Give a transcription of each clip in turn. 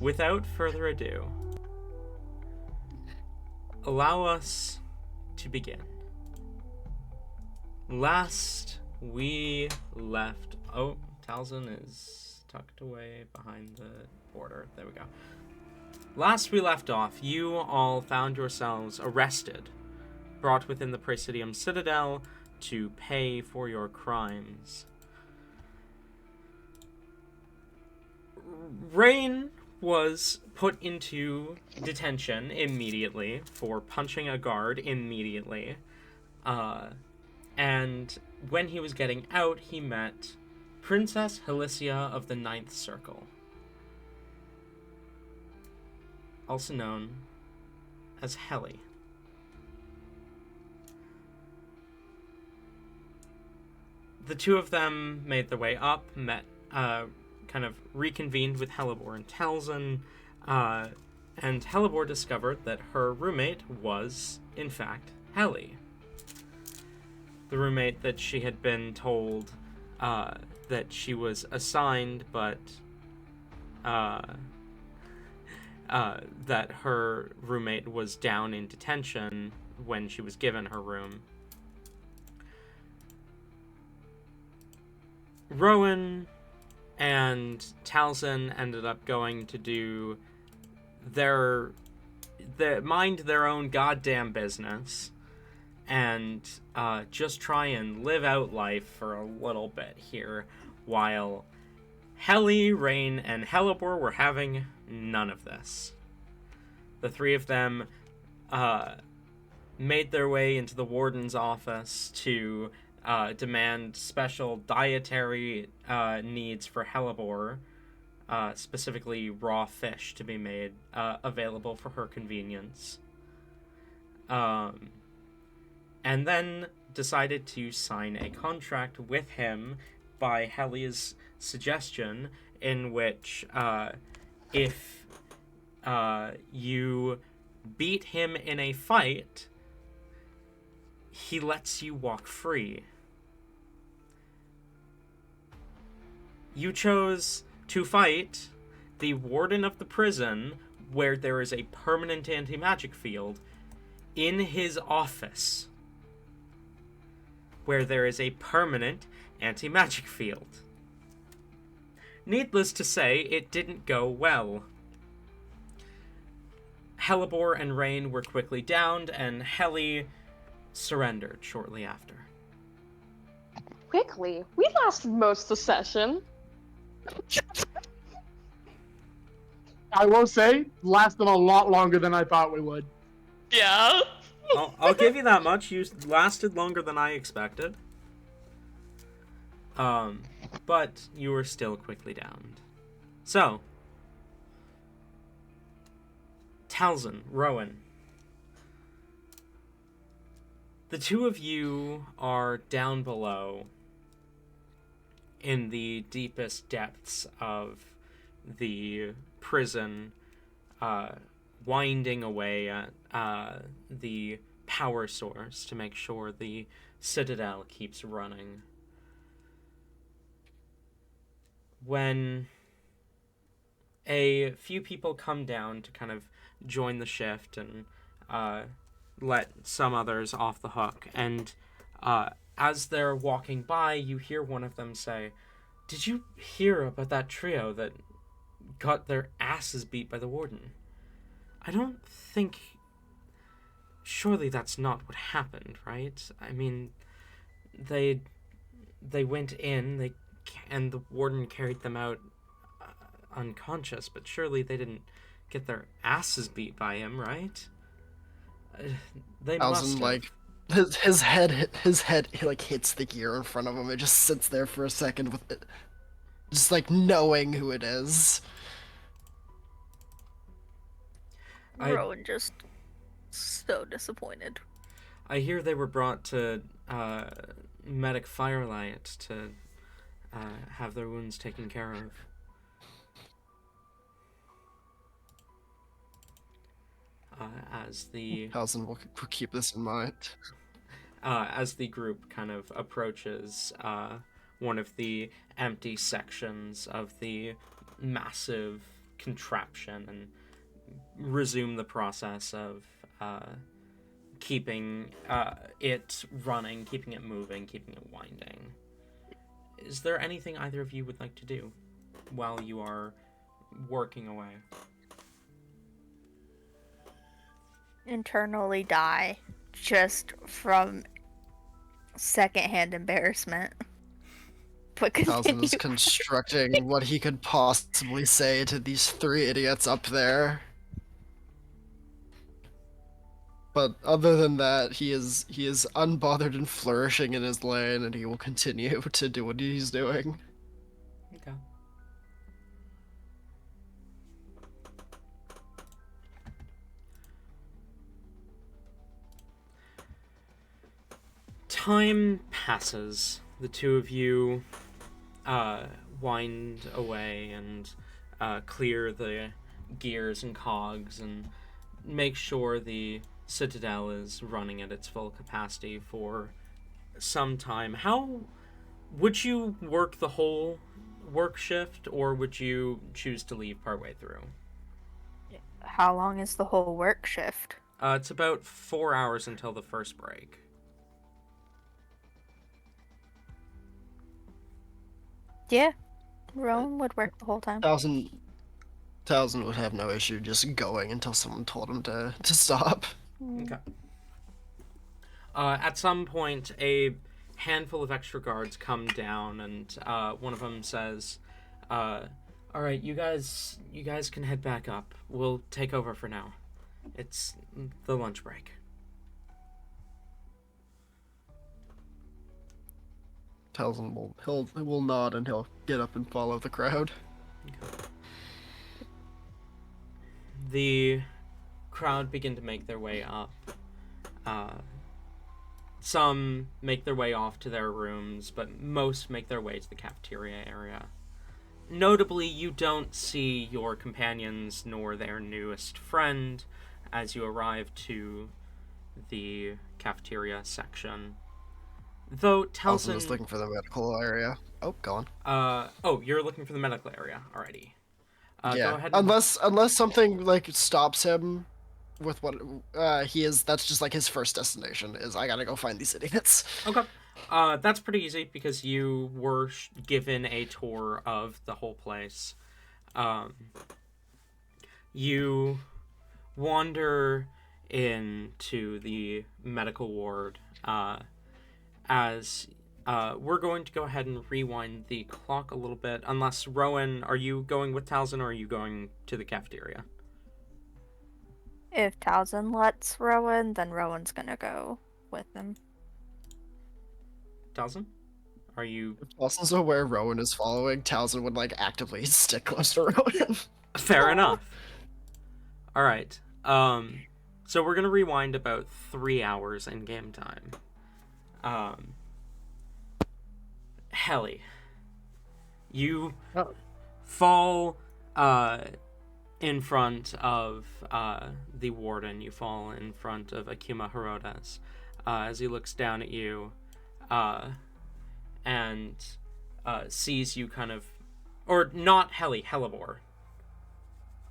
without further ado, allow us to begin. Last we left... Oh, Talzin is tucked away behind the border. There we go. Last we left off, you all found yourselves arrested, brought within the Praesidium Citadel to pay for your crimes. Rain was put into detention immediately for punching a guard immediately. And when he was getting out, he met Princess Helicia of the Ninth Circle, also known as Heli. The two of them made their way up, met, kind of reconvened with Helibor and Talzin, and Helibor discovered that her roommate was, in fact, Heli. The roommate that she had been told that she was assigned, but that her roommate was down in detention when she was given her room. Rowan and Talzin ended up going to do mind their own goddamn business and just try and live out life for a little bit here, while Heli, Rain, and Helibor were having none of this. The three of them made their way into the warden's office to demand special dietary needs for Helibor, specifically raw fish to be made available for her convenience. And then decided to sign a contract with him by Heli's suggestion, in which if you beat him in a fight, he lets you walk free. You chose to fight the warden of the prison, where there is a permanent anti-magic field, in his office, where there is a permanent anti-magic field. Needless to say, it didn't go well. Helibor and Rain were quickly downed, and Heli surrendered shortly after. Quickly? We lasted most of the session. I will say, lasted a lot longer than I thought we would. Yeah. I'll give you that much. You lasted longer than I expected. But you were still quickly downed. So, Talzin, Rowan, the two of you are down below in the deepest depths of the prison, winding away at the power source to make sure the Citadel keeps running. When a few people come down to kind of join the shift and let some others off the hook, and as they're walking by, you hear one of them say, "Did you hear about that trio that got their asses beat by the warden? I don't think... Surely that's not what happened, right? I mean, they went in, and the warden carried them out unconscious, but surely they didn't get their asses beat by him, right? They must have." Like, his head like hits the gear in front of him. It just sits there for a second with it, just like knowing who it is. Rowan just so disappointed. I hear they were brought to Medic Firelight to have their wounds taken care of. As the... Talzin will keep this in mind. As the group kind of approaches one of the empty sections of the massive contraption and resume the process of keeping it running, keeping it moving, keeping it winding. Is there anything either of you would like to do while you are working away? Internally die just from secondhand embarrassment. But Talzin continue. is constructing what he could possibly say to these three idiots up there. But other than that, he is unbothered and flourishing in his lane, and he will continue to do what he's doing. Okay. Time passes. The two of you wind away and clear the gears and cogs and make sure the Citadel is running at its full capacity for some time. How would you work the whole work shift, or would you choose to leave partway through? How long is the whole work shift? It's about 4 hours until the first break. Yeah, Rowan would work the whole time. Talzin would have no issue just going until someone told him to stop. Okay. At some point, a handful of extra guards come down, and one of them says, "All right, you guys can head back up. We'll take over for now. It's the lunch break." Talzin will nod and he'll get up and follow the crowd. The crowd begin to make their way up. Some make their way off to their rooms, but most make their way to the cafeteria area. Notably, you don't see your companions nor their newest friend as you arrive to the cafeteria section. Though Talzin is Talzin... looking for the medical area. Oh, go on. You're looking for the medical area already. Go Yeah, ahead and... unless something like stops him with what he is. That's just like his first destination is I gotta go find these idiots. Okay. That's pretty easy because you were given a tour of the whole place. You wander into the medical ward as we're going to go ahead and rewind the clock a little bit. Unless, Rowan, are you going with Talzin or are you going to the cafeteria? If Talzin lets Rowan, then Rowan's gonna go with him. Talzin? Are you... If Talzin's aware Rowan is following, Talzin would like actively stick close to Rowan. Fair enough. Alright. So we're gonna rewind about 3 hours in game time. Helly, you fall in front of the warden. You fall in front of Akuma Herodes as he looks down at you and sees you kind of... Or not Helly, Hellebore.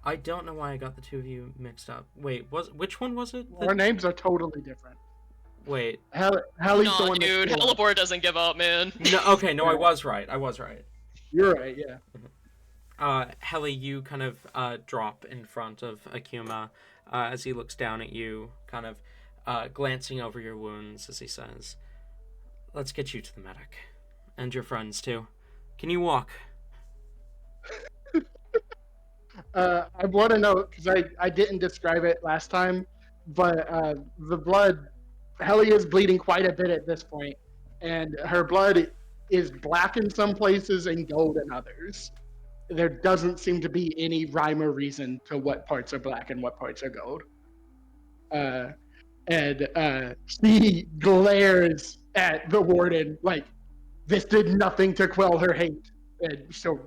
I don't know why I got the two of you mixed up. Wait, which one was it? Our names are totally different. Wait. Helly's the No, one dude, that's Hellebore doesn't give up, man. No, okay, no, I was right. You're right, yeah. Helly, you kind of drop in front of Akuma as he looks down at you, kind of glancing over your wounds as he says, "Let's get you to the medic. And your friends, too. Can you walk?" I want to know, because I didn't describe it last time, but the blood, Helly is bleeding quite a bit at this point, and her blood is black in some places and gold in others. There doesn't seem to be any rhyme or reason to what parts are black and what parts are gold. And she glares at the warden like, this did nothing to quell her hate, and she'll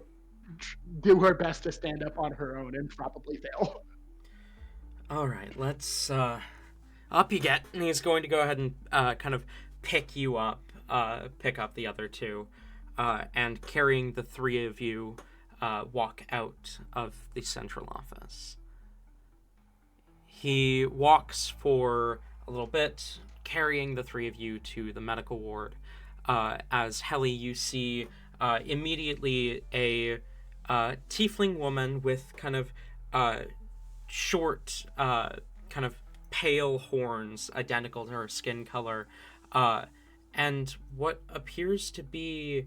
do her best to stand up on her own and probably fail. Alright, let's, up you get. And he's going to go ahead and kind of pick you up, pick up the other two. and carrying the three of you walk out of the central office. He walks for a little bit, carrying the three of you to the medical ward. As Helly, you see immediately a tiefling woman with kind of short, kind of pale horns, identical to her skin color, and what appears to be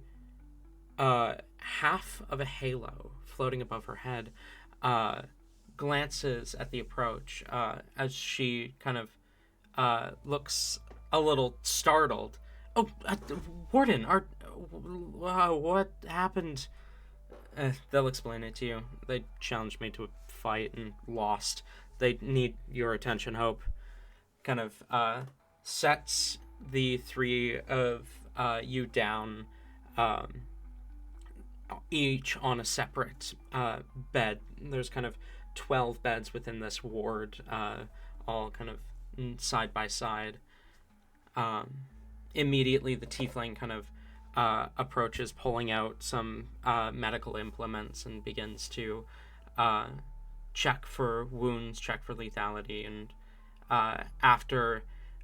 half of a halo floating above her head. Glances at the approach as she kind of looks a little startled. Oh, Warden, what happened? They'll explain it to you. They challenged me to a fight and lost. They need your attention, Hope. Kind of sets the three of you down, each on a separate bed. There's kind of 12 beds within this ward, all kind of side by side. Immediately, the tiefling kind of approaches, pulling out some medical implements, and begins to check for wounds, check for lethality, and after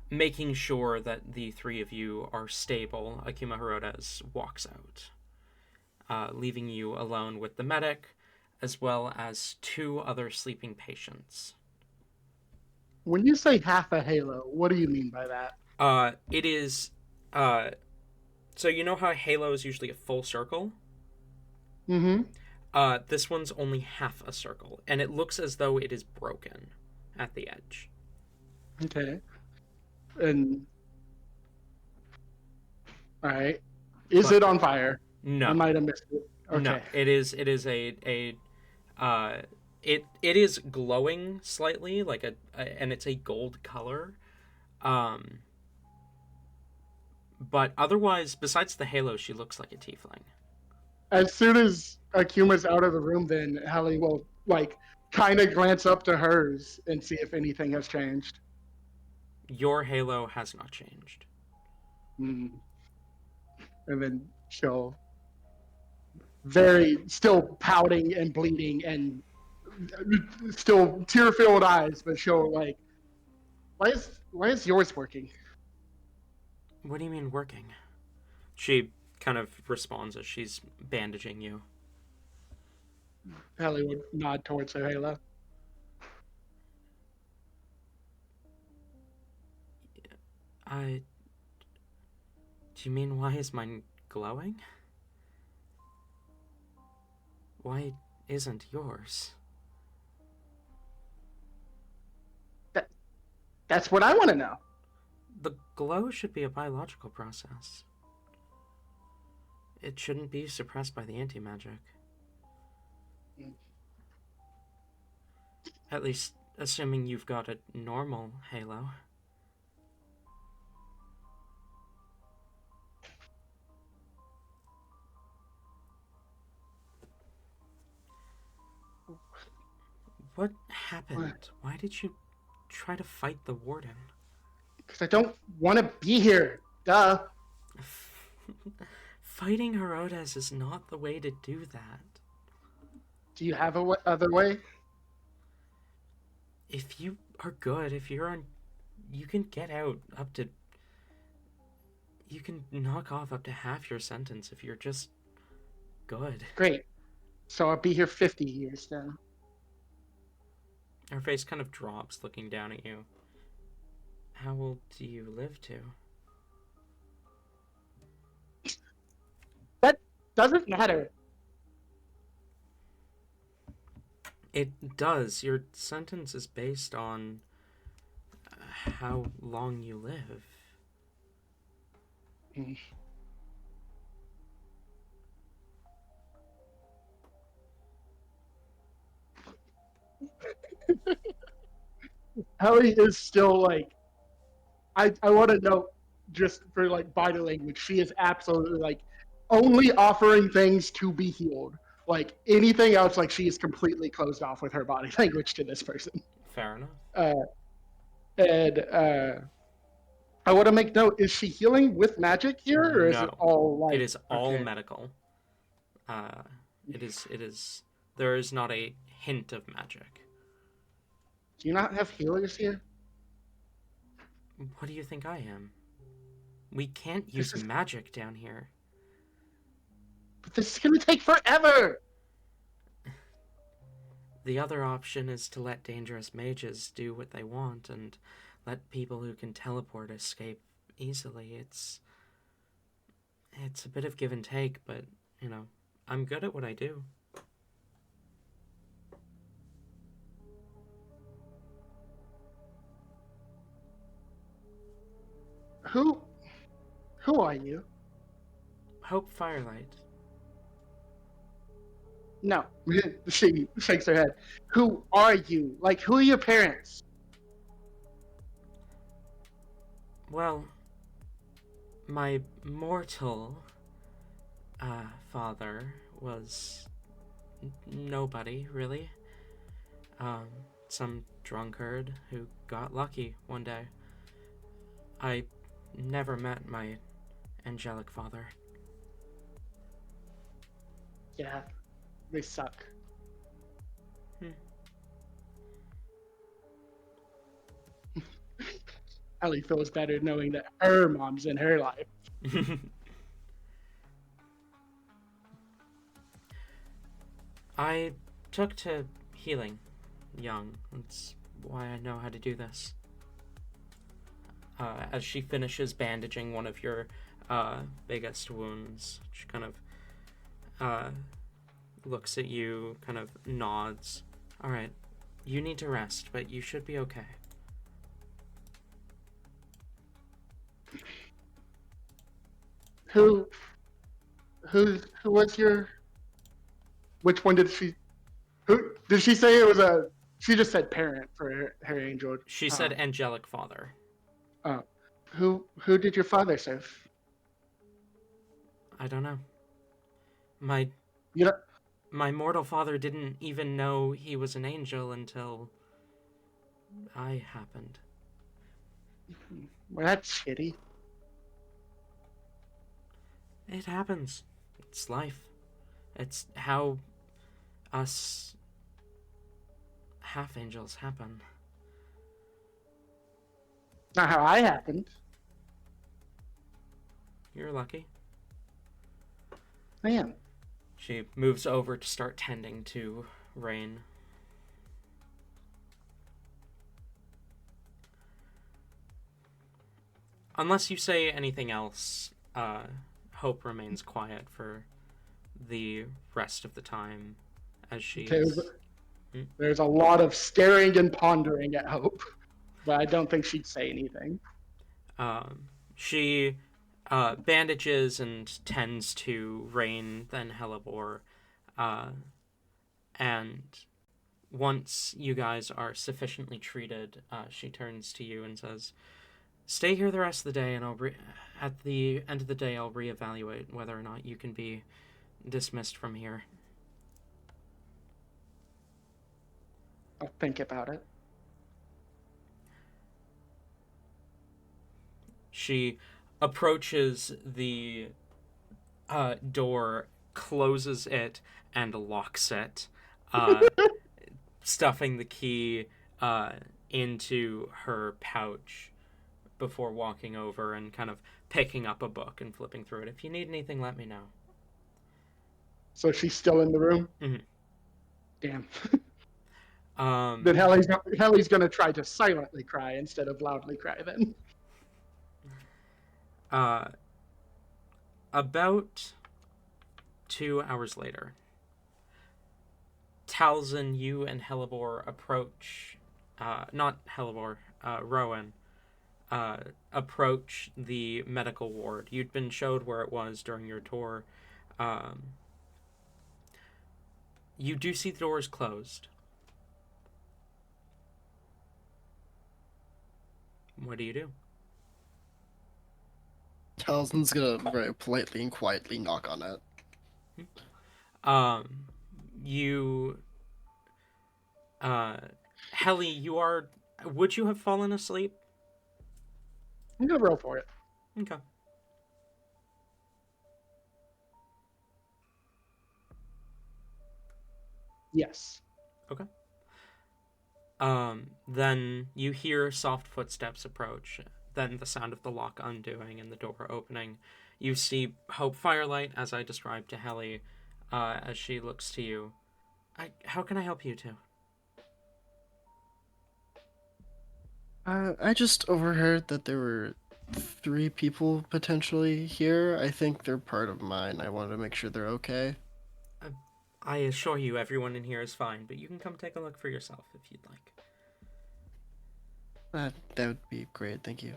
making sure that the three of you are stable, Akima Herodes walks out, leaving you alone with the medic, as well as two other sleeping patients. When you say half a halo, what do you mean by that? It is, so you know how a halo is usually a full circle? Mm-hmm. This one's only half a circle, and it looks as though it is broken at the edge. Okay. And all right, is it on fire? No. I might have missed it. Okay. No, it is it is glowing slightly, like and it's a gold color. But otherwise, besides the halo, she looks like a tiefling. As soon as Akuma's out of the room, then Hallie will kind of glance up to hers and see if anything has changed. Your halo has not changed. Mm. And then she'll, still pouting and bleeding and still tear-filled eyes, but she'll why is yours working? What do you mean working? She kind of responds as she's bandaging you. Hallie would nod towards her halo. Do you mean why is mine glowing? Why isn't yours? That's what I want to know. The glow should be a biological process. It shouldn't be suppressed by the anti-magic. At least, assuming you've got a normal halo. What happened? Why did you try to fight the warden? Because I don't want to be here. Duh. Fighting Herodes is not the way to do that. Do you have a other way? If you are good, if you're on, you can get out up to, you can knock off up to half your sentence if you're just good. Great. So I'll be here 50 years then. Her face kind of drops, looking down at you. How old do you live to? That doesn't matter. It does. Your sentence is based on how long you live. Hallie is still I want to know, just for body language, she is absolutely only offering things to be healed. Anything else, she is completely closed off with her body language to this person. Fair enough. And I want to make note. Is she healing with magic here, or is it No. all like? It is all okay. medical. It is. There is not a hint of magic. Do you not have healers here? What do you think I am? We can't This use is- magic down here. But this is gonna take forever. The other option is to let dangerous mages do what they want and let people who can teleport escape easily. It's a bit of give and take, but, you know, I'm good at what I do. Who are you? Hope Firelight. No. She shakes her head. Who are you? Like, who are your parents? Well, my mortal father was nobody, really. Some drunkard who got lucky one day. I never met my angelic father. Yeah, they suck. Ellie feels better knowing that her mom's in her life. I took to healing young. That's why I know how to do this. As she finishes bandaging one of your biggest wounds, she kind of looks at you, kind of nods. All right, you need to rest, but you should be okay. Who was your? Which one did she? Who did she say it was a? She just said parent for her angel. She said angelic father. Who did your father serve? I don't know. My You know, my mortal father didn't even know he was an angel until I happened. well, that's shitty. It happens. It's life. It's how us half angels happen. Not how I happened. You're lucky. I am. She moves over to start tending to Rain. Unless you say anything else, Hope remains quiet for the rest of the time as she's... There's a lot of staring and pondering at Hope, but I don't think she'd say anything. She bandages and tends to Rain, then Hellebore, and once you guys are sufficiently treated, she turns to you and says, "Stay here the rest of the day, and at the end of the day, I'll reevaluate whether or not you can be dismissed from here." I'll think about it. She approaches the door, closes it, and locks it, stuffing the key into her pouch before walking over and kind of picking up a book and flipping through it. "If you need anything, let me know." So she's still in the room? Mhm. Damn. Um, Then Helly's gonna try to silently cry instead of loudly cry then. About 2 hours later, Talzin, you and Hellebore approach, not Hellebore, Rowan, approach the medical ward. You'd been showed where it was during your tour. You do see the doors closed. What do you do? Talzin's gonna very politely and quietly knock on it. You, Helly, you are. Would you have fallen asleep? I'm gonna roll for it. Okay. Yes. Then you hear soft footsteps approach, then the sound of the lock undoing and the door opening. You see Hope Firelight, as I described to Helly, as she looks to you. How can I help you two? I just overheard that there were 3 people potentially here. I think they're part of mine. I wanted to make sure they're okay. I assure you everyone in here is fine, but you can come take a look for yourself if you'd like. That would be great. Thank you.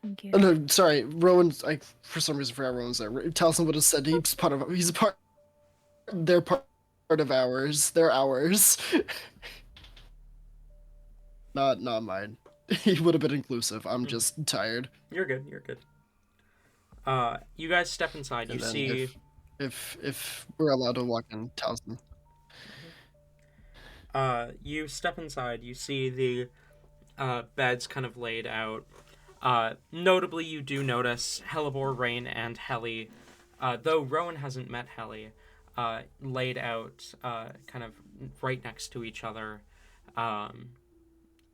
Thank you. Oh, no, sorry, Rowan's. I for some reason forgot Rowan's there. Taliesin would have said he's part of. He's a part. They're part of ours. They're ours. Not mine. He would have been inclusive. I'm just tired. You're good. You're good. You guys step inside. You And then see. if we're allowed to walk in, Taliesin. You step inside. You see the beds kind of laid out. Notably, you do notice Hellebore, Rain, and Helly, though Rowan hasn't met Helly, laid out kind of right next to each other,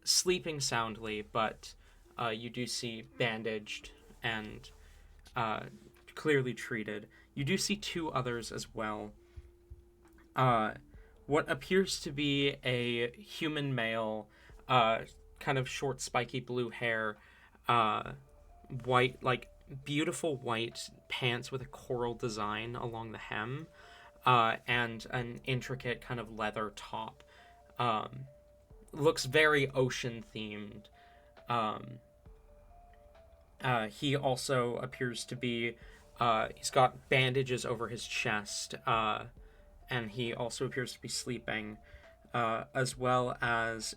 sleeping soundly, but you do see bandaged and clearly treated. You do see 2 others as well. What appears to be a human male, kind of short, spiky blue hair, white, like beautiful white pants with a coral design along the hem, and an intricate kind of leather top. Looks very ocean themed. He also appears to be, he's got bandages over his chest, and he also appears to be sleeping, as well as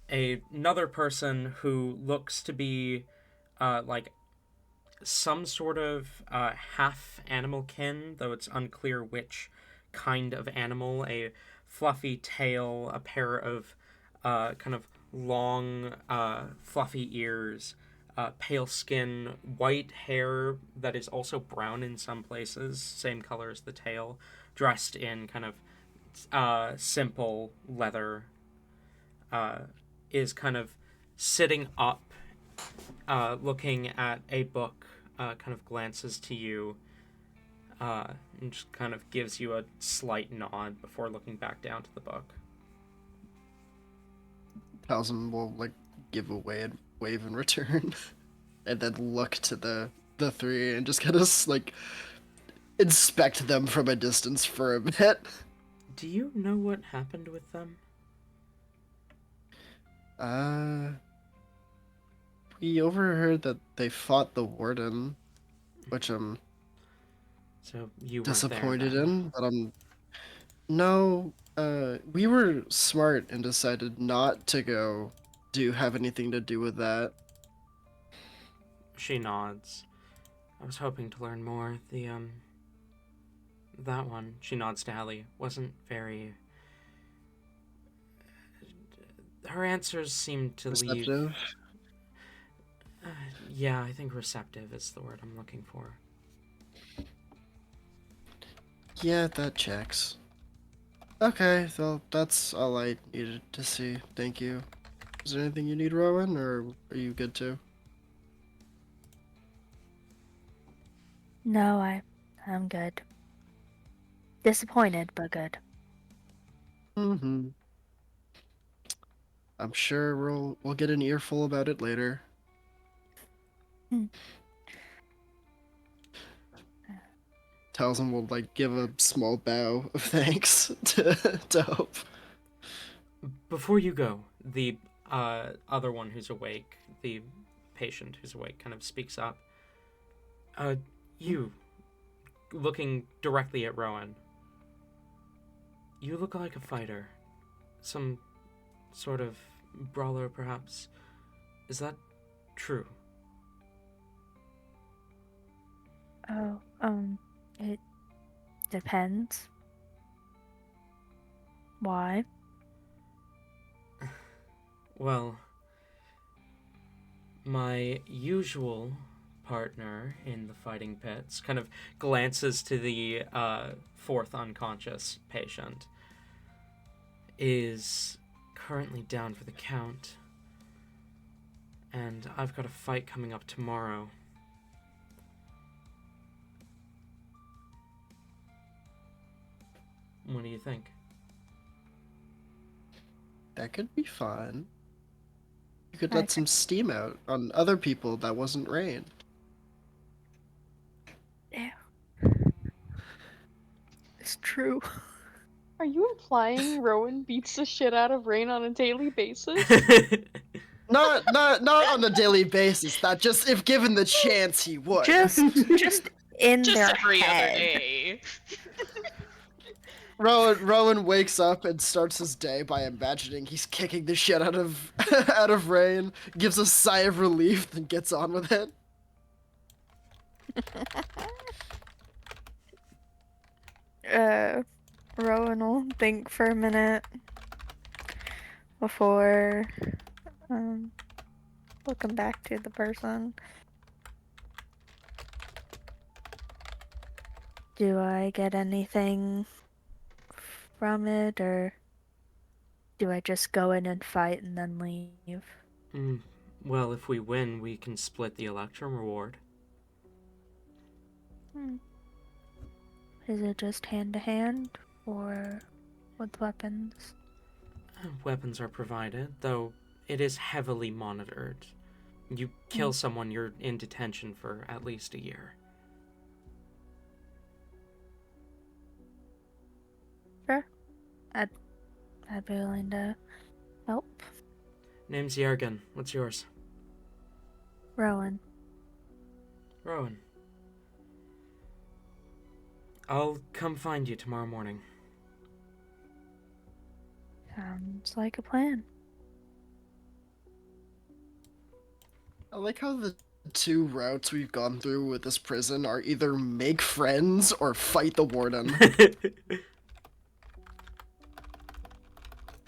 another person who looks to be like some sort of half animal kin, though it's unclear which kind of animal. A fluffy tail, a pair of kind of long, fluffy ears, pale skin, white hair that is also brown in some places, same color as the tail, dressed in kind of simple leather, is kind of sitting up, looking at a book, kind of glances to you, and just kind of gives you a slight nod before looking back down to the book. Taliesin will like give a wave in return, and then look to the 3 and just kind of like inspect them from a distance for a bit. Do you know what happened with them? We overheard that they fought the warden, which I'm So you weren't disappointed there then. in, but no, we were smart and decided not to go have anything to do with that. She nods. I was hoping to learn more. That one, she nods to Hallie, wasn't very... Her answers seemed to leave... Receptive? Yeah, I think receptive is the word I'm looking for. Yeah, that checks. Okay, so that's all I needed to see. Thank you. Is there anything you need, Rowan, or are you good too? No, I'm good. Disappointed, but good. Mm-hmm. I'm sure we'll get an earful about it later. Hmm. Taliesin will like give a small bow of thanks to Hope. Before you go, the other one who's awake, the patient who's awake, kind of speaks up. You, looking directly at Rowan, you look like a fighter. Some sort of brawler, perhaps. Is that true? Oh, it depends. Why? Well, my usual partner in the fighting pits kind of glances to the fourth unconscious patient, is currently down for the count, and I've got a fight coming up tomorrow. What do you think? That could be fun. You could let some steam out on other people that wasn't Rain. Yeah. It's true. Are you implying Rowan beats the shit out of Rain on a daily basis? Not on a daily basis. That just if given the chance, he would. Just in Just their every head. other day. Rowan wakes up and starts his day by imagining he's kicking the shit out of out of Rain, gives a sigh of relief, then gets on with it. Rowan will think for a minute before looking back to the person. Do I get anything from it, or do I just go in and fight and then leave? Well, if we win, we can split the Electrum reward. Is it just hand to hand, or with weapons? Weapons are provided, though it is heavily monitored. You kill someone, you're in detention for at least a year. Sure. I'd be willing to help. Name's Yergen. What's yours? Rowan. Rowan. I'll come find you tomorrow morning. Sounds like a plan. I like how the two routes we've gone through with this prison are either make friends or fight the warden.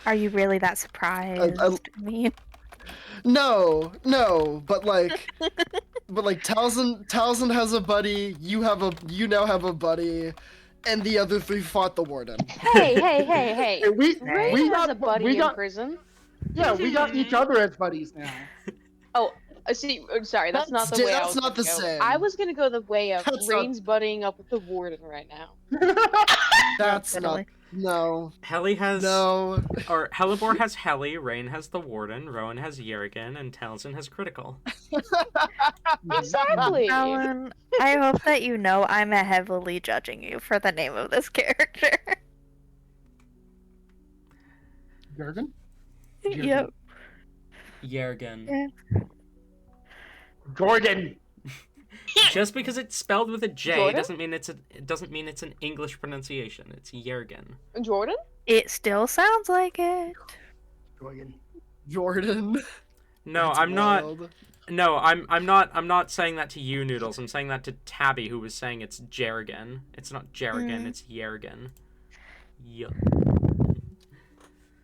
Are you really that surprised? I mean, No, but like Talzin has a buddy, you now have a buddy, and the other three fought the warden. Hey! Hey, we Rain has got a buddy we in got prison. yeah, we got each other as buddies now. Oh, see, sorry, that's not the way I was not the gonna go. same. I was gonna go the way of That's Rain's buddying up with the warden right now. That's not. Literally. No. Helly has... No. Or Hellebore has Helly, Rain has the Warden, Rowan has Yerrigan, and Talzin has Critical. Exactly. Alan, I hope that you know I'm heavily judging you for the name of this character. Jurgen? Yep. Yerrigan. Yeah. Jordan. Just because it's spelled with a J Jordan? doesn't mean it's an English pronunciation. It's Yergin. Jordan? It still sounds like it. Jordan. No, That's I'm wild. not. No, I'm not saying that to you, Noodles. I'm saying that to Tabby, who was saying it's Jerrigan. It's not Jerrigan, it's Yergin. Yup.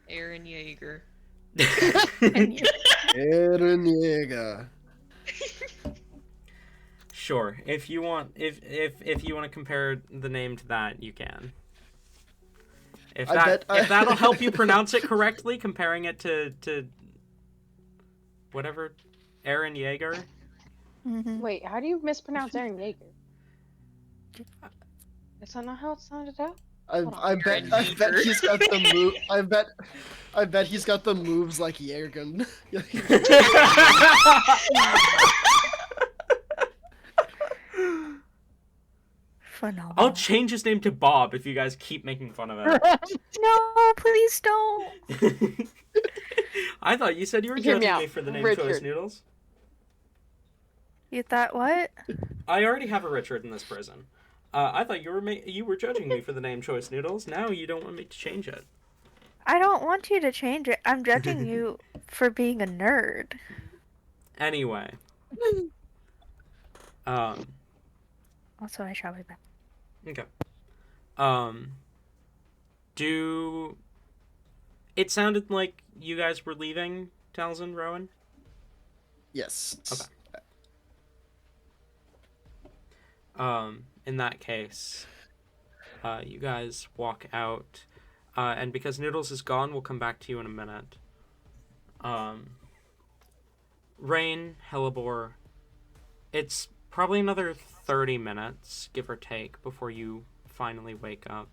Aaron Yeager. Eren Yeager. Sure, if you want to compare the name to that, you can. If that'll help you pronounce it correctly, comparing it to whatever, Eren Yeager. Wait, how do you mispronounce Aaron Yeager? Is that not how it sounded out? I bet he's got the move. I bet he's got the moves like Yergen. Phenomenal. I'll change his name to Bob if you guys keep making fun of it. No, please don't. I thought you said you were Hear me judging out, me for the name Richard. choice, Noodles. You thought what? I already have a Richard in this prison. I thought you were judging me for the name choice, Noodles. Now you don't want me to change it. I don't want you to change it. I'm judging you for being a nerd. Anyway. Also, I shall be back. Okay. It sounded like you guys were leaving Talzin, Rowan? Yes. Okay. In that case, you guys walk out, and because Noodles is gone, we'll come back to you in a minute. Rain, Hellebore, it's probably another 30 minutes, give or take, before you finally wake up.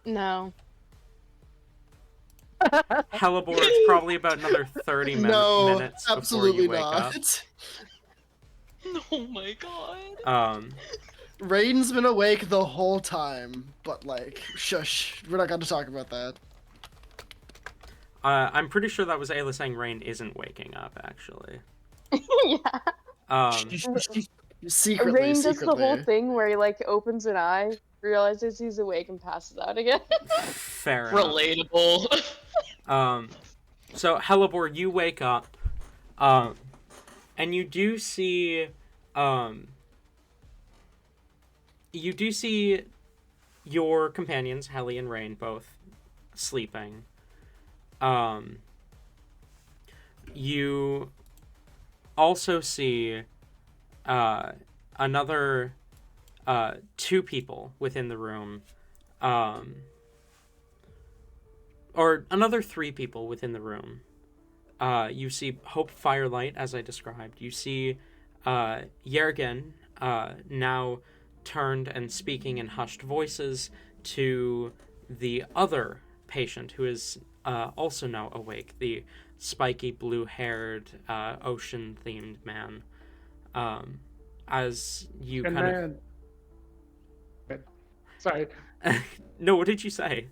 No. Hellebore, it's probably about another 30 No, minutes before absolutely you wake not. Oh my god. up. Rain's been awake the whole time, but like, shush, we're not going to talk about that. I'm pretty sure that was Ayla saying Rain isn't waking up, actually. Yeah. Secretly, Rain does the whole secretly. thing where he like opens an eye, realizes he's awake, and passes out again. Fair enough. Relatable. So Hellebore, you wake up, and you do see your companions, Helly and Rain, both sleeping. You also see another two people within the room, or another three people within the room. You see Hope Firelight, as I described. You see Yergen, now turned and speaking in hushed voices to the other patient, who is also now awake, the spiky blue-haired, ocean-themed man. As you Good kind man. Good. Sorry. of... No, what did you say?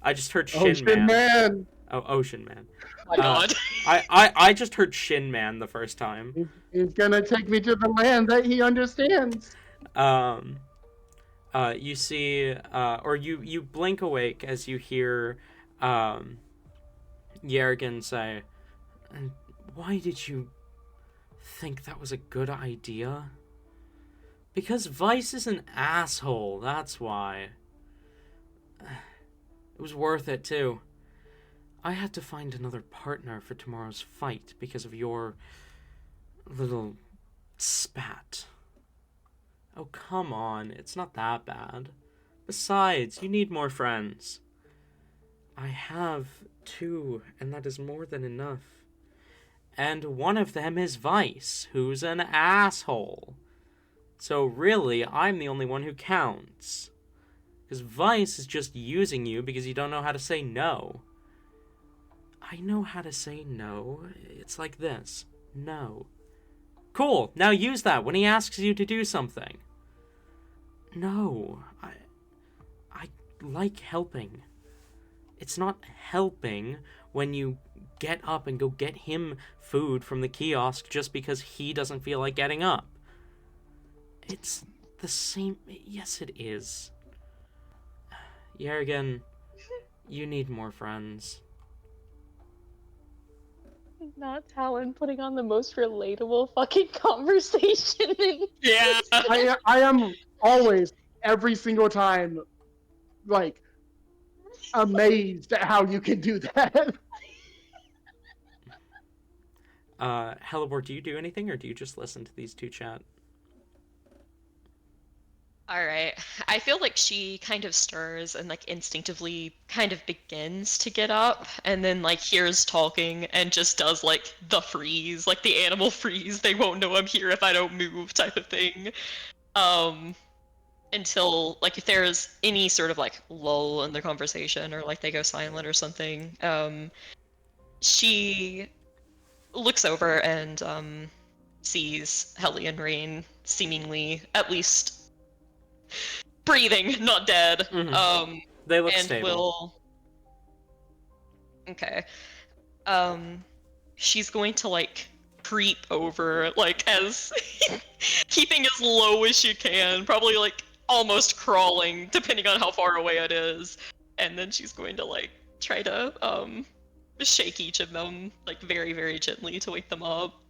I just heard Shin Ocean Man. Man. Oh, Ocean Man. My god. I just heard Shin Man the first time. He's gonna take me to the land that he understands. You see, or you blink awake as you hear, Yergen say, "Why did you think that was a good idea?" "Because Vice is an asshole, that's why. It was worth it, too. I had to find another partner for tomorrow's fight because of your little spat. Oh, come on, it's not that bad. Besides, you need more friends." "I have two, and that is more than enough. And one of them is Vice, who's an asshole. So really, I'm the only one who counts. Because Vice is just using you because you don't know how to say no. I know how to say no. It's like this. No. Cool, now use that when he asks you to do something. No, I like helping. It's not helping when you get up and go get him food from the kiosk just because he doesn't feel like getting up. It's the same. Yes, it is. Yergen, you need more friends." Not Talon putting on the most relatable fucking conversation. Yeah. I am always, every single time, like, amazed at how you can do that. Hellebore, do you do anything, or do you just listen to these two chat? Alright. I feel like she kind of stirs and like instinctively kind of begins to get up and then like hears talking and just does like the freeze, like the animal freeze, they won't know I'm here if I don't move type of thing. Until like if there's any sort of like lull in the conversation or like they go silent or something, she looks over and sees Helly and Rain seemingly at least breathing, not dead. Mhm. They look And stable. Okay. She's going to like creep over, like as keeping as low as she can, probably like almost crawling, depending on how far away it is. And then she's going to like try to shake each of them like very, very gently to wake them up.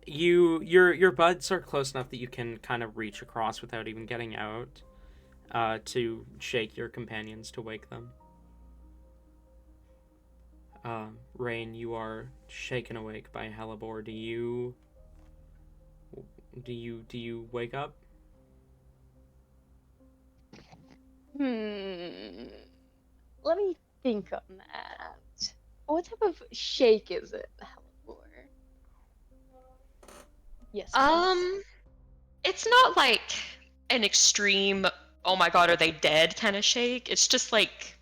Your buds are close enough that you can kind of reach across without even getting out, to shake your companions to wake them. Rain, you are shaken awake by Hellebore. Do you wake up? Let me think on that. What type of shake is it, Hellebore? Yes. please. It's not like an extreme, oh my god, are they dead kind of shake. It's just like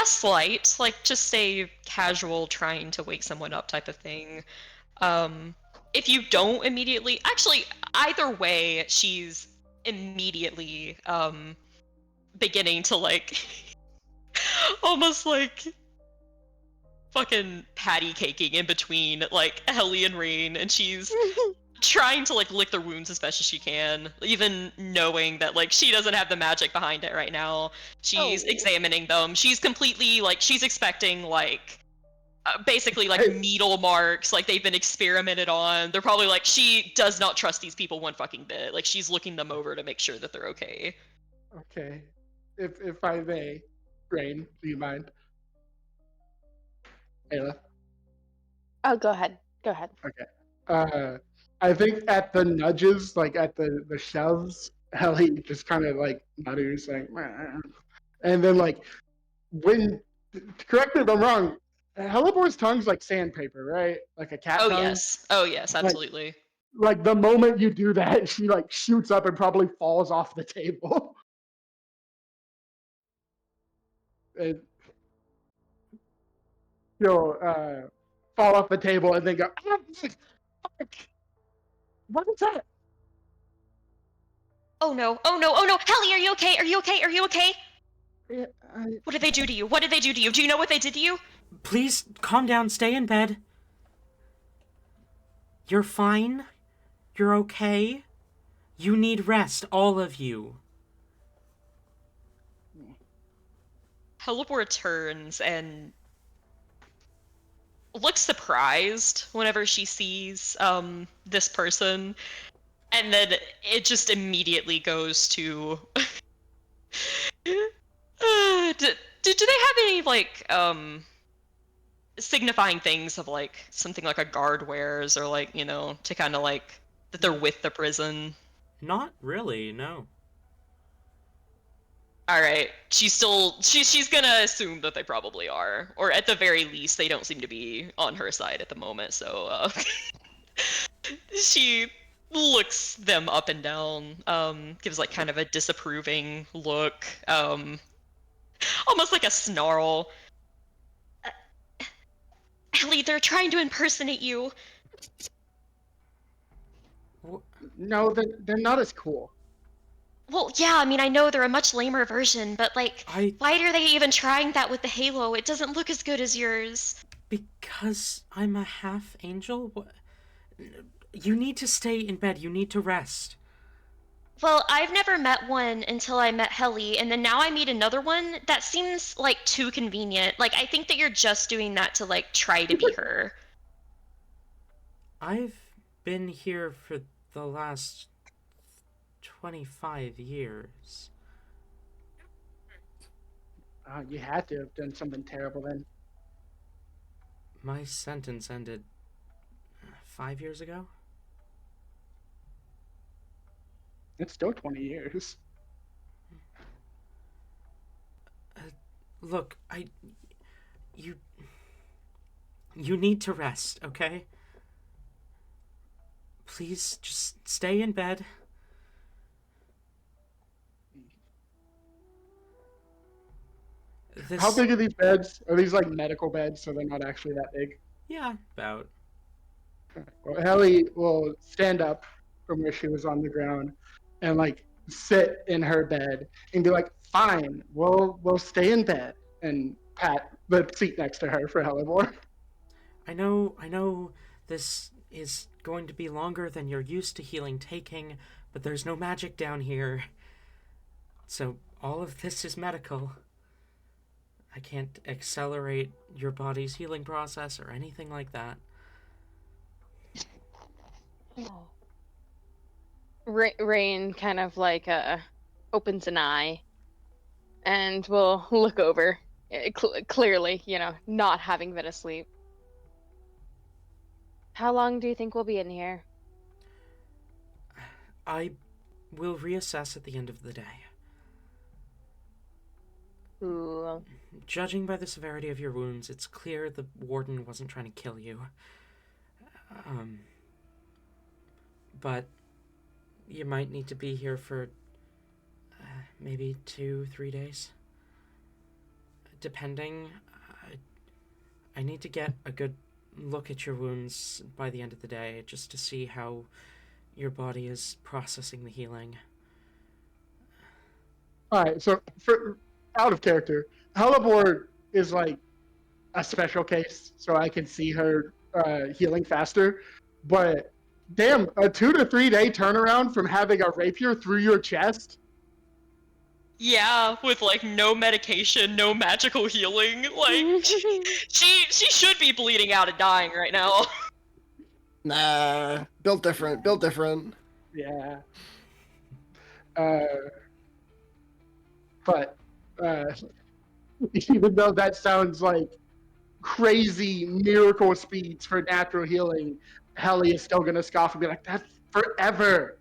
a slight, like just a casual trying to wake someone up type of thing. If you don't immediately, actually, either way, she's immediately beginning to like almost like fucking patty caking in between like Helly and Rain, and she's trying to like lick their wounds as best as she can, even knowing that like she doesn't have the magic behind it right now. She's Oh. examining them. She's completely like she's expecting like basically like Hey. needle marks, like they've been experimented on. They're probably like she does not trust these people one fucking bit. Like she's looking them over to make sure that they're okay. Okay. If I may, Rain, do you mind? Ayla? Oh, go ahead. Go ahead. Okay. I think at the nudges, like at the shoves, Ellie just kind of like mutters like, "Meh." And then like when, correct me if I'm wrong, Hellebor's tongue's like sandpaper, right? Like a cat tongue. Oh yes, Like, absolutely. like the moment you do that, she like shoots up and probably falls off the table. And she'll fall off the table and then go, "Ah, fuck. What is that?" Oh no, oh no, oh no, Helly, are you okay? Are you okay? Are you okay? Yeah, What did they do to you? What did they do to you? Do you know what they did to you? Please calm down. Stay in bed. You're fine. You're okay. You need rest, all of you. Hellebore turns and looks surprised whenever she sees this person, and then it just immediately goes to do they have any like signifying things of like something like a guard wears, or like, you know, to kind of like that they're with the prison? Not really, no. All right, she's gonna assume that they probably are, or at the very least they don't seem to be on her side at the moment, so she looks them up and down, gives like kind of a disapproving look, almost like a snarl. Ellie, they're trying to impersonate you. No, they're not as cool. Well, yeah, I mean, I know they're a much lamer version, but like, why are they even trying that with the halo? It doesn't look as good as yours. Because I'm a half angel? You need to stay in bed. You need to rest. Well, I've never met one until I met Helly, and then now I meet another one. That seems like too convenient. Like, I think that you're just doing that to like try to be her. I've been here for the last 25 years. You had to have done something terrible then. My sentence ended 5 years ago. It's still 20 years. Look, you need to rest, okay? Please just stay in bed. How big are these beds? Are these like medical beds, so they're not actually that big? Yeah, about. Well, Helly will stand up from where she was on the ground and like sit in her bed and be like, "Fine, we'll stay in bed," and pat the seat next to her for Hellebore. I know this is going to be longer than you're used to healing taking, but there's no magic down here. So all of this is medical. I can't accelerate your body's healing process or anything like that. Oh. Rain kind of like opens an eye and will look over Clearly, not having been asleep. How long do you think we'll be in here? I will reassess at the end of the day. Ooh. Judging by the severity of your wounds, it's clear the warden wasn't trying to kill you. But you might need to be here for maybe 2-3 days. Depending, I need to get a good look at your wounds by the end of the day, just to see how your body is processing the healing. All right, so for out of character, Helibor is like a special case, so I can see her healing faster. But damn, a 2 to 3 day turnaround from having a rapier through your chest. Yeah, with like no medication, no magical healing. Like she should be bleeding out and dying right now. Nah, built different. Built different. Yeah. But even though that sounds like crazy miracle speeds for natural healing, Helly is still gonna scoff and be like, "That's forever."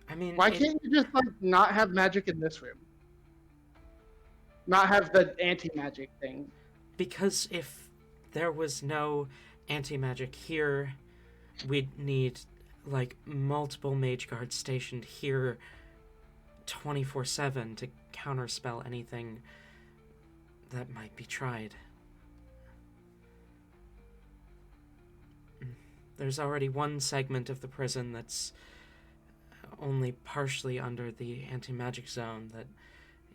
I mean, Why can't you just like not have magic in this room? Not have the anti-magic thing. because if there was no anti-magic here, we'd need like multiple mage guards stationed here 24/7 to counterspell anything that might be tried. There's already one segment of the prison that's only partially under the anti-magic zone that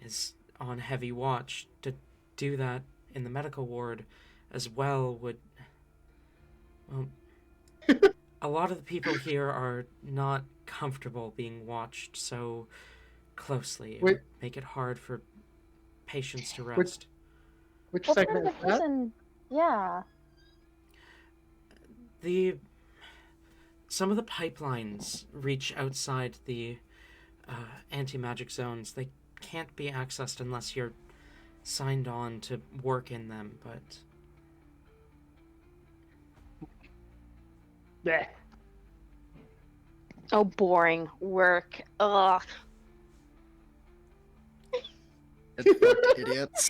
is on heavy watch. To do that in the medical ward as well would... Well, a lot of the people here are not comfortable being watched so closely. It would make it hard for patients to rest. Which What part segment of is the that? prison? Yeah. Some of the pipelines reach outside the anti-magic zones. They can't be accessed unless you're signed on to work in them, but... Yeah. Oh, boring work. Ugh. It's fucked, idiots.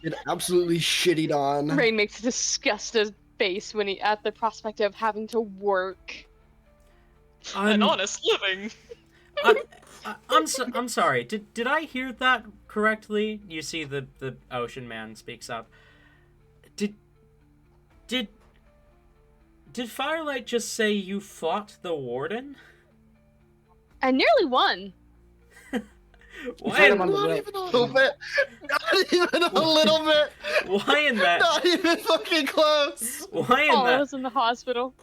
Get absolutely shitted on. Rain makes a disgusted face when at the prospect of having to work. An honest living. I'm sorry. Did I hear that correctly? You see the ocean man speaks up. Did Firelight just say you fought the warden? I nearly won. Why in, Not Not even a little bit. Not even a little bit. why in that? Not even fucking close. Why in All of that? us in the hospital.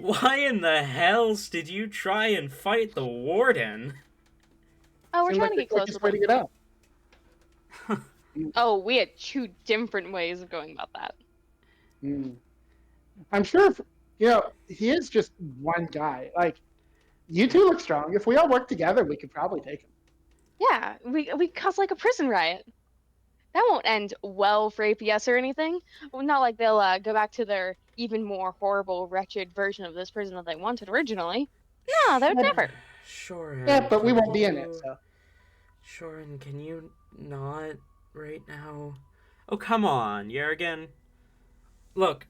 Why in the hells did you try and fight the warden? Oh, we're Seemed trying like to get the closer. quickest way to get out. Oh, we had two different ways of going about that. I'm sure, he is just one guy. Like, you two look strong. If we all work together, we could probably take him. Yeah, we cause like a prison riot. That won't end well for APS or anything. Well, not like they'll go back to their even more horrible, wretched version of this prison that they wanted originally. No, they would never. Sure. Yeah, but we won't be in it, so. Sure, and can you not right now? Oh, come on, Yerrigan. Look,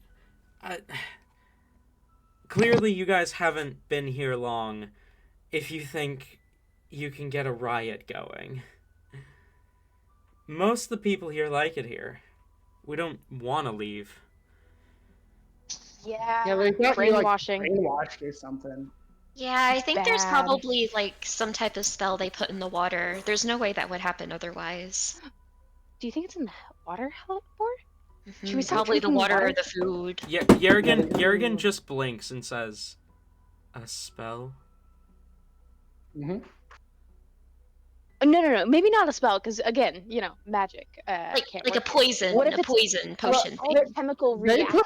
clearly you guys haven't been here long if you think you can get a riot going. Most of the people here like it here. We don't want to leave. Yeah, Yeah, they got me, like, brainwashing. brainwashed or something. Yeah, I think there's bad. probably like some type of spell they put in the water. There's no way that would happen otherwise. Do you think it's in the water, Helipor? Mhm, Should we stop probably the drinking water water? or the food. Yerrigan just blinks and says, "A spell?" Mm-hmm. No. Maybe not a spell, because again, magic. Like can't a work. poison, What if a it's- poison potion. All the chemical They reaction.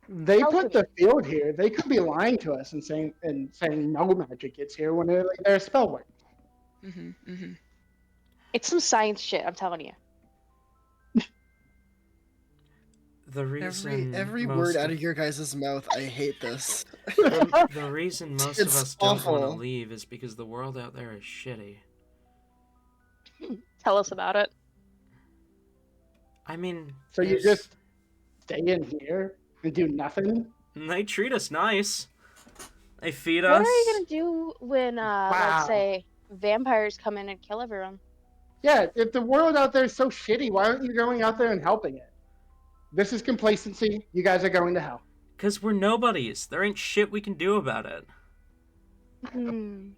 They put Alchemy. the field here. They could be lying to us and saying no magic gets here when their spell works. It's some science shit, I'm telling you. The reason Every most word out of- of your guys' mouth, I hate this. the reason most of It's us don't want to awful. leave is because the world out there is shitty. Tell us about it. I mean, So you there's- just stay in here and do nothing? they treat us nice. They feed What us. are you gonna do when, Wow. let's say, vampires come in and kill everyone? Yeah, if the world out there is so shitty, why aren't you going out there and helping it? This is complacency. You guys are going to hell. Because we're nobodies. There ain't shit we can do about it. Hmm.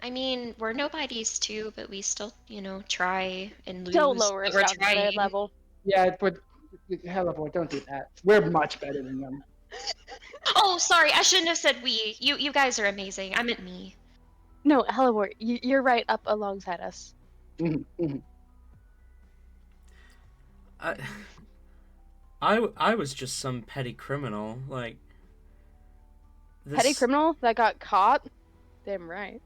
I mean, we're nobodies too, but we still, try and lose. Don't lower us but we're down to their trying. level. Yeah, but hell, boy, don't do that. We're much better than them. Oh, sorry, I shouldn't have said we. You guys are amazing. I meant me. No, Hellabort, you're right up alongside us. Mhm, mhm. I was just some petty criminal. Like. Petty criminal that got caught? Damn right.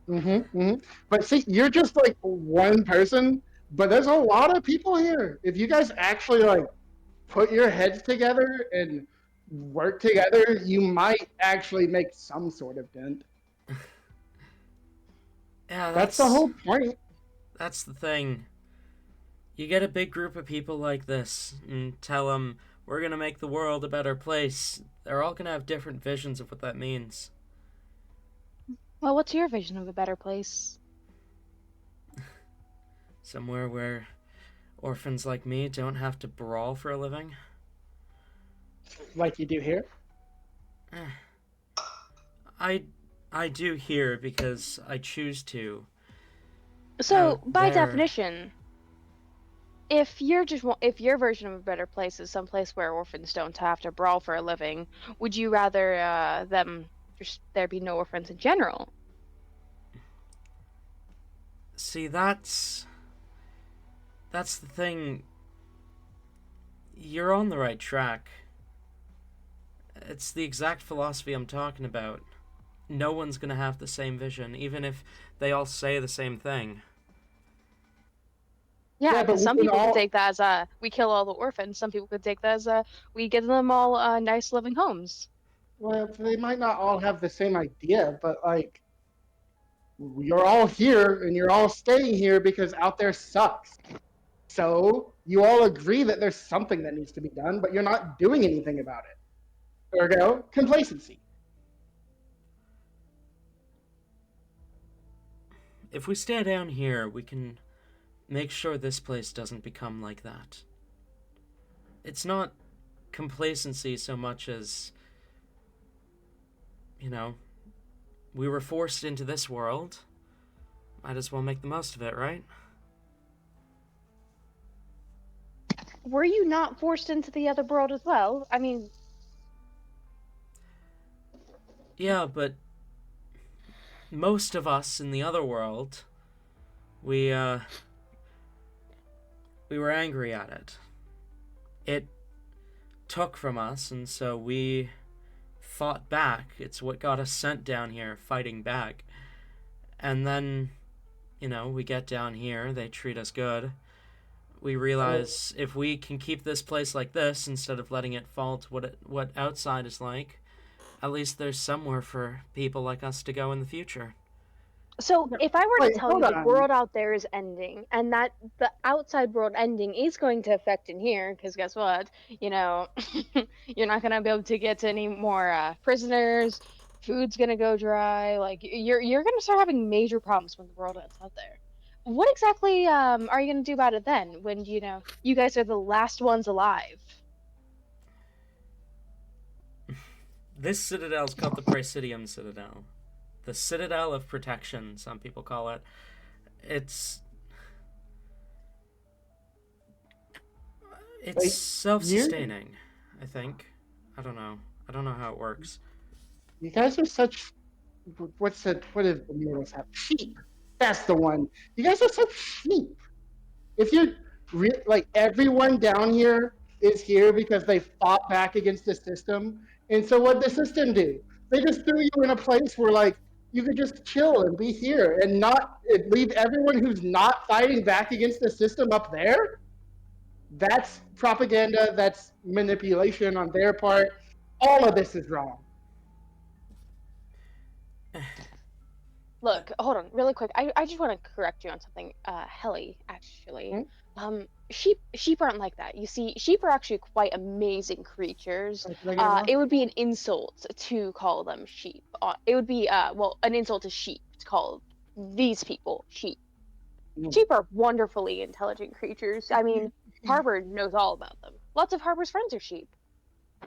But see, you're just like one person, but there's a lot of people here. If you guys actually like put your heads together and work together, you might actually make some sort of dent. Yeah, That's the whole point. That's the thing. You get a big group of people like this and tell them we're gonna make the world a better place. They're all gonna have different visions of what that means. Well, what's your vision of a better place? Somewhere where orphans like me don't have to brawl for a living. Like you do here. I do here because I choose to. So, Out by there- definition, if if your version of a better place is someplace where orphans don't have to brawl for a living, would you rather there be no orphans in general? See, that's the thing. You're on the right track. It's the exact philosophy I'm talking about. No one's gonna have the same vision, even if they all say the same thing. Yeah, Yeah, but because we some can people all- could take that as we kill all the orphans. Some people could take that as we give them all nice living homes. Well, they might not all have the same idea, but like, you're all here and you're all staying here because out there sucks. So you all agree that there's something that needs to be done, but you're not doing anything about it. Ergo, complacency. If we stay down here, we can make sure this place doesn't become like that. It's not complacency so much as, we were forced into this world. Might as well make the most of it, right? Were you not forced into the other world as well? I mean, Yeah, but most of us in the other world, we were angry at it. It took from us, and so we fought back. It's what got us sent down here, fighting back. And then, we get down here, they treat us good. We realize if we can keep this place like this instead of letting it fall to what outside is like, at least there's somewhere for people like us to go in the future. so if I were Wait, to tell you hold the on. world out there is ending, and that the outside world ending is going to affect in here, because guess what? You're not gonna be able to get any more prisoners. Food's gonna go dry. Like you're gonna start having major problems when the world ends out there. What exactly are you gonna do about it then? When you guys are the last ones alive? This citadel's called the Praesidium Citadel. The Citadel of Protection, some people call it. It's Wait, self-sustaining, I think. I don't know how it works. You guys are such. What is the murals have? Sheep. That's the one. You guys are such sheep. If you like, everyone down here is here because they fought back against the system, and so what the system do? They just threw you in a place where like You could just chill and be here and not leave everyone who's not fighting back against the system up there. That's propaganda. That's manipulation on their part. All of this is wrong. Look, hold on, really quick. I just want to correct you on something. Helly, actually. Sheep aren't like that. You see, sheep are actually quite amazing creatures. It would be an insult to call them sheep. It would be well, an insult to sheep to call these people sheep. Sheep are wonderfully intelligent creatures. I mean, Harbor knows all about them. Lots of Harbor's friends are sheep.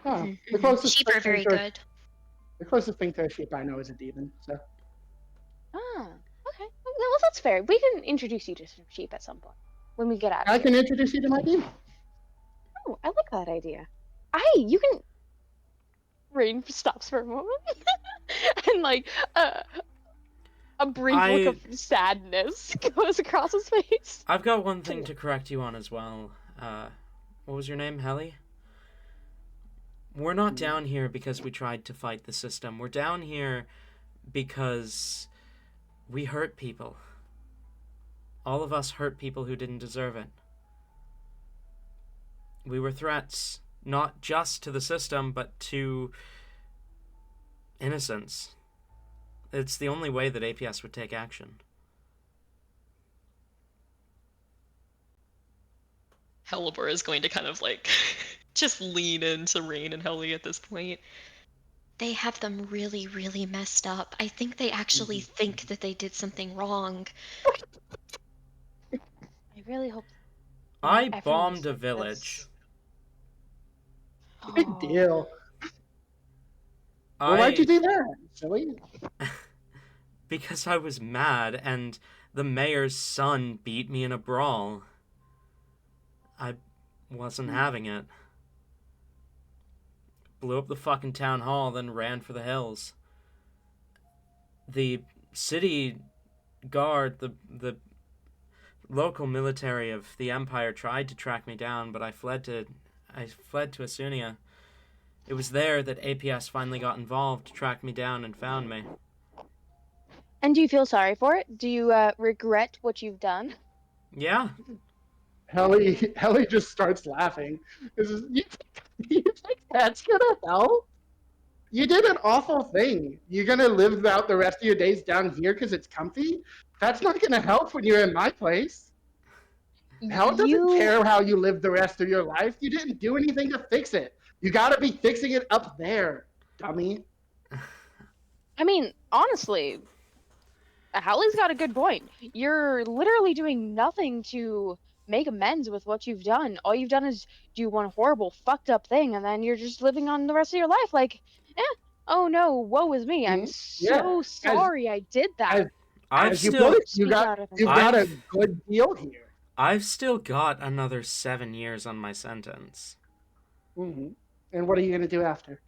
Oh, the closest Sheep are very good. The closest thing to a sheep I know is a demon. So. Ah, okay. Well, that's fair. We can introduce you to some sheep at some point when we get out of I here. can introduce you to my demon. Oh, I like that idea. You can. Rain stops for a moment, and like a brief look of sadness goes across his face. I've got one thing to correct you on as well. What was your name, Helly? We're not down here because we tried to fight the system. We're down here because we hurt people. All of us hurt people who didn't deserve it. We were threats, not just to the system, but to innocence. It's the only way that APS would take action. Hellebore is going to kind of like just lean into Rain and Helly at this point. They have them really, really messed up. I think they actually think that they did something wrong. I really hope. I bombed a village. Big deal. Well, why'd you do that, silly? Because I was mad, and the mayor's son beat me in a brawl. I wasn't having it. Blew up the fucking town hall, then ran for the hills. The city guard, the local military of the Empire tried to track me down, but I fled to Asunia. It was there that APS finally got involved, tracked me down, and found me. And do you feel sorry for it? Do you regret what you've done? Yeah. Helly just starts laughing. You think that's gonna help? You did an awful thing. You're gonna live out the rest of your days down here because it's comfy? That's not gonna help when you're in my place. Hell doesn't care how you live the rest of your life. You didn't do anything to fix it. You gotta be fixing it up there, dummy. I mean, honestly, Hallie's got a good point. You're literally doing nothing to make amends with what you've done. All you've done is do one horrible, fucked up thing, and then you're just living on the rest of your life like, oh no, woe is me. I'm so sorry I did that. You got a good deal here. I've still got another 7 years on my sentence. Mm-hmm. And what are you gonna do after?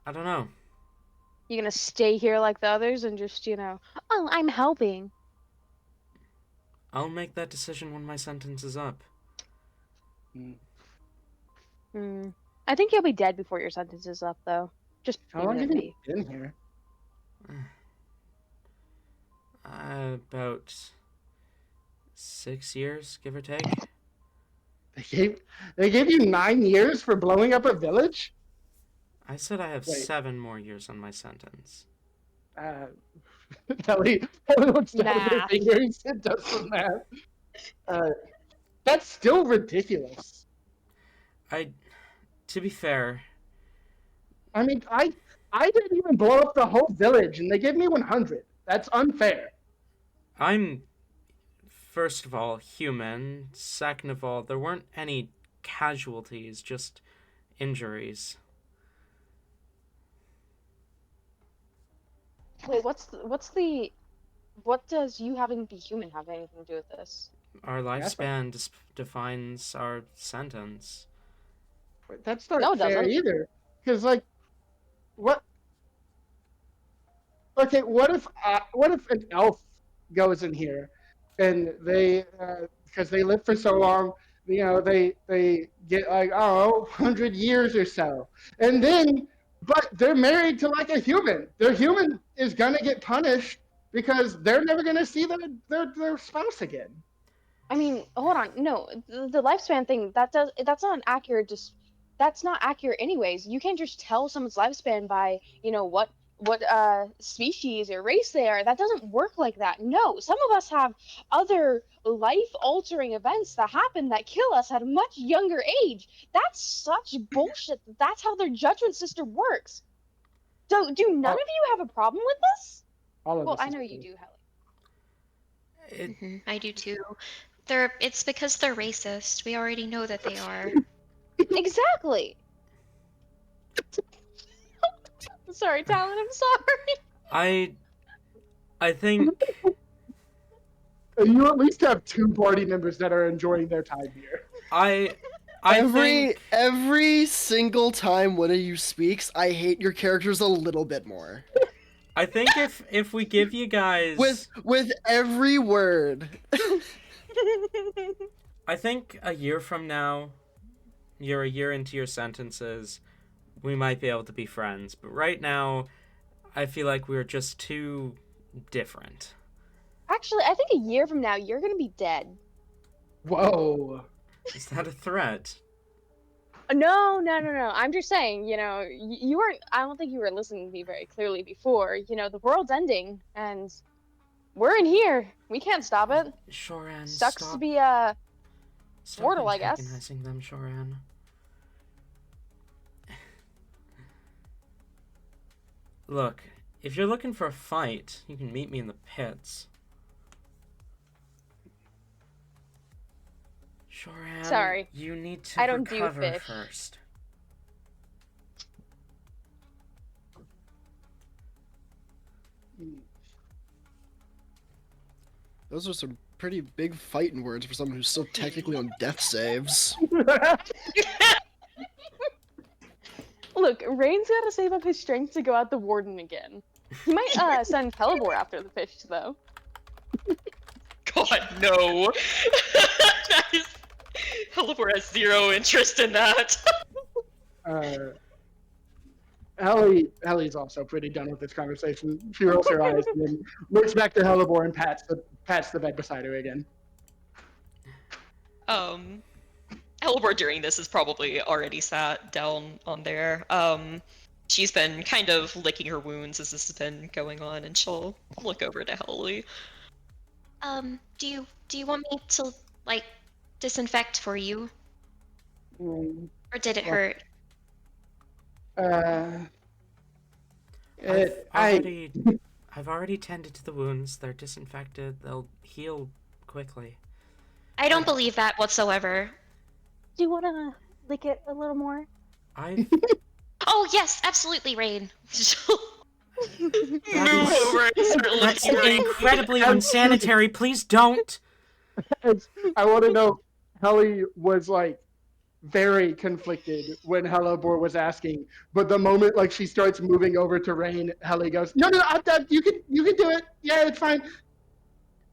I don't know. You gonna stay here like the others and just, oh, I'm helping? I'll make that decision when my sentence is up. I think you'll be dead before your sentence is up, though. Just how long have you been here? About 6 years, give or take. They gave you 9 years for blowing up a village? I said I have 7 more years on my sentence. Kelly looks down at her fingers and does some math. That's still ridiculous. To be fair, I mean, I didn't even blow up the whole village, and they gave me 100. That's unfair. I'm, first of all, human. Second of all, there weren't any casualties, just injuries. Wait, what does you having to be human have anything to do with this? Our lifespan defines our sentence. That's not fair either. Because, like, what? Okay, what if an elf goes in here, and they, because they live for so long, they get like 100 years or so, and then But they're married to like a human. Their human is gonna get punished because they're never gonna see their spouse again. I mean, hold on. No, the lifespan thing that's not accurate. That's not accurate anyways. You can't just tell someone's lifespan by what species or race they are. That doesn't work like that. No, some of us have other life-altering events that happen that kill us at a much younger age. That's such bullshit. That's how their judgment system works. So, do none of you have a problem with this? All of Well, this I is know you true. do, Helly. I do too. It's because they're racist. We already know that they are. Exactly. Sorry, Talon. I'm sorry. I think You at least have 2 party members that are enjoying their time here. I think every single time one of you speaks, I hate your characters a little bit more. I think if we give you guys With every word. I think a year from now, you're a year into your sentences, we might be able to be friends. But right now, I feel like we're just too different. Actually, I think a year from now, you're gonna be dead. Whoa. Is that a threat? No. I'm just saying, you weren't. I don't think you were listening to me very clearly before. The world's ending, and we're in here. We can't stop it. Shoran, Sucks stop. to be Stop mortal, I guess. antagonizing them, Shoran. Look, if you're looking for a fight, you can meet me in the pits. Shoran, Sorry. you need to I don't do recover fish. first. Those are some pretty big fighting words for someone who's still technically on death saves. Look, Rain's gotta save up his strength to go out the warden again. He might send Pelibor after the fish, though. God, no. Helipor has zero interest in that. Helly's also pretty done with this conversation. She rolls her eyes and then looks back to Helibor and pats the bed beside her again. Helipor during this has probably already sat down on there. She's been kind of licking her wounds as this has been going on, and she'll look over to Helly. Do you want me to, like, disinfect for you? Mm, Or did it hurt? I've already tended to the wounds. They're disinfected. They'll heal quickly. I don't believe that whatsoever. Do you wanna lick it a little more? Oh, yes, absolutely, Rain. Move over and start That's licking. incredibly unsanitary. Please don't. I want to know, Helly was like very conflicted when Helibor was asking, but the moment like she starts moving over to Rain, Helly goes, "No, I'm done. You can do it. Yeah, it's fine."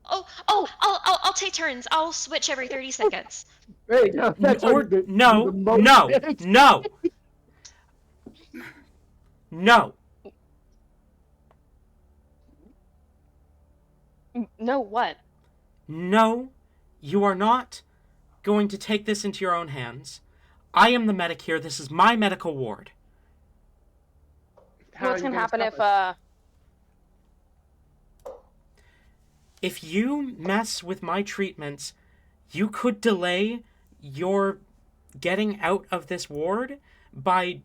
I'll take turns. I'll switch every 30 seconds. There you go. That's Or what the no. No, what? No, you are not going to take this into your own hands. I am the medic here. This is my medical ward. What's gonna happen If you mess with my treatments, you could delay your getting out of this ward by,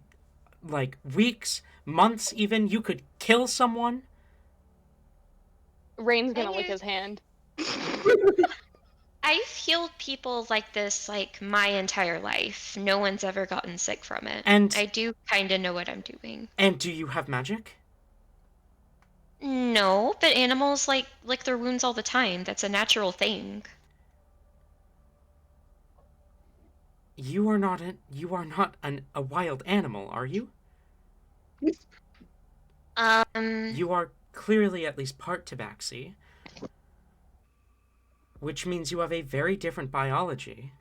like, weeks, months even. You could kill someone. Rain's gonna lick his hand. I've healed people like this, like, my entire life. No one's ever gotten sick from it. And I do kind of know what I'm doing. And do you have magic? No, but animals, like, lick their wounds all the time. That's a natural thing. You are not a wild animal, are you? You are clearly at least part tabaxi, which means you have a very different biology.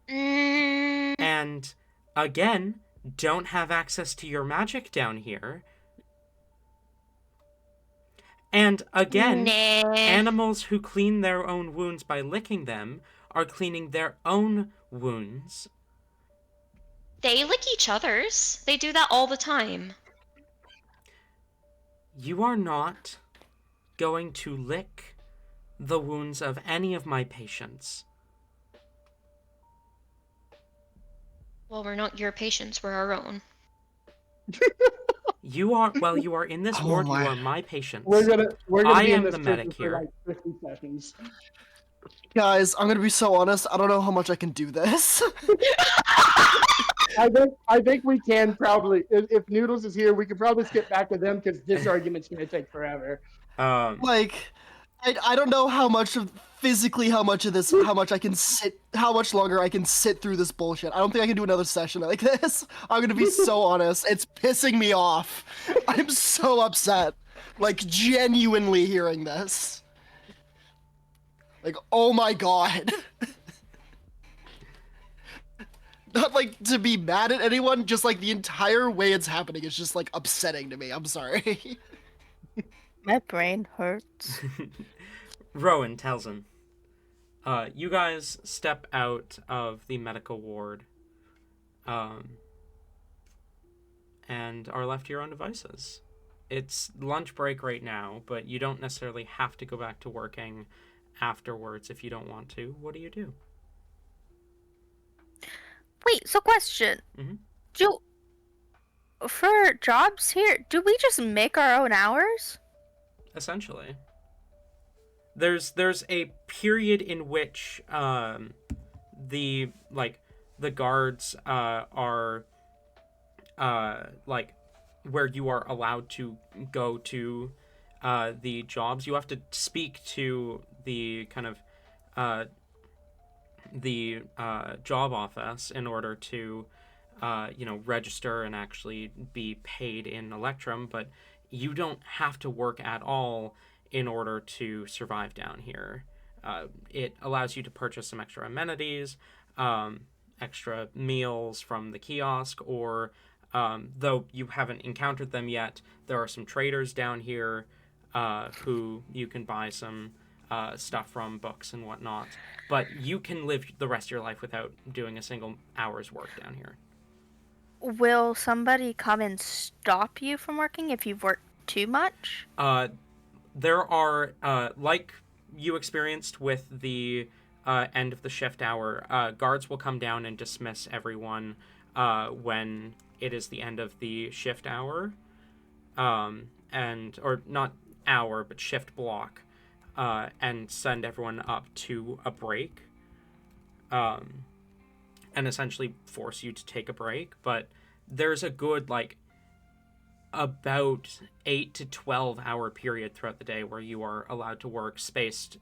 And again, don't have access to your magic down here. And again, Nah. animals who clean their own wounds by licking them are cleaning their own wounds. They lick each other's. They do that all the time. You are not going to lick the wounds of any of my patients. Well, we're not your patients, we're our own. You are in this Oh ward, my. you are my patients. We're gonna I be in am this the prison medic for here. like 50 seconds. Guys, I'm gonna be so honest. I don't know how much I can do this. I think we can probably, if Noodles is here, we could probably skip back to them because this argument's gonna take forever. Like, I don't know how much of how much I can sit, how much longer I can sit through this bullshit. I don't think I can do another session like this. I'm gonna be so honest. It's pissing me off. I'm so upset. Like, genuinely hearing this. Like, oh my god. Not like to be mad at anyone, just like the entire way it's happening is just like upsetting to me. I'm sorry. My brain hurts. Rowan, Talzin, you guys step out of the medical ward, and are left to your own devices. It's lunch break right now, but you don't necessarily have to go back to working afterwards if you don't want to. What do you do? Wait, so question. Mhm. For jobs here, do we just make our own hours? Essentially, there's a period in which the guards are like where you are allowed to go to the jobs. You have to speak to the kind of the job office in order to register and actually be paid in Electrum, but you don't have to work at all in order to survive down here. It allows you to purchase some extra amenities, extra meals from the kiosk, or though you haven't encountered them yet, there are some traders down here who you can buy some stuff from, books and whatnot. But you can live the rest of your life without doing a single hour's work down here. Will somebody come and stop you from working if you've worked too much? There are, like you experienced with the end of the shift hour, guards will come down and dismiss everyone when it is the end of the shift hour, or not hour, but shift block, and send everyone up to a break, and essentially force you to take a break. But there's a good, about 8 to 12 hour period throughout the day where you are allowed to work, spaced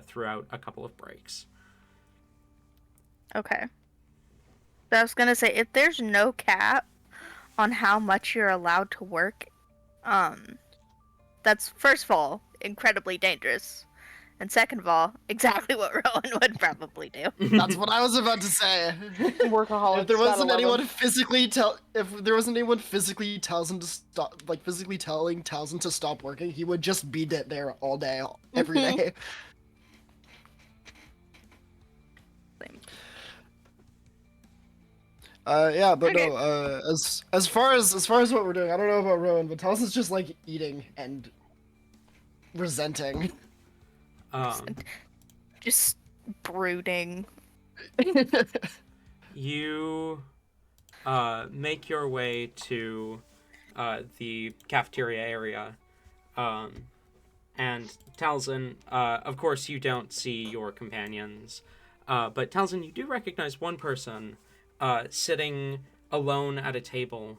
throughout a couple of breaks. Okay. So I was gonna say, if there's no cap on how much you're allowed to work, that's, first of all, incredibly dangerous. And second of all, exactly what Rowan would probably do. That's what I was about to say. Workaholics. If there wasn't gotta love anyone physically telling Talzin to stop, physically telling Talzin to stop working, he would just be there all day, every day. Same. Yeah, but Okay. no. As far as what we're doing, I don't know about Rowan, but Talzin's just like eating and resenting. Just brooding. You make your way to the cafeteria area, and Talzin, of course you don't see your companions, but Talzin, you do recognize one person sitting alone at a table,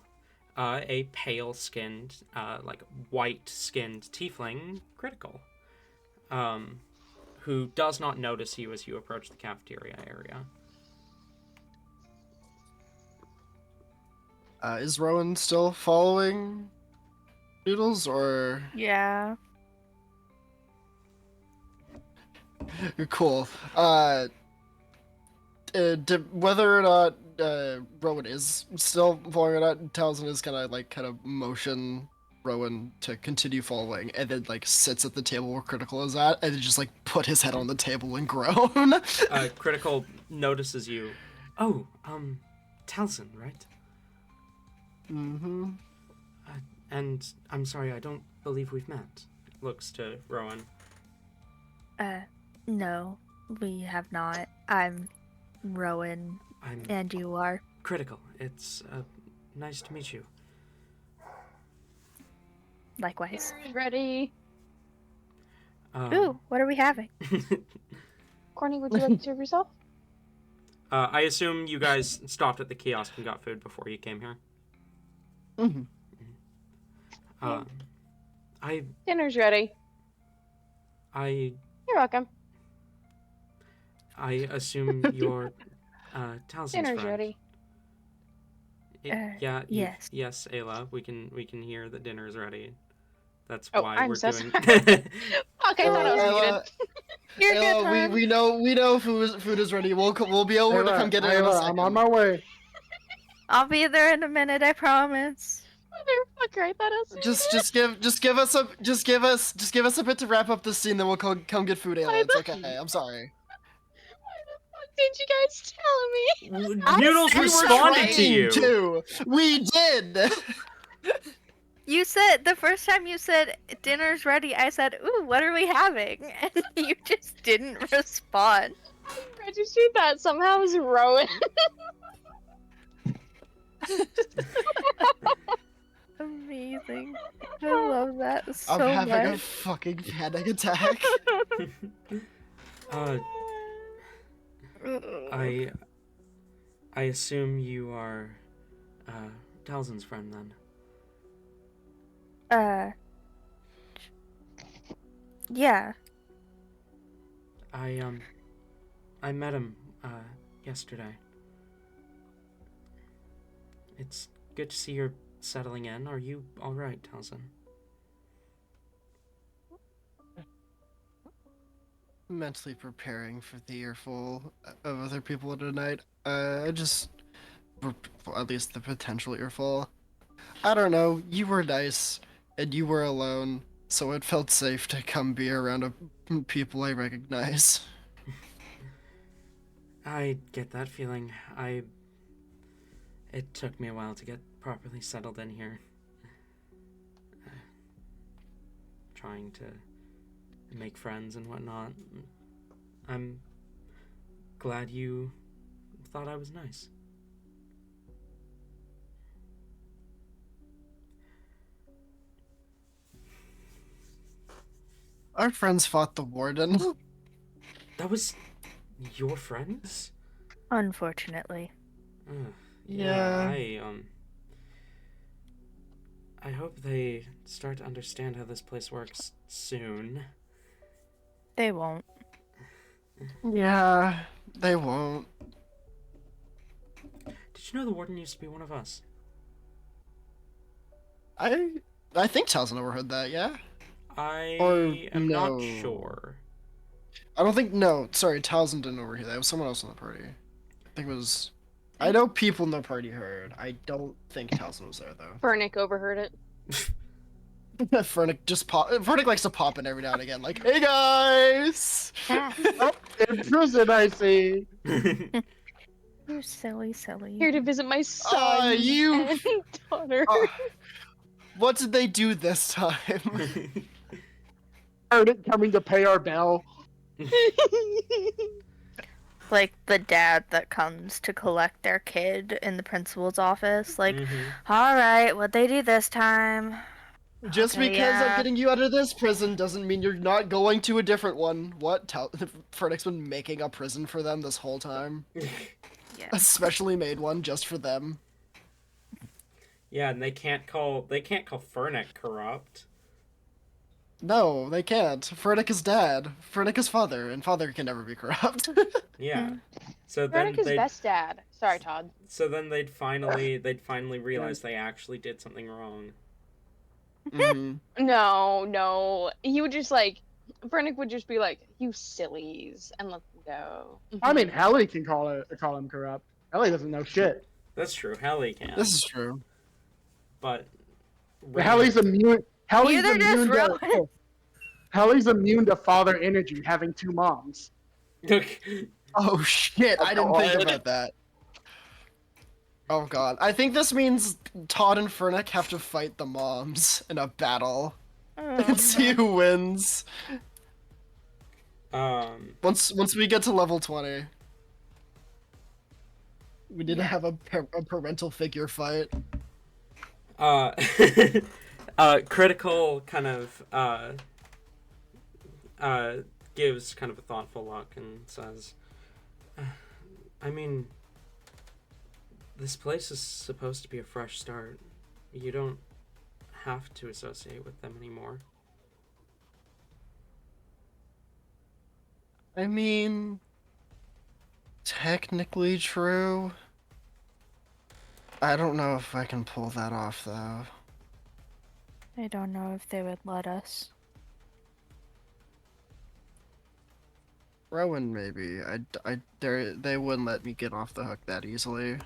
a pale-skinned, white-skinned tiefling, Critical, who does not notice you as you approach the cafeteria area. Is Rowan still following Noodles, or? Yeah. Cool. Whether or not Rowan is still following it out, Taliesin is gonna kind of motion Rowan to continue following, and then sits at the table where Critical is at, and then just put his head on the table and groan. Critical notices you. Oh, Taliesin, right? Mm-hmm. And I'm sorry, I don't believe we've met. Looks to Rowan. No, we have not. I'm Rowan, I'm and you are? Critical. It's nice to meet you. Likewise. Ready. Ooh, what are we having? Corny, would you like to serve yourself? I assume you guys stopped at the kiosk and got food before you came here. Mm-hmm. Dinner's ready. You're welcome. I assume you're Talisin's Dinner's friend. ready. Yes. Yes, Ayla. We can hear that dinner is ready. That's Oh, why I'm we're so doing. sorry. Okay, I thought I was muted. You're good, hon. we know food is ready. We'll be over to come get it in a Ayla, second. I'm on my way. I'll be there in a minute, I promise. Motherfucker, I thought I was Just give us a bit to wrap up this scene, then we'll come get food, Ayla. It's okay. I'm sorry. Why the fuck didn't you guys tell me? Noodles responded to you. Too. We did. You said, the first time you said, dinner's ready, I said, ooh, what are we having? And you just didn't respond. I registered that somehow as Rowan. Amazing. I love that so I'm having a much. fucking panic attack. I assume you are Talzin's friend then. Yeah. I met him yesterday. It's good to see you're settling in. Are you all right, Talzin? Mentally preparing for the earful of other people tonight. At least the potential earful. I don't know. You were nice, and you were alone, so it felt safe to come be around people I recognize. I get that feeling. It took me a while to get properly settled in here. Trying to make friends and whatnot. I'm glad you thought I was nice. Our friends fought the warden. That was your friends? Unfortunately. Yeah. I hope they start to understand how this place works soon. They won't. Yeah, they won't. Did you know the warden used to be one of us? I think Talzin overheard that, yeah? I Or am no. not sure. I don't think, no, sorry, Talzin didn't overhear that. It was someone else in the party. I think it was, I know people in the party heard. I don't think Talzin was there, though. Fernick overheard it. Fernick likes to pop in every now and again, like, hey guys! Oh, in prison, I see. You silly. Here to visit my son you- and daughter. What did they do this time? Heard it coming to pay our bill. Like the dad that comes to collect their kid in the principal's office. Like, alright, what'd they do this time? Just Okay, because I'm yeah. getting you out of this prison doesn't mean you're not going to a different one. What? Fernick's been making a prison for them this whole time. Yeah. A specially made one just for them. Yeah, and they can't call Fernick corrupt. No, they can't. Fernick is dad. Fernick is father, and father can never be corrupt. Yeah. So then Fernick is they best dad. Sorry, Todd. So then they'd finally realize they actually did something wrong. Mm-hmm. No. He would just Fernick would just be like, you sillies, and let them go. I mean, Helly can call him corrupt. Ellie doesn't know shit. That's true. Helly can. This is true. But Helly's immune. Helly's Neither does immune to. Rowan. Helly's immune to father energy, having two moms. Oh shit! I didn't think God. about that. Oh god. I think this means Todd and Fernick have to fight the moms in a battle and see who wins. Once we get to level 20. We need to have a parental figure fight. Critical kind of gives kind of a thoughtful look and says, I mean, this place is supposed to be a fresh start. You don't have to associate with them anymore. I mean, technically true. I don't know if I can pull that off, though. I don't know if they would let us. Rowan, maybe. They wouldn't let me get off the hook that easily.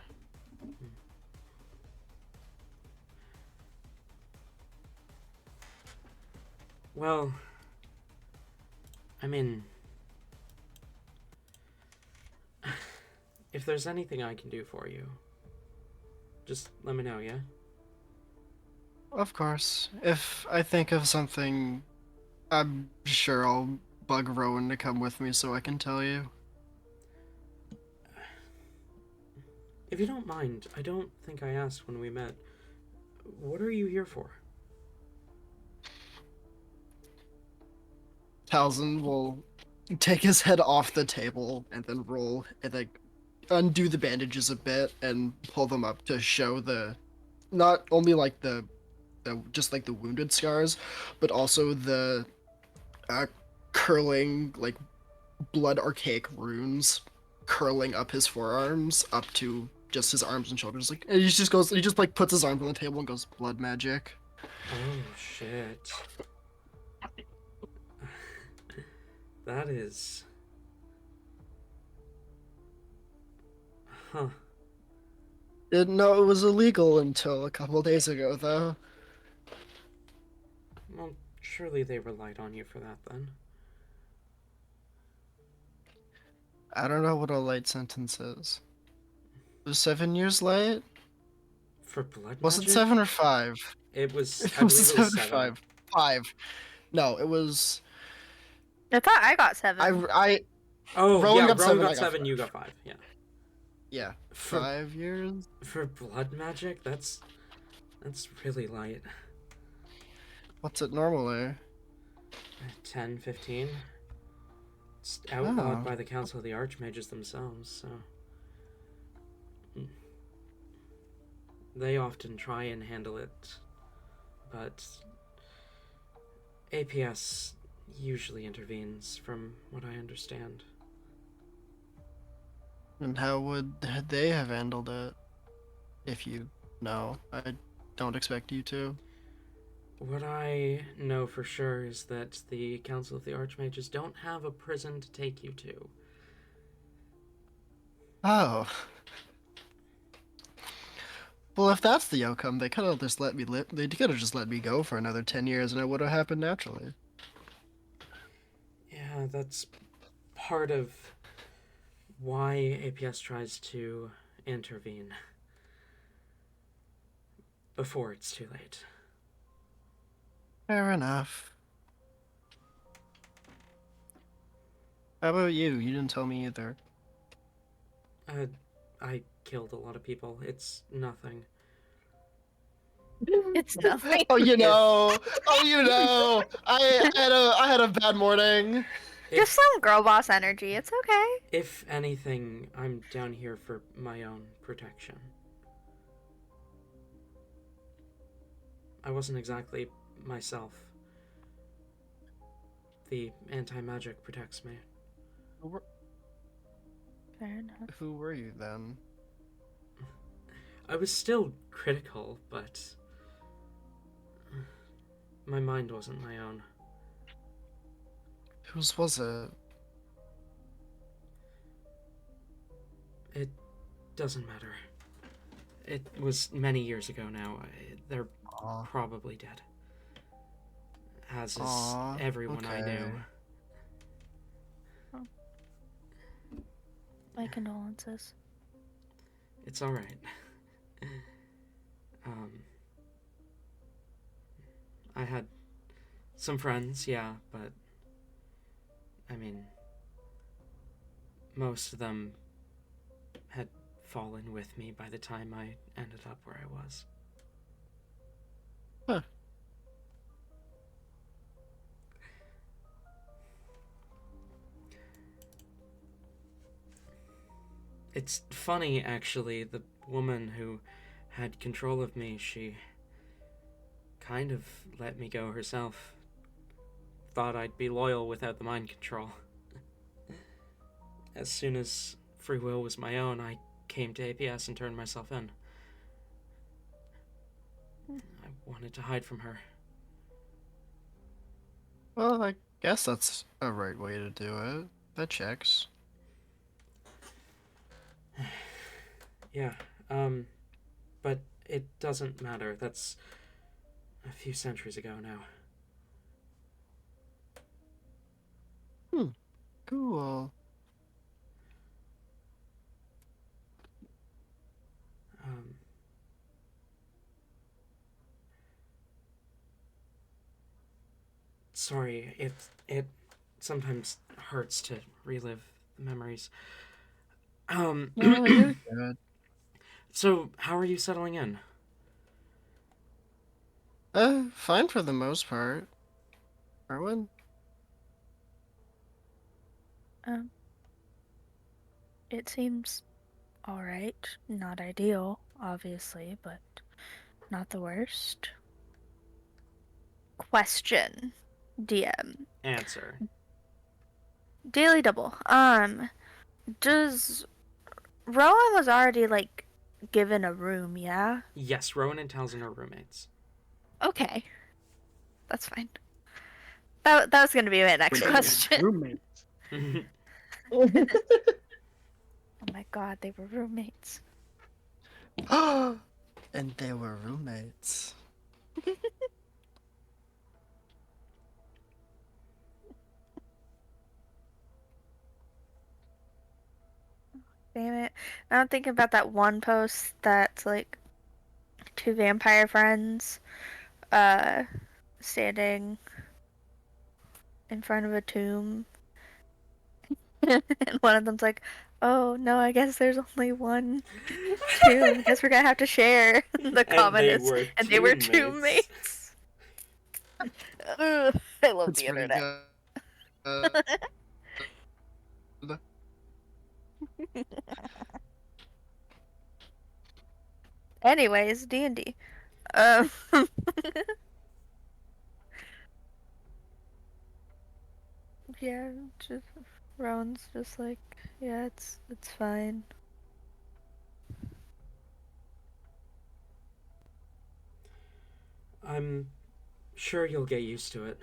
Well, I mean, if there's anything I can do for you, just let me know, yeah? Of course. If I think of something, I'm sure I'll bug Rowan to come with me so I can tell you. If you don't mind, I don't think I asked when we met. What are you here for? Talzin will take his head off the table and then roll and like undo the bandages a bit and pull them up to show the not only like the just like the wounded scars, but also the curling like blood archaic runes curling up his forearms up to just his arms and shoulders. Like and he just like puts his arms on the table and goes, blood magic. Oh, shit. That is... Huh. Didn't know it was illegal until a couple days ago, though. Well, surely they relied on you for that, then. I don't know what a light sentence is. It was 7 years late? For blood Was magic? it 7 or 5? It was... It I was believe it 7 was or 7. 5. 5. No, it was... I thought I got 7. Oh, Rowan yeah, got Rowan 7, I got got 7, 5. you got 5, yeah. Yeah. For, 5 years? for blood magic? That's really light. What's it normally? 10, 15. It's outlawed Oh. by the Council of the Archmages themselves, so... They often try and handle it, but APS usually intervenes, from what I understand. And how would they have handled it? If you know. I don't expect you to. What I know for sure is that the Council of the Archmages don't have a prison to take you to. Oh. Well, if that's the outcome, they could have just let me live. They could have just let me go for another 10 years, and it would have happened naturally. Yeah, that's part of why APS tries to intervene before it's too late. Fair enough. How about you? You didn't tell me either. I killed a lot of people. It's nothing. It's nothing. Oh, you know. Oh, you know. I had a bad morning. Just some girl boss energy. It's okay. If anything, I'm down here for my own protection. I wasn't exactly myself. The anti-magic protects me. Fair enough. Who were you then? I was still critical, but my mind wasn't my own. Whose was it? It doesn't matter. It was many years ago now. They're Aw. probably dead. As is Aw, everyone I knew. okay. My condolences. It's alright. I had some friends, yeah, but I mean, most of them had fallen with me by the time I ended up where I was. Huh. It's funny, actually, the woman who had control of me, she kind of let me go herself. Thought I'd be loyal without the mind control. As soon as free will was my own, I came to APS and turned myself in. I wanted to hide from her. Well, I guess that's a right way to do it. That checks. Yeah, but it doesn't matter. That's a few centuries ago now. Cool. Um, sorry, it sometimes hurts to relive the memories. No, you're good. So how are you settling in? Fine for the most part. Erwin? It seems alright. Not ideal, obviously, but not the worst. Question. DM. Answer. Daily double. Does Rowan was already like given a room, yeah? Yes, Rowan and Talzin are roommates. Okay. That's fine. That was gonna be my next Wait, question. roommates. Oh my god, they were roommates. And they were roommates. Damn it. I'm thinking about that one post that's like two vampire friends standing in front of a tomb. And one of them's like, "Oh no, I guess there's only one tomb. Guess we're gonna have to share." The comment is, and they were tombmates. Ugh, I love That's the pretty internet. good. Anyways, D&D. Um, yeah, just Rowan's just like, yeah, it's fine. I'm sure you'll get used to it.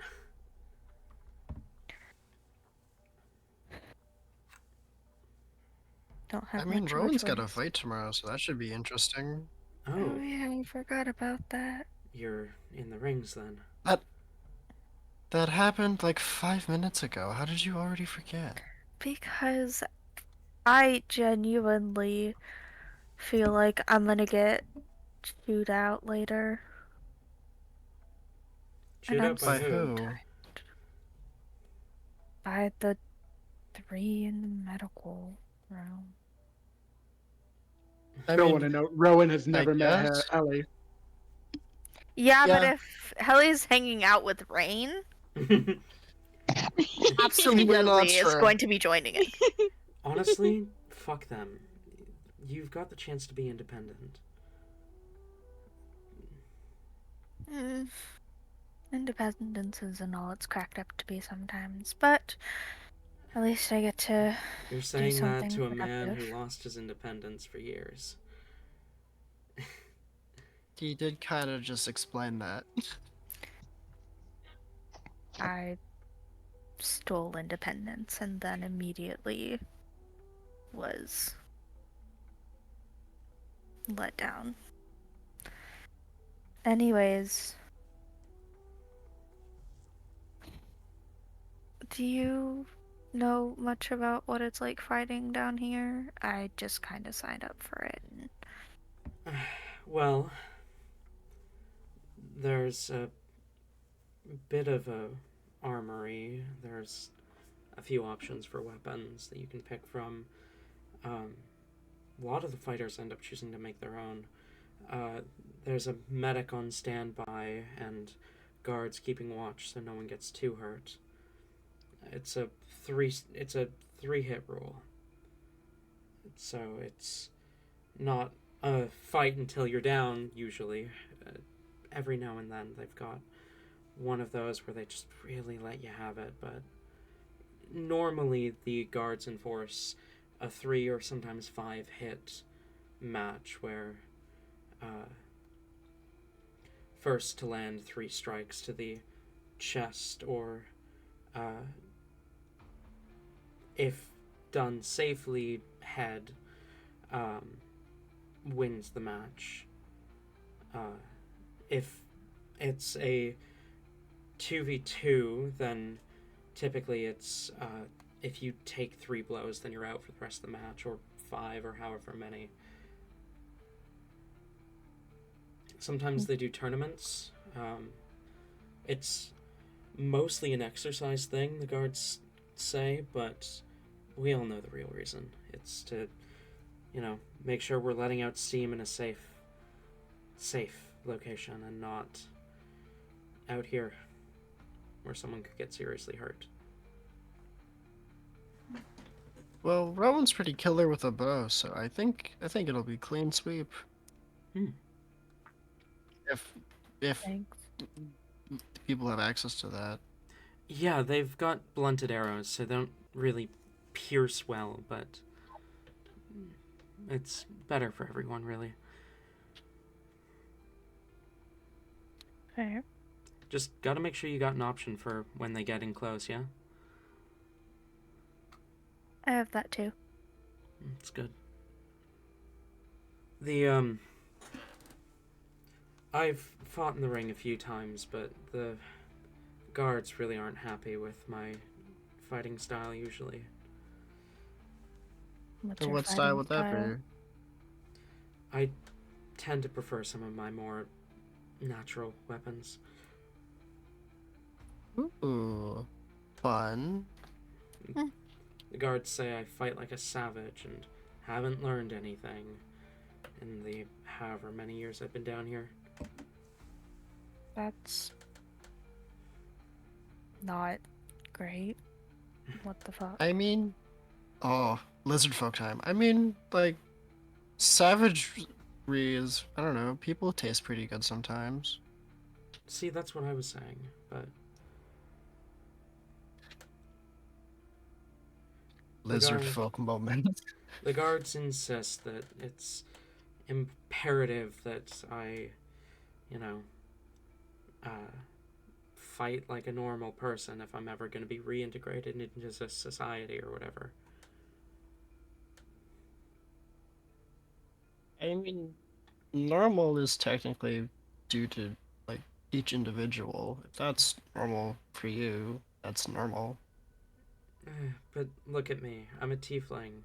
Don't I have mean, much of a Rowan's got a choice. fight tomorrow, so that should be interesting. Oh Oh, yeah, I forgot about that. you're in the rings then. That happened like 5 minutes ago. How did you already forget? Because I genuinely feel like I'm gonna get chewed out later. Chewed And I'm out by By who? who? tired. By the three in the medical room. I Don't mean, want to know. Rowan has never met guess. Ellie. Yeah, but Yeah. if Helly's hanging out with Rain, Absolutely not absolutely is true. going to be joining in. Honestly, fuck them. You've got the chance to be independent. Mm. Independence isn't all it's cracked up to be sometimes, but at least I get to You're do saying that something to a man productive. who lost his independence for years. He did kind of just explain that. I stole independence and then immediately was let down. Anyways, do you know much about what it's like fighting down here? I just kind of signed up for it. Well, there's a bit of a armory. There's a few options for weapons that you can pick from. A lot of the fighters end up choosing to make their own. There's a medic on standby and guards keeping watch so no one gets too hurt. It's a three hit rule. So it's not a fight until you're down usually. Every now and then they've got one of those where they just really let you have it, but normally the guards enforce a 3 or sometimes 5 hit match where first to land 3 strikes to the chest, or if done safely, head wins the match. If it's a 2v2, then typically it's if you take 3 blows, then you're out for the rest of the match, or 5, or however many. Sometimes they do tournaments. It's mostly an exercise thing, the guards say, but we all know the real reason. It's to, make sure we're letting out steam in a safe location and not out here where someone could get seriously hurt. Well, Rowan's pretty killer with a bow, so I think it'll be clean sweep. If Thanks. people have access to that. Yeah, they've got blunted arrows, so they don't really pierce well, but it's better for everyone, really. Fair. Just gotta make sure you got an option for when they get in close, yeah? I have that too. It's good. The, I've fought in the ring a few times, but the guards really aren't happy with my fighting style, usually. What's And your what style fighting would that style? be? I tend to prefer some of my more natural weapons. Ooh, fun. The guards say I fight like a savage and haven't learned anything in the however many years I've been down here. That's not great. What the fuck? I mean, lizard folk time. I mean, like, savagery is, I don't know, people taste pretty good sometimes. See, that's what I was saying, but Lizard guard- folk moment. the guards insist that it's imperative that I, fight like a normal person if I'm ever going to be reintegrated into this society or whatever. I mean, normal is technically due to, like, each individual. If that's normal for you, that's normal. But look at me. I'm a tiefling.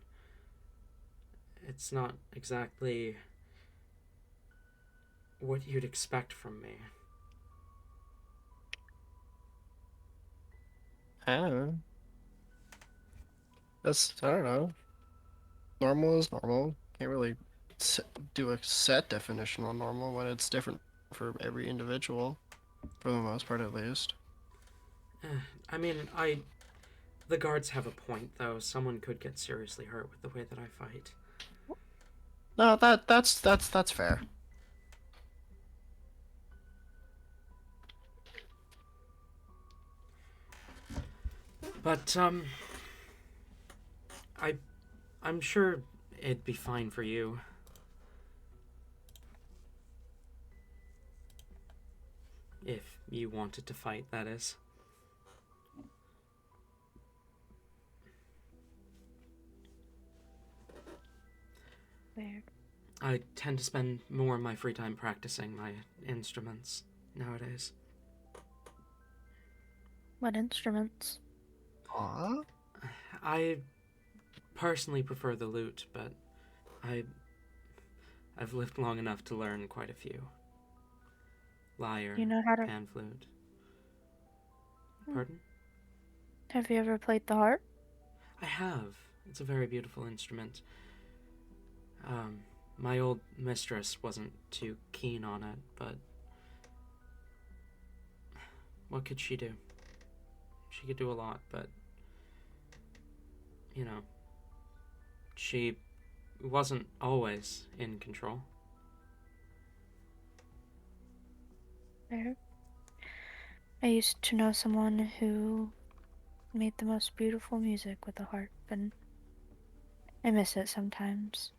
It's not exactly what you'd expect from me. I don't know. I don't know. Normal is normal. Can't really do a set definition on normal when it's different for every individual, for the most part at least. I mean, the guards have a point, though. Someone could get seriously hurt with the way that I fight. No, that's fair. But, I'm sure it'd be fine for you. If you wanted to fight, that is. Fair. I tend to spend more of my free time practicing my instruments nowadays. What instruments? Aw. I personally prefer the lute, but I've lived long enough to learn quite a few. Lyre, You know how to... pan flute. Pardon? Have you ever played the harp? I have. It's a very beautiful instrument. My old mistress wasn't too keen on it, but what could she do? She could do a lot, but you know, she wasn't always in control. Fair. I used to know someone who made the most beautiful music with a harp, and I miss it sometimes.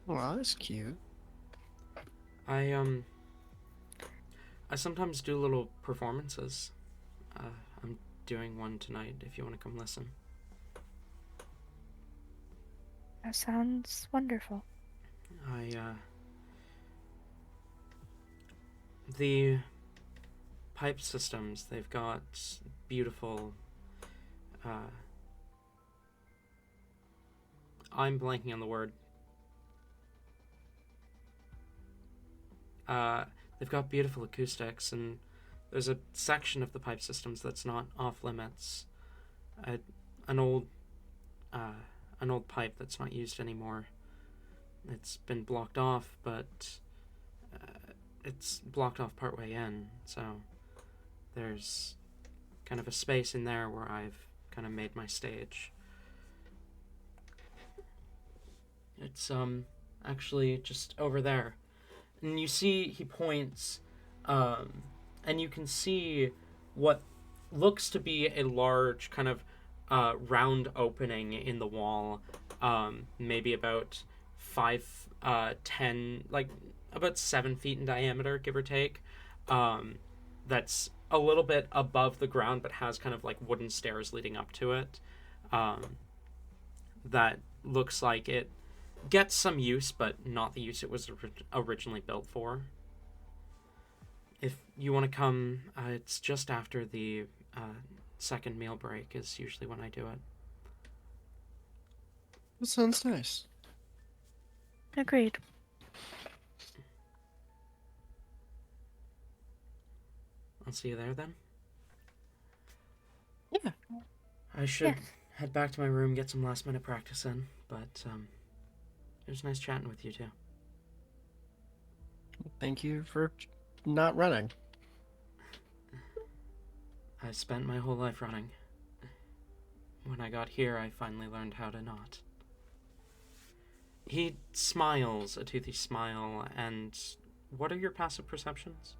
Wow, that's cute. I sometimes do little performances. I'm doing one tonight if you want to come listen. That sounds wonderful. The pipe systems, they've got beautiful, I'm blanking on the word. They've got beautiful acoustics, and there's a section of the pipe systems that's not off limits. An old pipe that's not used anymore. It's been blocked off, but it's blocked off partway in, so there's kind of a space in there where I've kind of made my stage. It's actually just over there. And you see, he points, and you can see what looks to be a large kind of round opening in the wall, maybe about 10, like about 7 feet in diameter, give or take. That's a little bit above the ground, but has kind of like wooden stairs leading up to it. That looks like it gets some use, but not the use it was originally built for. If you want to come, it's just after the second meal break is usually when I do it. That sounds nice. Agreed. I'll see you there then. Yeah. I should Yes. head back to my room, get some last minute practice in, but it was nice chatting with you too. Thank you for not running. I spent my whole life running. When I got here, I finally learned how to not. He smiles a toothy smile, and what are your passive perceptions?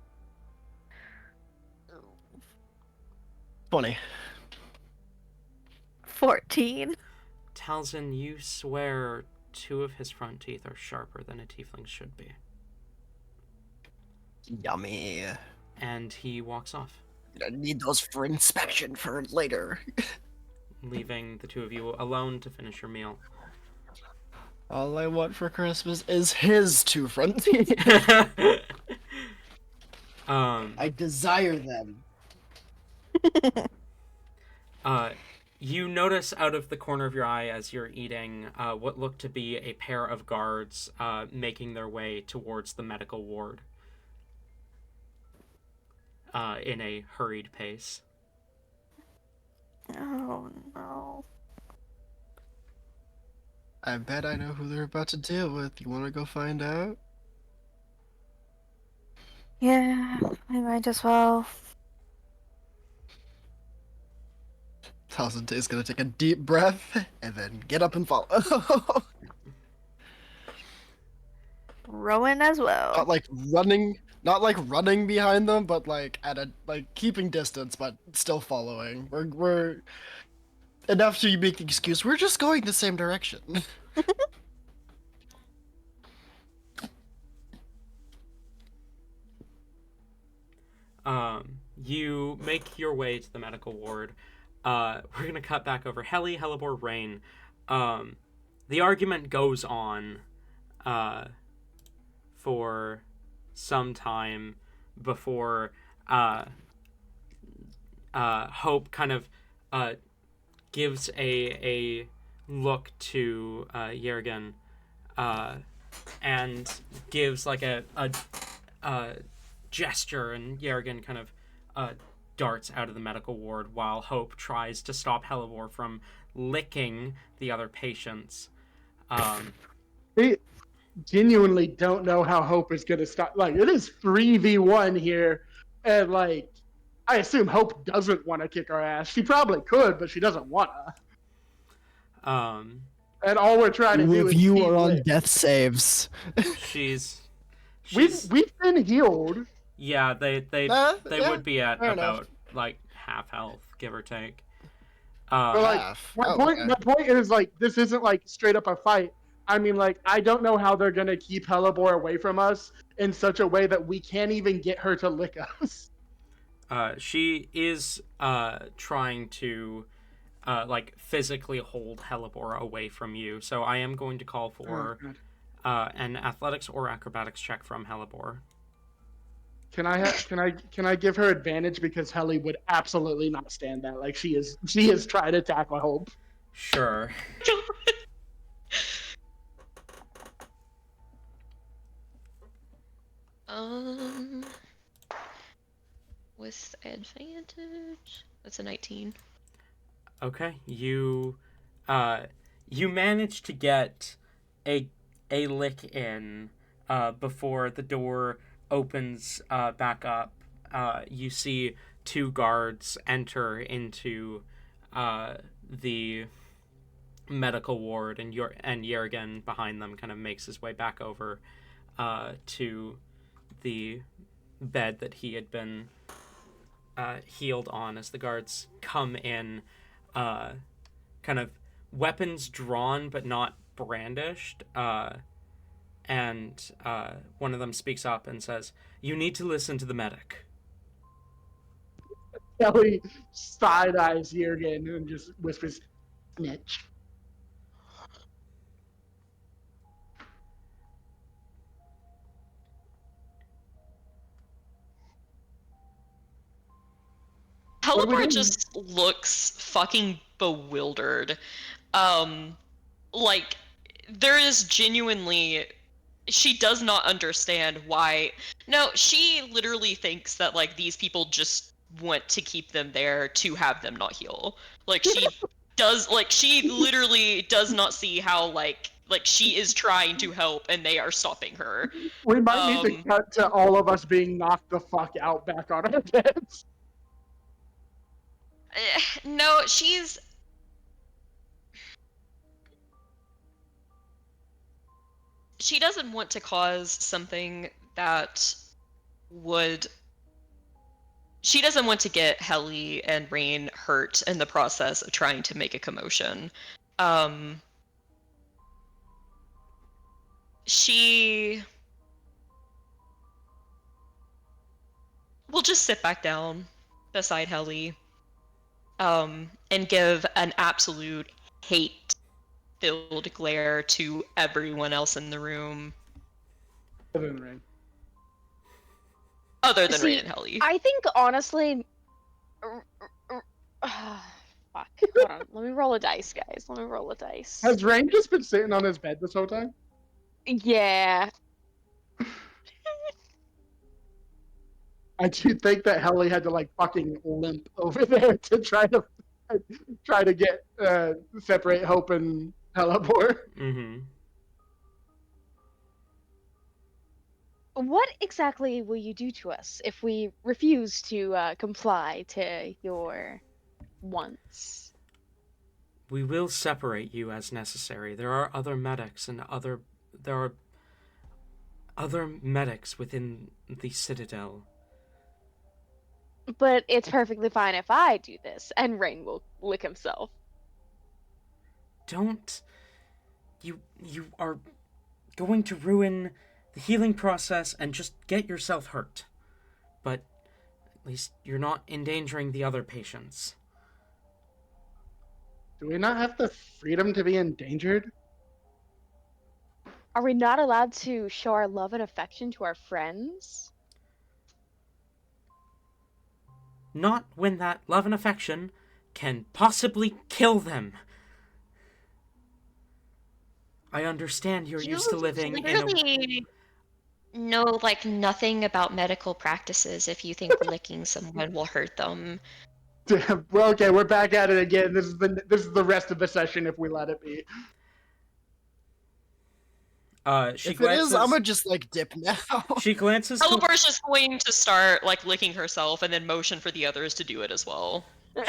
20. 14. Talzin, you swear 2 of his front teeth are sharper than a tiefling should be. Yummy. And he walks off, I need those for inspection for later. leaving the 2 of you alone to finish your meal. All I want for Christmas is his 2 front teeth. I desire them. You notice out of the corner of your eye as you're eating what looked to be a pair of guards making their way towards the medical ward in a hurried pace. Oh no. I bet I know who they're about to deal with. You want to go find out? Yeah, I might as well. Talzin is gonna take a deep breath and then get up and follow. Rowan as well. not like running behind them, but like at a keeping distance, but still following. We're enough to make the excuse. We're just going the same direction. You make your way to the medical ward. We're gonna cut back over Heli, Hellebore, Rain. The argument goes on for some time before Hope kind of gives a look to Yergin and gives like a gesture, and Yergin kind of darts out of the medical ward while Hope tries to stop Hellebore from licking the other patients. They genuinely don't know how Hope is going to stop. Like, it is 3v1 here, and like, I assume Hope doesn't want to kick our ass. She probably could, but she doesn't want to. And all we're trying to do If is you keep are on lit. death saves. she's We've been healed. yeah, they Yeah, would be at fair about enough. like half health, give or take. But like, Half. my Oh, point, okay. my point is like, this isn't like straight up a fight. I mean, like, I don't know how they're gonna keep Hellebore away from us in such a way that we can't even get her to lick us. She is trying to like physically hold Hellebore away from you, so I am going to call for Oh, an athletics or acrobatics check from Hellebore. Can I give her advantage because Helly would absolutely not stand that. Like, she is trying to tackle Hope. Sure. Um, with advantage, that's a 19. Okay, you manage to get a lick in before the door opens back up. You see two guards enter into the medical ward, and Yergen behind them kind of makes his way back over to the bed that he had been healed on as the guards come in, kind of weapons drawn but not brandished. And one of them speaks up and says, "You need to listen to the medic." Helly side eyes Jurgen and just whispers, "Snitch." What are we Hellebore doing? just looks fucking bewildered. Like, there is genuinely. She does not understand why. No, she literally thinks that, like, these people just want to keep them there to have them not heal. Like, she literally does not see how, like, she is trying to help and they are stopping her. We might need to cut to all of us being knocked the fuck out back on our beds. No, she doesn't want to cause something that would. She doesn't want to get Helly and Rain hurt in the process of trying to make a commotion. She will just sit back down beside Helly, and give an absolute hate-filled glare to everyone else in the room, other than Rain See, and Helly. I think honestly, fuck. Hold on. Let me roll a dice, guys. Let me roll a dice. Has Rain just been sitting on his bed this whole time? Yeah. I do think that Helly had to like fucking limp over there to try to get separate Hope and Hellebore. Mm-hmm. What exactly will you do to us if we refuse to comply to your wants? We will separate you as necessary. There are other medics and there are other medics within the Citadel. But it's perfectly fine if I do this, and Rain will lick himself. Don't. You are going to ruin the healing process and just get yourself hurt. But at least you're not endangering the other patients. Do we not have the freedom to be endangered? Are we not allowed to show our love and affection to our friends? Not when that love and affection can possibly kill them. I understand you're used to living in a... literally know like nothing about medical practices if you think licking someone will hurt them. Well, okay, we're back at it again. This is the rest of the session if we let it be. She If it is, glances... I'm gonna just like dip now. She glances to... Eleanor's just going to start like licking herself and then motion for the others to do it as well.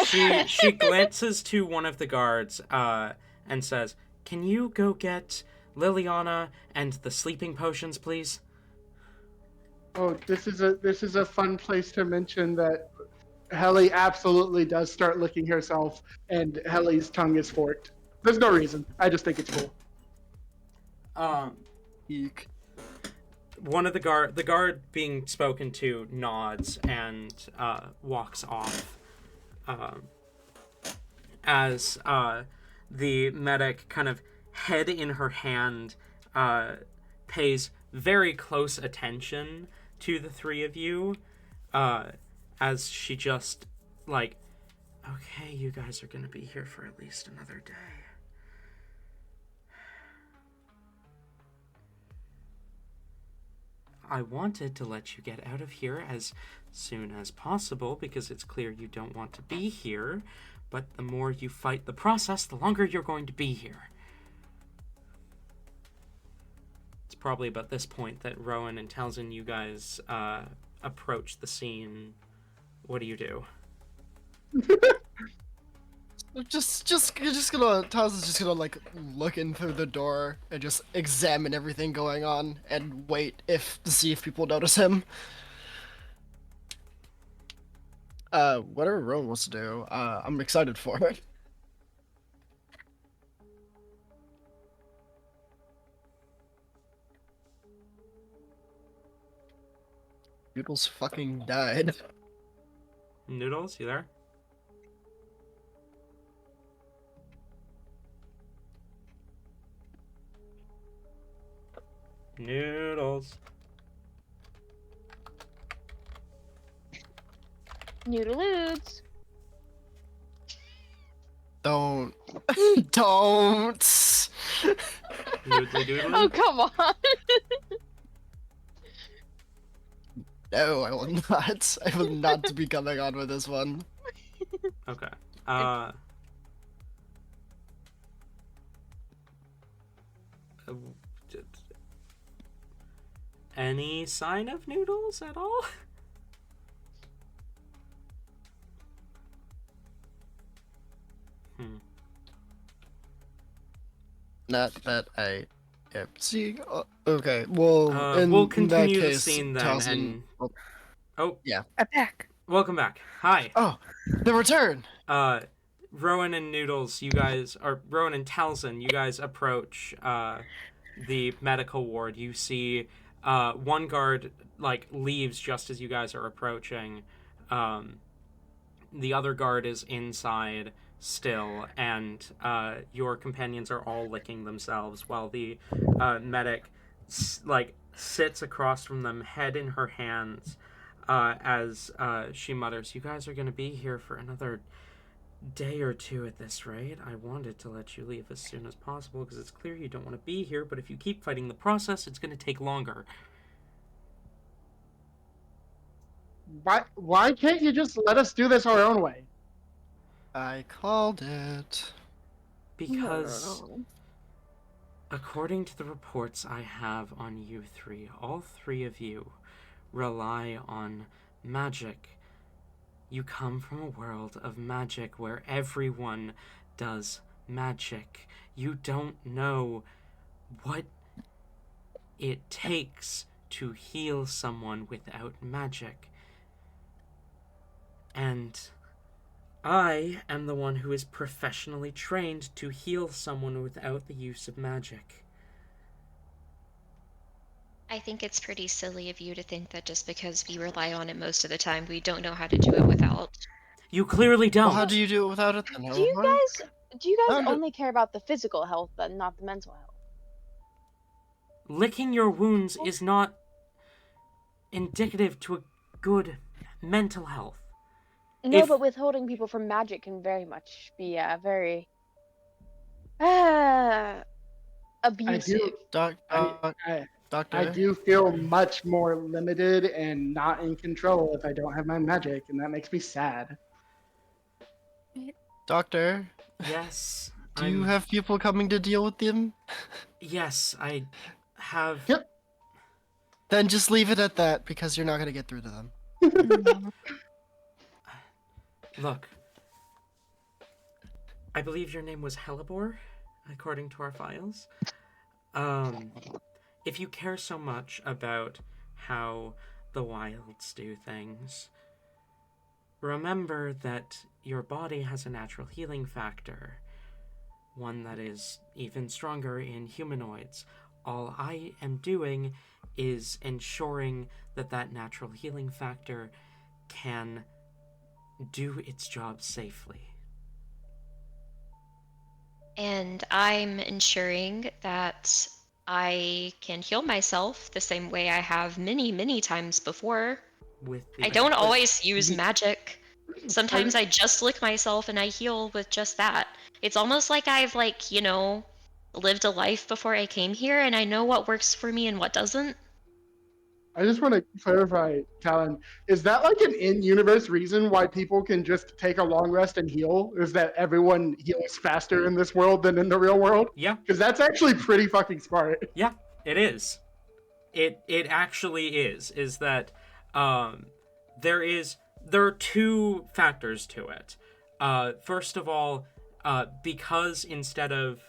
She glances to one of the guards and says, "Can you go get Liliana and the sleeping potions, please?" Oh, this is a fun place to mention that Helly absolutely does start licking herself, and Helly's tongue is forked. There's no reason. I just think it's cool. Eek. One of the guard being spoken to nods and walks off. As the medic, kind of head in her hand, pays very close attention to the three of you, as she just, like, okay, you guys are gonna be here for at least another day. I wanted to let you get out of here as soon as possible because it's clear you don't want to be here, but the more you fight the process, the longer you're going to be here. It's probably about this point that Rowan and Talzin, you guys approach the scene. What do you do? Just gonna Taz is just gonna like look in through the door and just examine everything going on and wait to see if people notice him. Whatever Rowan wants to do, I'm excited for it. Noodles fucking died. Noodles, you there? Noodles. Noodaloods. Don't. Don't. Noodly doodly? Oh, come on. No, I will not. I will not be coming on with this one. Okay. Any sign of Noodles at all? Not that I am seeing. Okay, well, in we'll that continue the case, scene then, Talzin- and... Oh, I'm back. welcome back. Hi. Oh, the return. Rowan and Noodles, you guys, or Rowan and Talzin, you guys approach the medical ward. You see one guard like leaves just as you guys are approaching. The other guard is inside still, and your companions are all licking themselves while the medic sits across from them, head in her hands, as she mutters, "You guys are going to be here for another day or two at this rate. I wanted to let you leave as soon as possible because it's clear you don't want to be here, but if you keep fighting the process, it's going to take longer." Why can't you just let us do this our own way? I called it. Because according to the reports I have on you three, all three of you rely on magic. You come from a world of magic where everyone does magic. You don't know what it takes to heal someone without magic. And I am the one who is professionally trained to heal someone without the use of magic. I think it's pretty silly of you to think that just because we rely on it most of the time, we don't know how to do it without. You clearly don't. Well, how do you do it without it then? Do you guys How do- only care about the physical health, but not the mental health? licking your wounds is not indicative to a good mental health. No, If- but withholding people from magic can very much be very I abusive. do. Doc, I doctor. do feel much more limited and not in control if I don't have my magic, and that makes me sad. Doctor, Yes, do you have people coming to deal with them? Yes, I have. Yep. Then just leave it at that, because you're not gonna get through to them. Look, I believe your name was Hellebore, according to our files. If you care so much about how the wilds do things, remember that your body has a natural healing factor, one that is even stronger in humanoids. All I am doing is ensuring that that natural healing factor can do its job safely. And I'm ensuring that I can heal myself the same way I have many, many times before. I don't always use magic. Sometimes I just lick myself and I heal with just that. It's almost like I've, like, you know, lived a life before I came here and I know what works for me and what doesn't. I just want to clarify, Talon, is that like an in-universe reason why people can just take a long rest and heal? Is that everyone heals faster in this world than in the real world? Yeah. Because that's actually pretty fucking smart. Yeah, it is. It actually is. Is that there are two factors to it. First of all, because instead of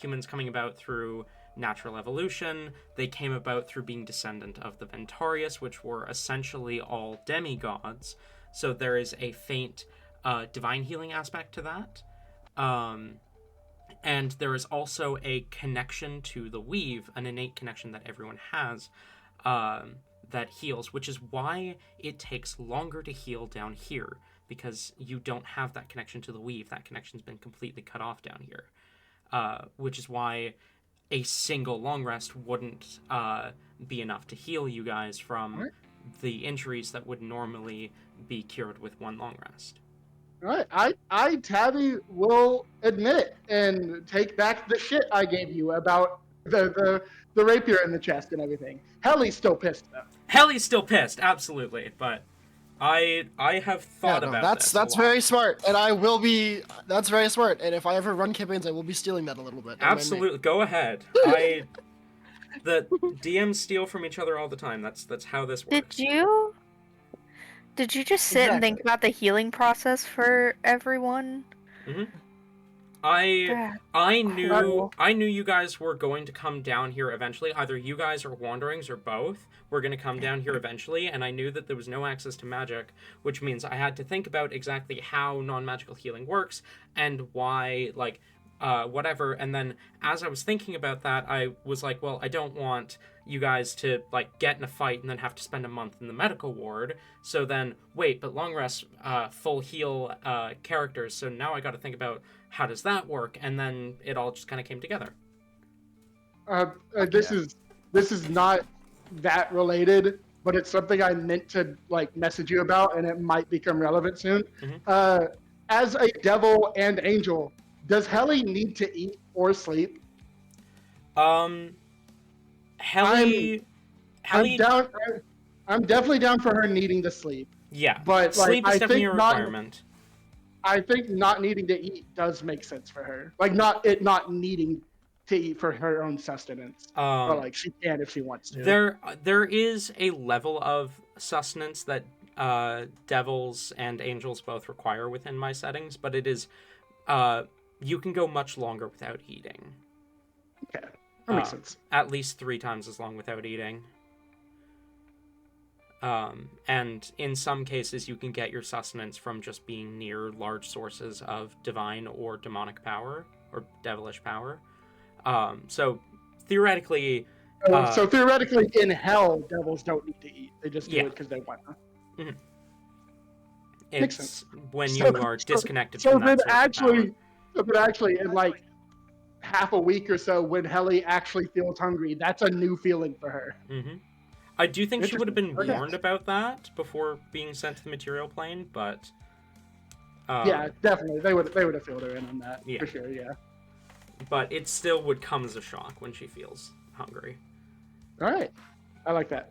humans coming about through natural evolution, they came about through being descendant of the Ventarius, which were essentially all demigods. So there is a faint divine healing aspect to that. And there is also a connection to the weave, an innate connection that everyone has that heals, which is why it takes longer to heal down here, because you don't have that connection to the weave. That connection's been completely cut off down here, which is why a single long rest wouldn't be enough to heal you guys from the injuries that would normally be cured with one long rest. All right, I Tabby will admit and take back the shit I gave you about the rapier in the chest and everything. Helly's still pissed though. Helly's still pissed, absolutely, but I have thought about this. That's very smart, and I will be. That's very smart, and if I ever run campaigns, I will be stealing that a little bit. Absolutely, go ahead. The DMs steal from each other all the time. That's how this works. Did you just sit and think about the healing process for everyone? Mm-hmm. I knew you guys were going to come down here eventually. Either you guys or Wanderings or both were going to come down here eventually, and I knew that there was no access to magic, which means I had to think about exactly how non-magical healing works and why, like, whatever. And then as I was thinking about that, I was like, well, I don't want you guys to, like, get in a fight and then have to spend a month in the medical ward. So then, wait, but long rest full heal characters, so now I got to think about how does that work, and then it all just kind of came together. This is not that related, but it's something I meant to like message you about, and it might become relevant soon. Mm-hmm. As a devil and angel, does Helly need to eat or sleep? Helly, I'm down. I'm definitely down for her needing to sleep. Yeah, but like, sleep is definitely a requirement. I think not needing to eat does make sense for her. Like not needing to eat for her own sustenance, but like she can if she wants to. There is a level of sustenance that devils and angels both require within my settings, but it is you can go much longer without eating. Okay, that makes sense. At least 3 times as long without eating. And in some cases, you can get your sustenance from just being near large sources of divine or demonic power, or devilish power. So theoretically... so theoretically, in hell, devils don't need to eat. They just do it because they want to. Mm-hmm. Makes It's sense. when you are disconnected from that source of power. But actually, in like half a week or so when Helly actually feels hungry. That's a new feeling for her. Mm-hmm. I do think she would have been Interesting. Okay. warned about that before being sent to the material plane, but Yeah, definitely. They would have filled her in on that Yeah. for sure. Yeah. but it still would come as a shock when she feels hungry. All right, I like that.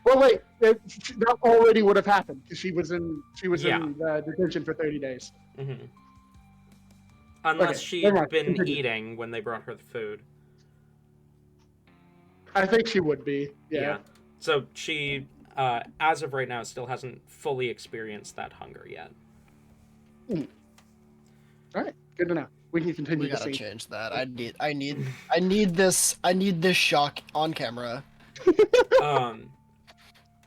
Well, wait, that already would have happened because she was in detention for 30 days. Mm-hmm. Unless Okay, she'd never mind. been Continue. eating when they brought her the food. I think she would be. Yeah. So she, as of right now, still hasn't fully experienced that hunger yet. All right, good to know. We can continue We to gotta see. change that. I need this shock on camera.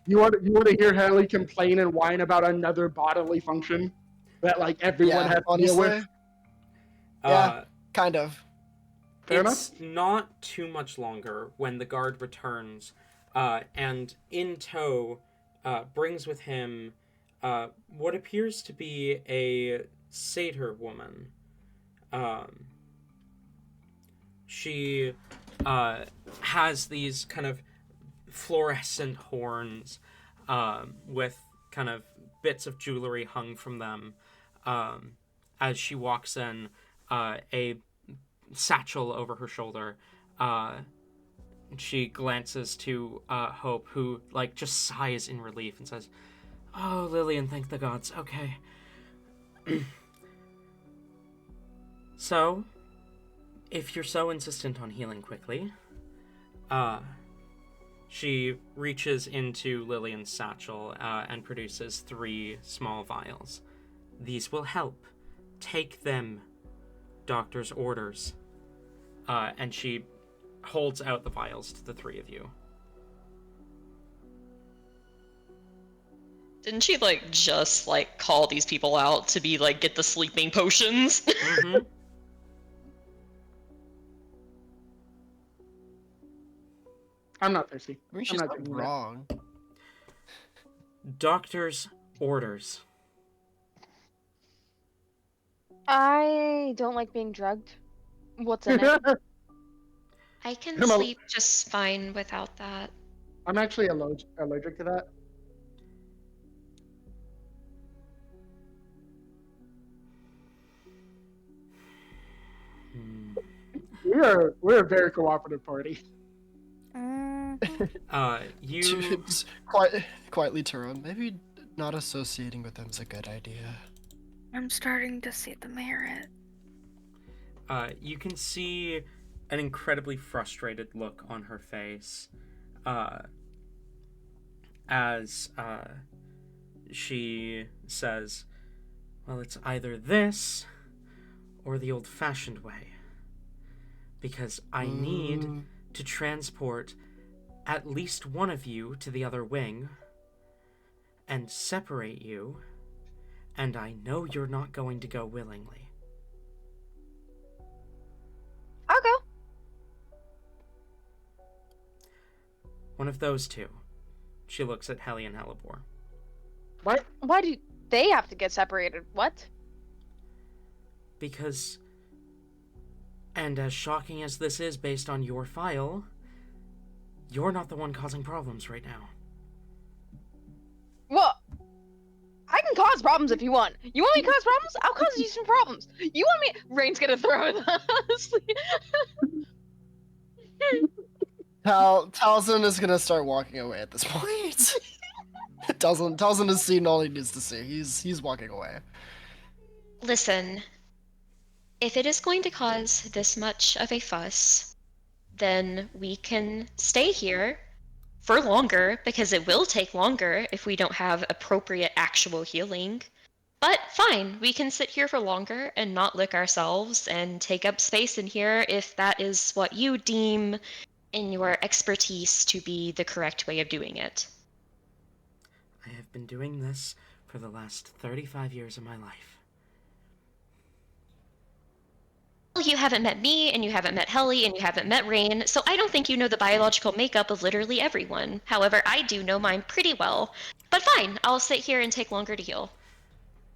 You want to hear Haley complain and whine about another bodily function that like everyone has to deal with? Yeah, kind of. Fair it's not too much longer when the guard returns, and in tow, brings with him what appears to be a satyr woman. She has these kind of fluorescent horns with kind of bits of jewelry hung from them. As she walks in, a satchel over her shoulder, she glances to Hope, who like just sighs in relief and says, "Oh, Lillian, thank the gods. Okay." So, if you're so insistent on healing quickly, she reaches into Lillian's satchel and produces 3 small vials. These will help. Take them. Doctor's orders. And she holds out the vials to the 3 of you. Didn't she just call these people out to be get the sleeping potions? Mm-hmm. I'm not thirsty. I mean, I'm she's not not doing that. wrong. Doctor's orders. I don't like being drugged. What's in it? I can Come on. sleep just fine without that. I'm actually allergic to that. We're a very cooperative party. You Just quietly, Turon. Maybe not associating with them is a good idea. I'm starting to see the merit. you can see an incredibly frustrated look on her face, as she says, "Well, it's either this or the old-fashioned way, because I need to transport at least one of you to the other wing and separate you, and I know you're not going to go willingly." I'll go. One of those 2. She looks at Helly and Hellebore. What? Why do they have to get separated? What? Because, and as shocking as this is based on your file, you're not the one causing problems right now. Well, I can cause problems if you want. You want me to cause problems? I'll cause you some problems. You want me? Rain's gonna throw it. Honestly. Talzin is gonna start walking away at this point. Talzin has seen all he needs to see. He's walking away. Listen, if it is going to cause this much of a fuss, then we can stay here for longer, because it will take longer if we don't have appropriate actual healing. But fine, we can sit here for longer and not lick ourselves and take up space in here if that is what you deem in your expertise to be the correct way of doing it. I have been doing this for the last 35 years of my life. Well, you haven't met me, and you haven't met Helly, and you haven't met Rain, so I don't think you know the biological makeup of literally everyone. However, I do know mine pretty well. But fine, I'll sit here and take longer to heal.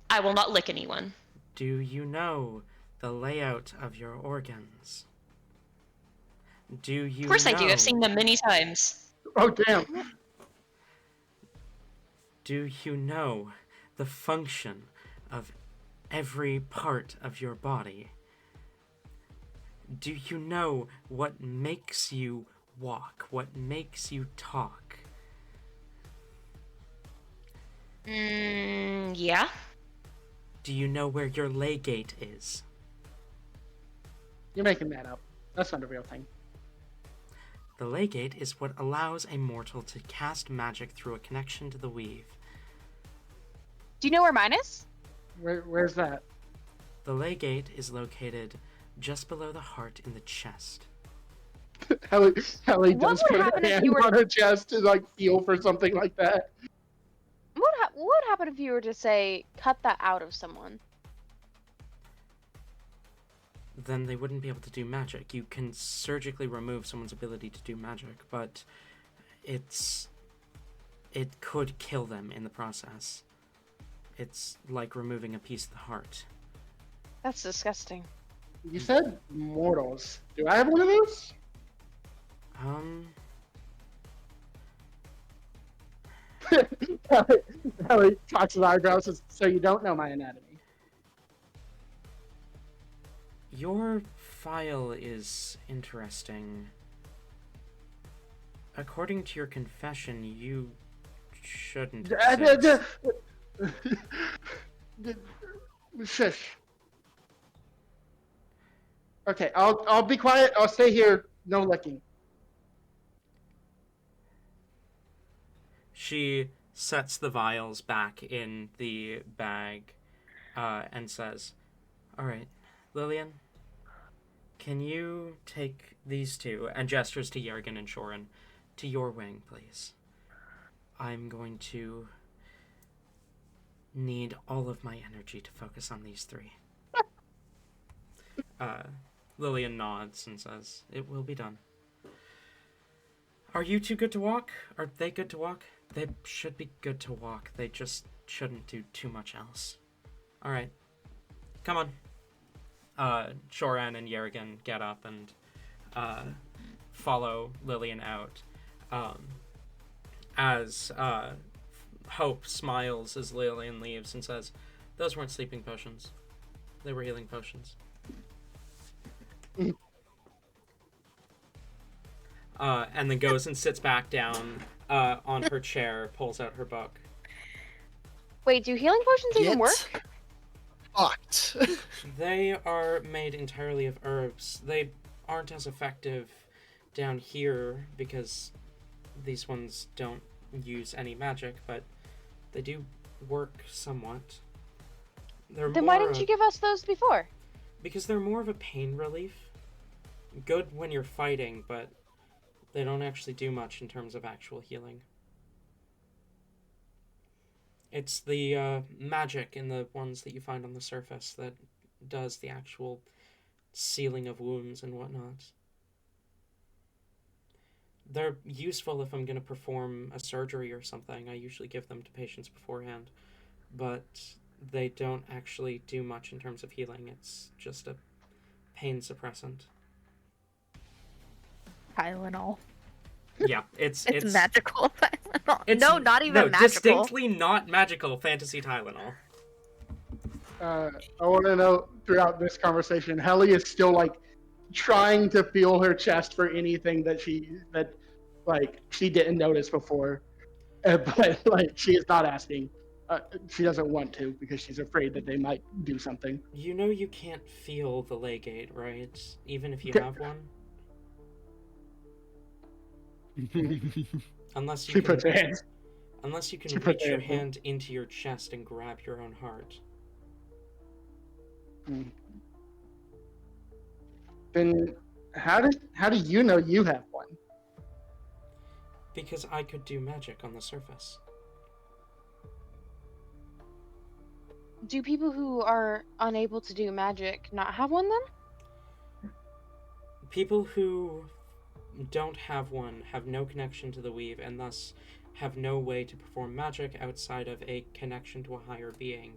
I will not lick anyone. Do you know the layout of your organs. Do you Of course know, I do. I've seen them many times. Oh, damn. Do you know the function of every part of your body? Do you know what makes you walk? What makes you talk? Yeah. Do you know where your lay gate is? You're making that up. That's not a real thing. The lay gate is what allows a mortal to cast magic through a connection to the weave. Do you know where mine is? Where's that? The lay gate is located just below the heart in the chest. Helly What does would put her happen if hand you were on her chest to like feel for something like that. What would happen if you were to say cut that out of someone? Then they wouldn't be able to do magic. You can surgically remove someone's ability to do magic, but it could kill them in the process. It's like removing a piece of the heart. That's disgusting. You said mortals. Do I have one of those? Helly cocks his eyebrows. Says, so you don't know my anatomy. Your file is interesting. According to your confession, you shouldn't exist. Shush. Okay, I'll be quiet. I'll stay here. No licking. She sets the vials back in the bag and says, "All right, Lillian, can you take these two," and gestures to Yergin and Shorin, "to your wing, please. I'm going to need all of my energy to focus on these three." Lillian nods and says, "It will be done." "Are you two good to walk? Are they good to walk?" "They should be good to walk. They just shouldn't do too much else." "All right. Come on." Shoran and Yerrigan get up and follow Lillian out. As Hope smiles as Lillian leaves and says, "Those weren't sleeping potions. They were healing potions." And then goes and sits back down on her chair, pulls out her book. Wait, do healing potions even work? Fucked. They are made entirely of herbs. They aren't as effective down here because these ones don't use any magic, but they do work somewhat. Then why didn't you give us those before? Because they're more of a pain relief. Good when you're fighting, but they don't actually do much in terms of actual healing. It's the magic in the ones that you find on the surface that does the actual sealing of wounds and whatnot. They're useful if I'm going to perform a surgery or something. I usually give them to patients beforehand. But they don't actually do much in terms of healing. It's just a pain suppressant. Tylenol. Yeah, it's magical Tylenol. No, not even magical. Distinctly not magical fantasy Tylenol. I want to know throughout this conversation, Helly is still like trying to feel her chest for anything that she didn't notice before, but like she is not asking. She doesn't want to because she's afraid that they might do something. You know you can't feel the lay gate, right? Even if you have one. Unless you puts her hands. Unless you can reach your hand into your chest and grab your own heart. Then how do you know you have one? Because I could do magic on the surface. Do people who are unable to do magic not have one then? People who don't have one have no connection to the weave and thus have no way to perform magic outside of a connection to a higher being.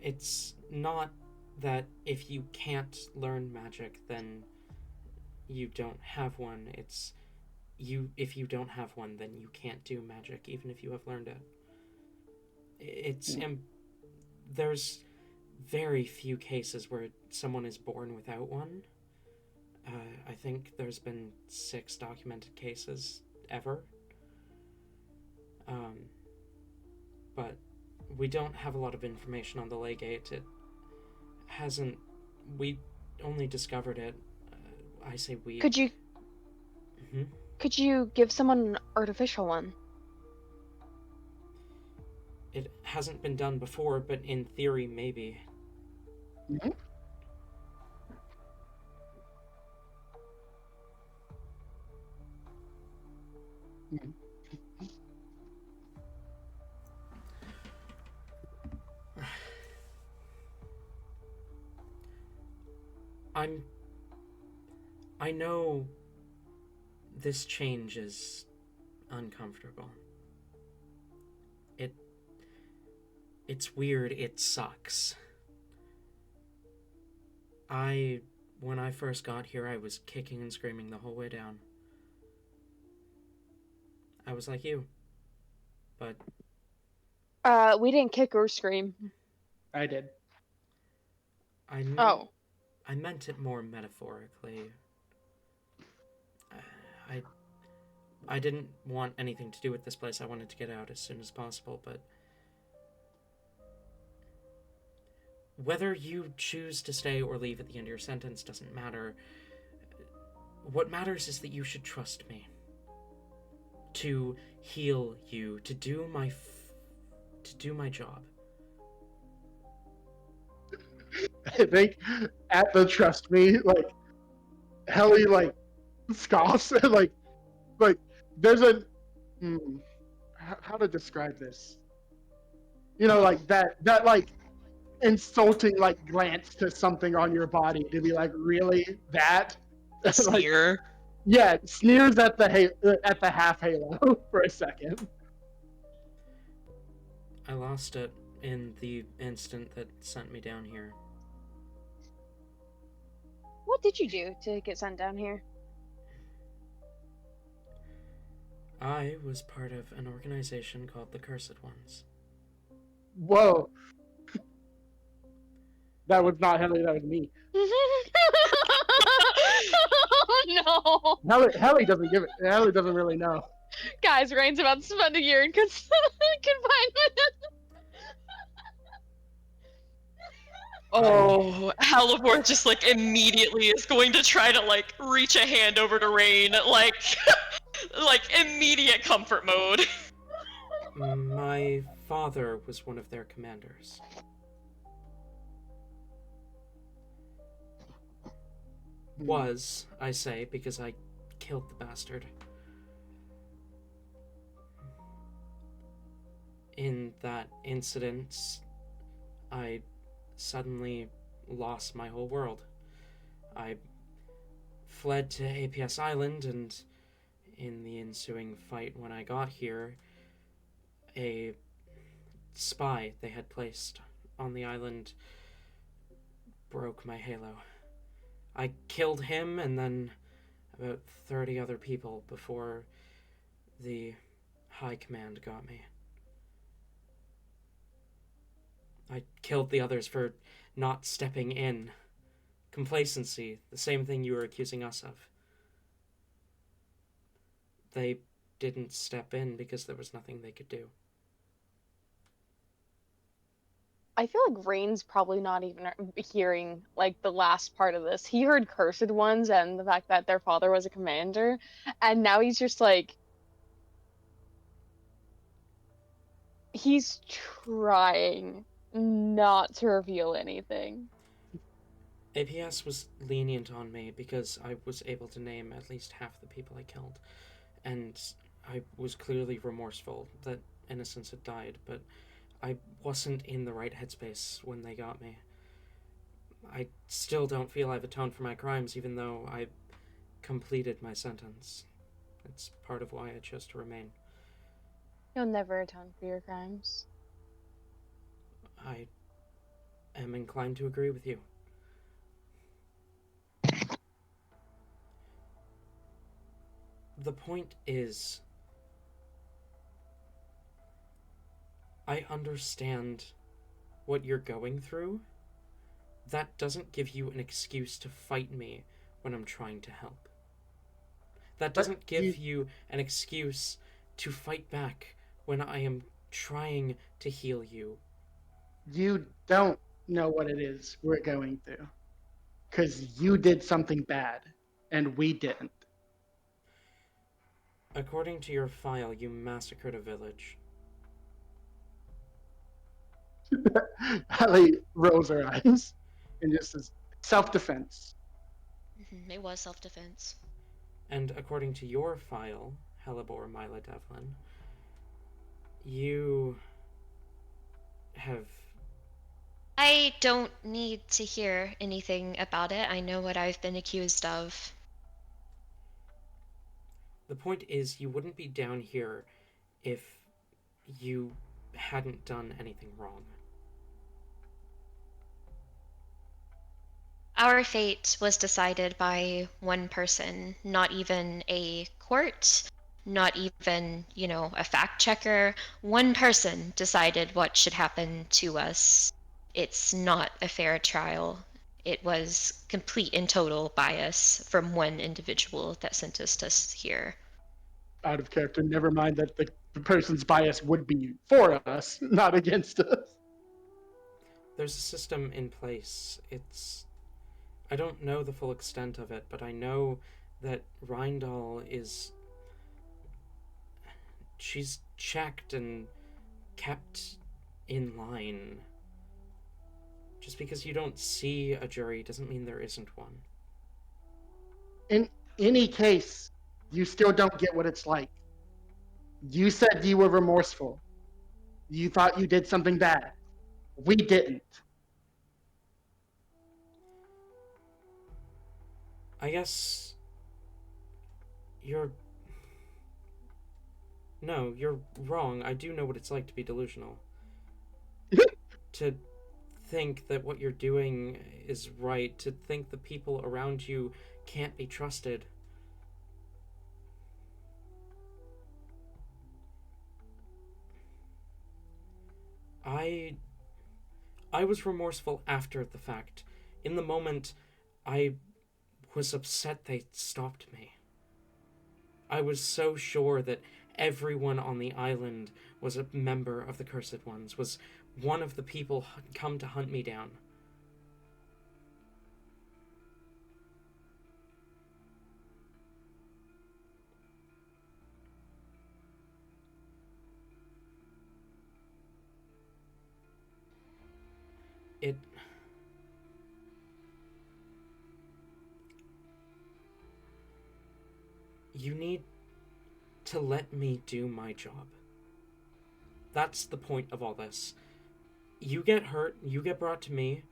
It's not that if you can't learn magic, then you don't have one. If you don't have one, then you can't do magic, even if you have learned it. There's very few cases where someone is born without one. I think there's been 6 documented cases ever. But we don't have a lot of information on the Legate. It hasn't. We only discovered it. I say we. Could you Mhm. could you give someone an artificial one? It hasn't been done before, but in theory, maybe. Mhm. Mhm. I know this change is uncomfortable. It's weird, it sucks. When I first got here, I was kicking and screaming the whole way down. I was like you. But We didn't kick or scream. I did. Oh. I meant it more metaphorically. I I didn't want anything to do with this place. I wanted to get out as soon as possible, but whether you choose to stay or leave at the end of your sentence doesn't matter. What matters is that you should trust me. To heal you, to do my job. I think at the trust me, like Helly like scoffs and like there's a how to describe this? You know, like that like insulting like glance to something on your body to be like, really that? A Like, sneer. yeah, sneers at the half halo for a second. I lost it in the instant that sent me down here. What did you do to get sent down here? I was part of an organization called the Cursed Ones. Whoa. That was not Helly, that was me. Oh no! Helly doesn't give it. Helly doesn't really know. Guys, Rain's about to spend a year in confinement. Oh, Halivor just like immediately is going to try to like reach a hand over to Rain, like like immediate comfort mode. My father was one of their commanders. Was, I say, because I killed the bastard. In that incident, I suddenly lost my whole world. I fled to APS Island, and in the ensuing fight when I got here, a spy they had placed on the island broke my halo. I killed him and then about 30 other people before the High Command got me. I killed the others for not stepping in. Complacency, the same thing you were accusing us of. They didn't step in because there was nothing they could do. I feel like Rain's probably not even hearing like the last part of this. He heard Cursed Ones and the fact that their father was a commander, and now he's just like he's trying not to reveal anything. APS was lenient on me because I was able to name at least half the people I killed, and I was clearly remorseful that innocents had died, but I wasn't in the right headspace when they got me. I still don't feel I've atoned for my crimes, even though I completed my sentence. It's part of why I chose to remain. You'll never atone for your crimes. I am inclined to agree with you. The point is, I understand what you're going through. That doesn't give you an excuse to fight me when I'm trying to help. That doesn't give you an excuse to fight back when I am trying to heal you. You don't know what it is we're going through. Because you did something bad, and we didn't. According to your file, you massacred a village. Hallie rolls her eyes and just says, self-defense. It was self-defense. And according to your file, Hellebore Mila Devlin, you have... I don't need to hear anything about it. I know what I've been accused of. The point is, you wouldn't be down here if you hadn't done anything wrong. Our fate was decided by one person, not even a court, not even, a fact checker. One person decided what should happen to us. It's not a fair trial. It was complete and total bias from one individual that sentenced us here. Out of character, never mind that the person's bias would be for us, not against us. There's a system in place. I don't know the full extent of it, but I know that Rindal is... She's checked and kept in line. Just because you don't see a jury doesn't mean there isn't one. In any case, you still don't get what it's like. You said you were remorseful. You thought you did something bad. We didn't. I guess... No, you're wrong. I do know what it's like to be delusional. To think that what you're doing is right, to think the people around you can't be trusted. I was remorseful after the fact. In the moment, I was upset they stopped me. I was so sure that everyone on the island was a member of the Cursed Ones, was one of the people come to hunt me down. You need to let me do my job. That's the point of all this. You get hurt, you get brought to me.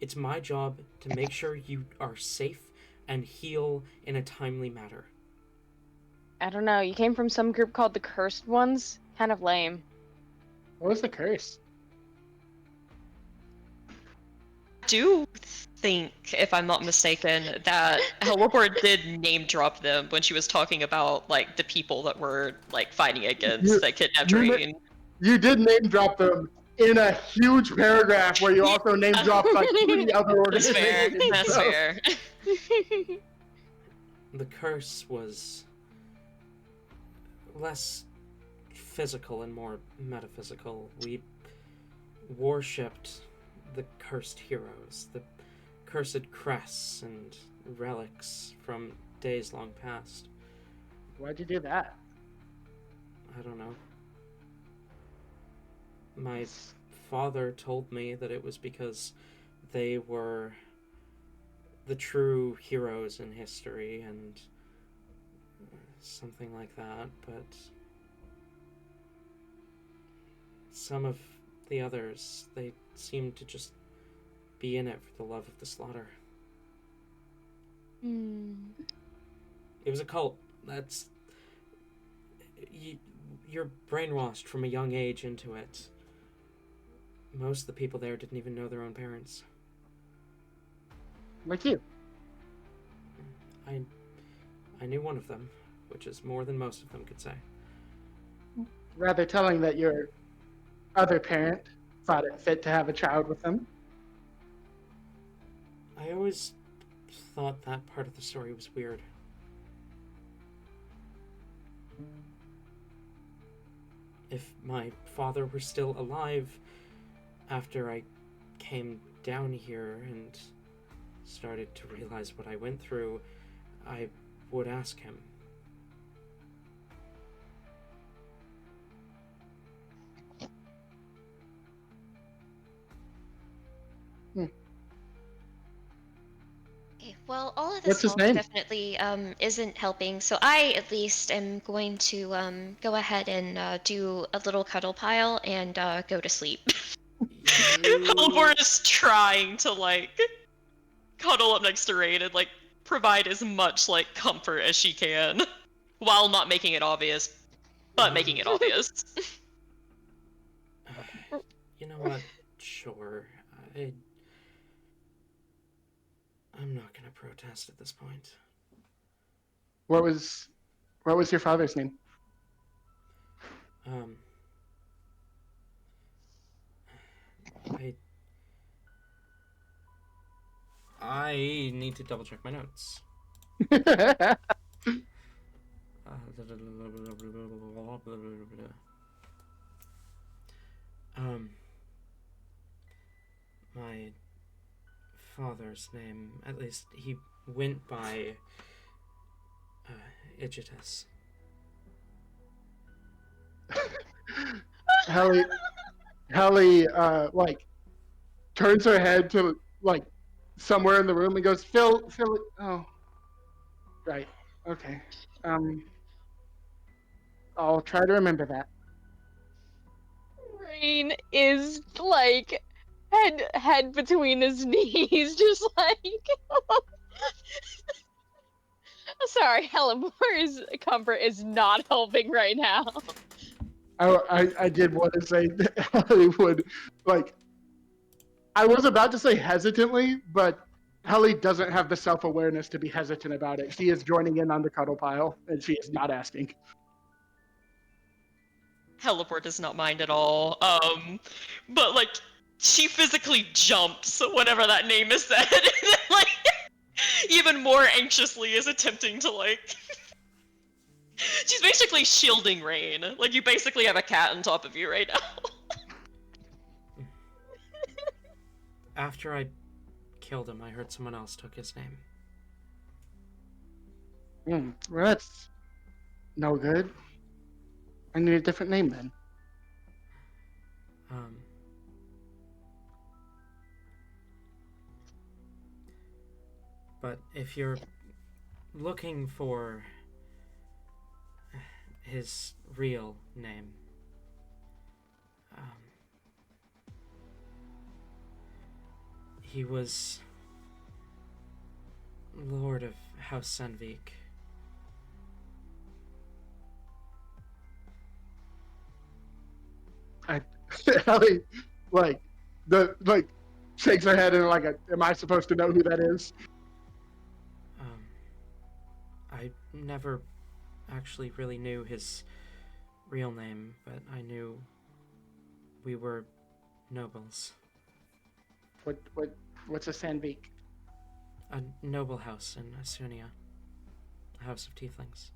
It's my job to make sure you are safe and heal in a timely manner. I don't know. You came from some group called the Cursed Ones. Kind of lame. What was the curse? I do think, if I'm not mistaken, that Hellebore did name drop them when she was talking about the people that were fighting against that kidnapped Rain. You did name drop them in a huge paragraph where you also name dropped 3 other That's fair. organizations. That's so. fair. The curse was less physical and more metaphysical. We worshipped the cursed heroes, the cursed crests and relics from days long past. Why'd you do that? I don't know. My father told me that it was because they were the true heroes in history and something like that, but some of the others, they seemed to just be in it for the love of the slaughter. It was a cult. That's... You're brainwashed from a young age into it. most of the people there didn't even know their own parents. Like you. I knew one of them, which is more than most of them could say. Rather telling that your other parent thought it fit to have a child with them. I always thought that part of the story was weird. If my father were still alive after I came down here and started to realize what I went through, I would ask him. Okay, well, all of What's this his talk name? definitely isn't helping. So I, at least, am going to go ahead and do a little cuddle pile and go to sleep. Teleport is trying to like cuddle up next to Rain and like provide as much like comfort as she can, while not making it obvious, but making it obvious. You know what? Sure. I'm not gonna protest at this point. What was your father's name? I need to double check my notes. My father's name, at least he went by Igitus. Hallie, like turns her head to like somewhere in the room and goes, Phil. Oh, right. Okay. I'll try to remember that. Rain is like head between his knees, just like. Sorry, Helebor's comfort is not helping right now. I did want to say that Hallie would like. I was about to say hesitantly, but Hallie doesn't have the self-awareness to be hesitant about it. She is joining in on the cuddle pile, and she is not asking. Teleport does not mind at all. But like she physically jumps whenever that name is said, and then, like even more anxiously is attempting to like. She's basically shielding Rain. Like you basically have a cat on top of you right now. After I killed him, I heard someone else took his name. Well, that's no good. I need a different name then. But if you're looking for his real name, he was Lord of House Sandvik. Hallie, shakes her head and am I supposed to know who that is? I never actually really knew his real name, but I knew we were nobles. What's a Sandvik? A noble house in Asunia. A house of tieflings.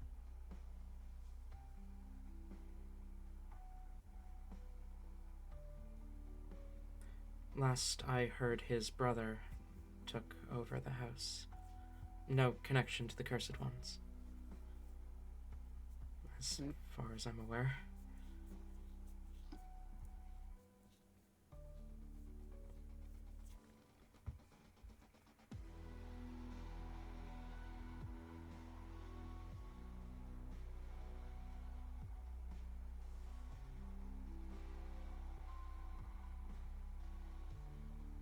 Last I heard, his brother took over the house. No connection to the Cursed Ones, as far as I'm aware.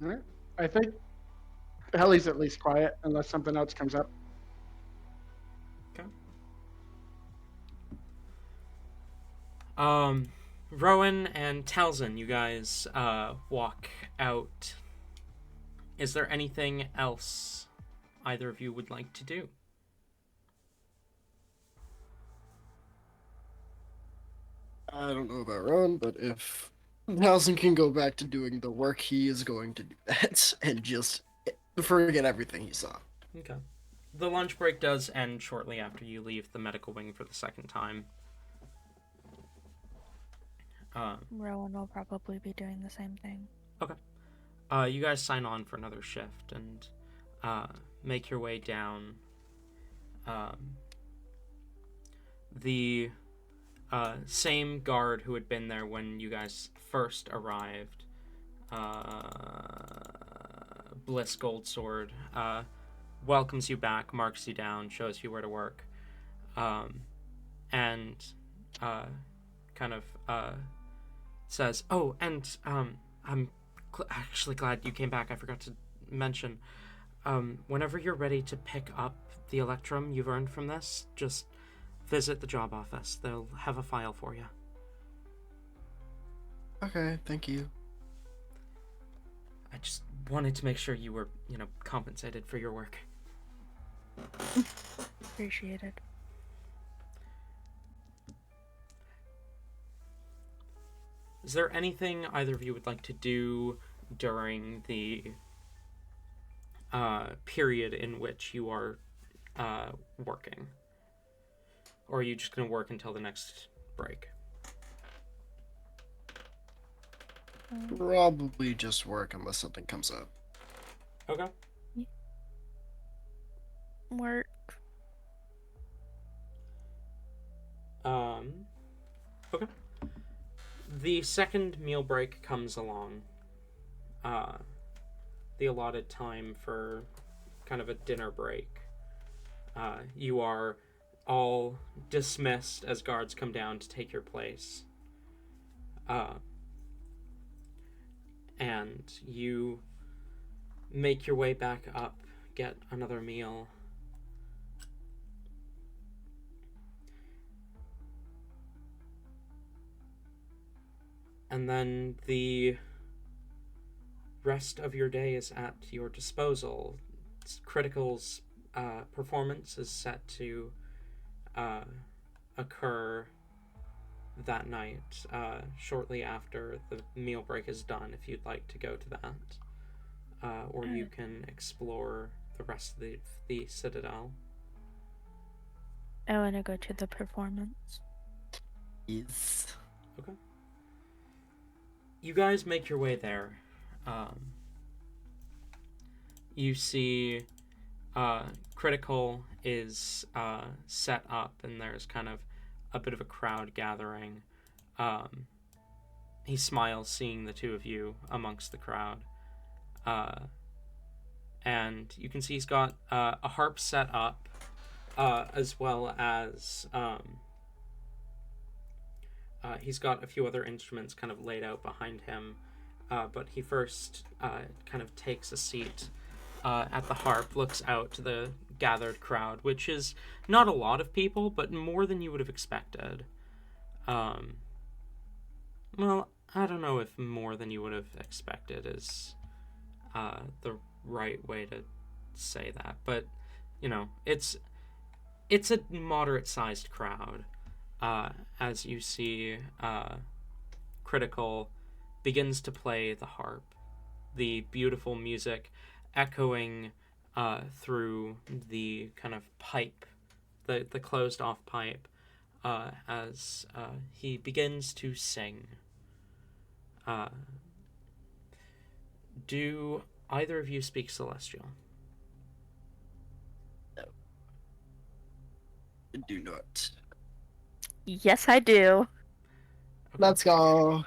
All right. I think Hallie's at least quiet unless something else comes up. Okay. Rowan and Talzin, you guys walk out. Is there anything else either of you would like to do? I don't know about Ron, but if Nelson can go back to doing the work, he is going to do that and just forget everything he saw. Okay. The lunch break does end shortly after you leave the medical wing for the second time. Rowan will probably be doing the same thing. Okay. You guys sign on for another shift and make your way down. The same guard who had been there when you guys first arrived, Bliss Goldsword, welcomes you back, marks you down, shows you where to work, and kind of says, "Oh, and I'm actually glad you came back. I forgot to mention. Whenever you're ready to pick up the Electrum you've earned from this, just visit the job office. They'll have a file for you." Okay, thank you. I just wanted to make sure you were, compensated for your work. Appreciated. Is there anything either of you would like to do during the period in which you are working? Or are you just going to work until the next break? Probably just work unless something comes up. Okay. Work. Okay. The second meal break comes along. The allotted time for kind of a dinner break. You are all dismissed as guards come down to take your place. And you make your way back up, get another meal. And then the rest of your day is at your disposal. Critical's performance is set to occur that night, shortly after the meal break is done, if you'd like to go to that. Or you can explore the rest of the Citadel. I want to go to the performance. Yes. Okay. You guys make your way there. You see Critical is set up, and there's kind of a bit of a crowd gathering. He smiles seeing the two of you amongst the crowd. And you can see he's got a harp set up, as well as he's got a few other instruments kind of laid out behind him. But he first kind of takes a seat at the harp, looks out to the gathered crowd, which is not a lot of people, but more than you would have expected. Well, I don't know if more than you would have expected is the right way to say that, but it's a moderate-sized crowd. As you see, Critical begins to play the harp, the beautiful music echoing through the kind of pipe, the closed-off pipe, as he begins to sing. Do either of you speak Celestial? No. I do not. Yes, I do. Okay. Let's go.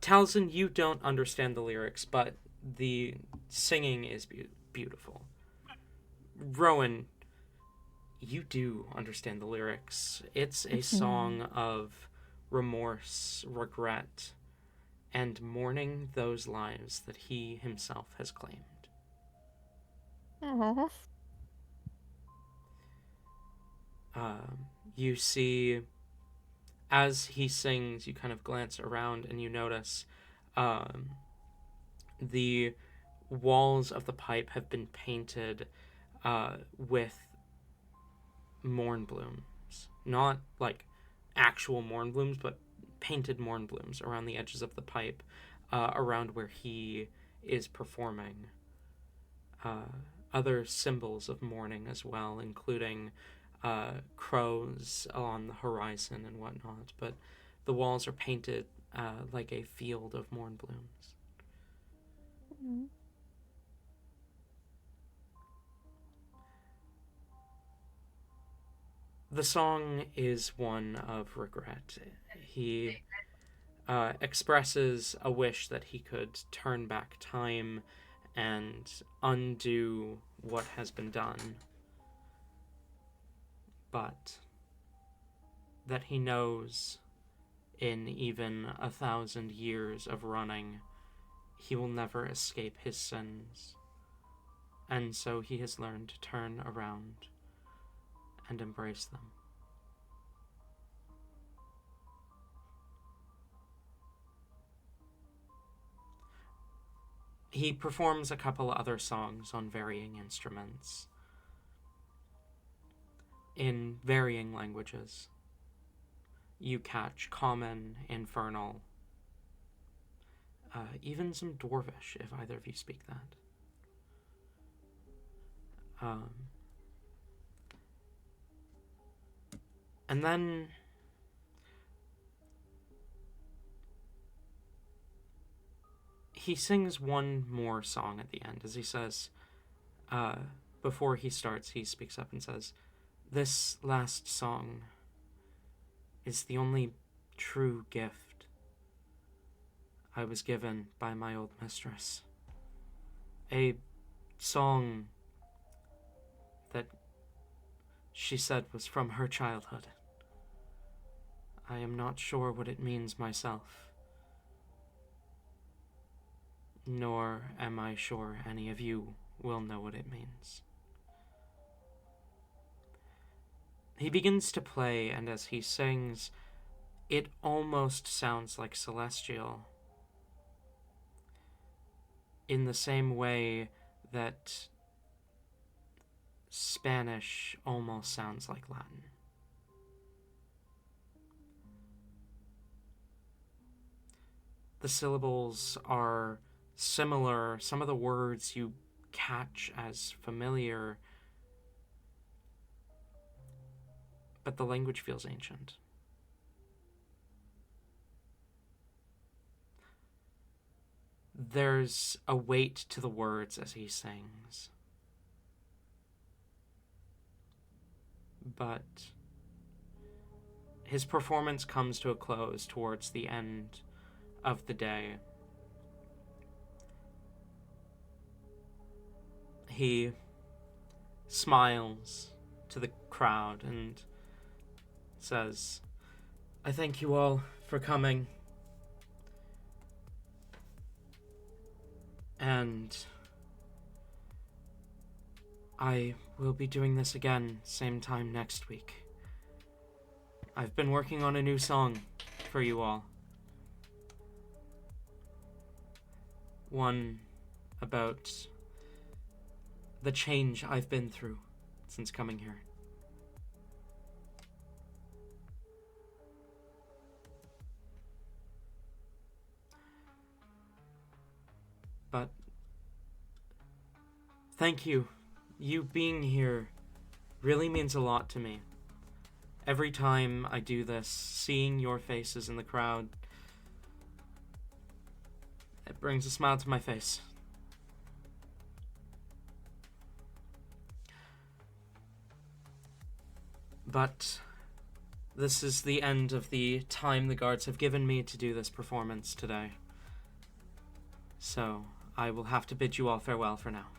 Talzin, you don't understand the lyrics, but the singing is beautiful. Rowan, you do understand the lyrics. It's a song of remorse, regret, and mourning those lives that he himself has claimed. Aww. You see as he sings, you kind of glance around and you notice the walls of the pipe have been painted with morn blooms. Not like actual morn blooms, but painted morn blooms around the edges of the pipe, around where he is performing. Other symbols of mourning as well, including crows on the horizon and whatnot, but the walls are painted like a field of morn blooms. Mm-hmm. The song is one of regret. He expresses a wish that he could turn back time and undo what has been done, but that he knows in even 1,000 years of running, he will never escape his sins, and so he has learned to turn around and embrace them. He performs a couple other songs on varying instruments in varying languages. You catch Common, Infernal, even some Dwarvish, if either of you speak that. And then he sings one more song at the end. As he says, before he starts, he speaks up and says, "This last song is the only true gift I was given by my old mistress. A song that she said was from her childhood. I am not sure what it means myself, nor am I sure any of you will know what it means." He begins to play, and as he sings, it almost sounds like celestial, in the same way that Spanish almost sounds like Latin. The syllables are similar. Some of the words you catch as familiar, but the language feels ancient. There's a weight to the words as he sings, but his performance comes to a close towards the end of the day. He smiles to the crowd and says, "I thank you all for coming, and I will be doing this again same time next week. I've been working on a new song for you all. One about the change I've been through since coming here. But thank you. You being here really means a lot to me. Every time I do this, seeing your faces in the crowd, it brings a smile to my face. But this is the end of the time the guards have given me to do this performance today. So I will have to bid you all farewell for now.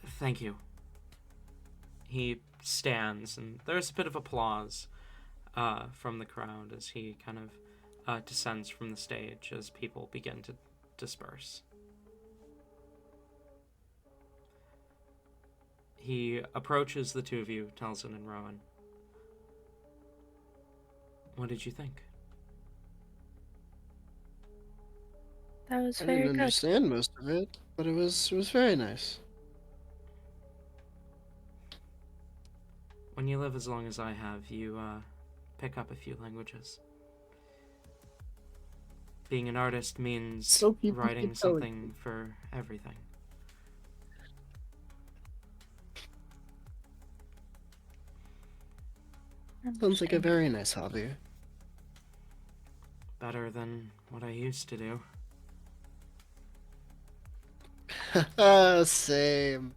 Thank you." He stands, and there's a bit of applause from the crowd as he kind of descends from the stage as people begin to disperse. He approaches the two of you, Telson and Rowan. What did you think? That was I very didn't good. understand most of it, but it was very nice. When you live as long as I have, you pick up a few languages. Being an artist means So people writing keep telling something for everything. Sounds like a very nice hobby. Better than what I used to do. Same.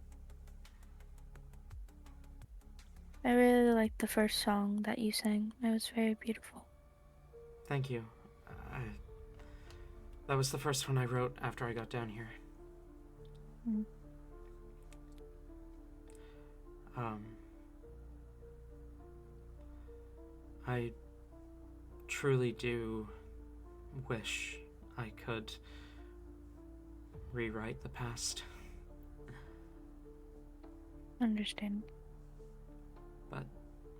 I really liked the first song that you sang. It was very beautiful. Thank you. That was the first one I wrote after I got down here. Mm. I truly do wish I could rewrite the past, Understand. but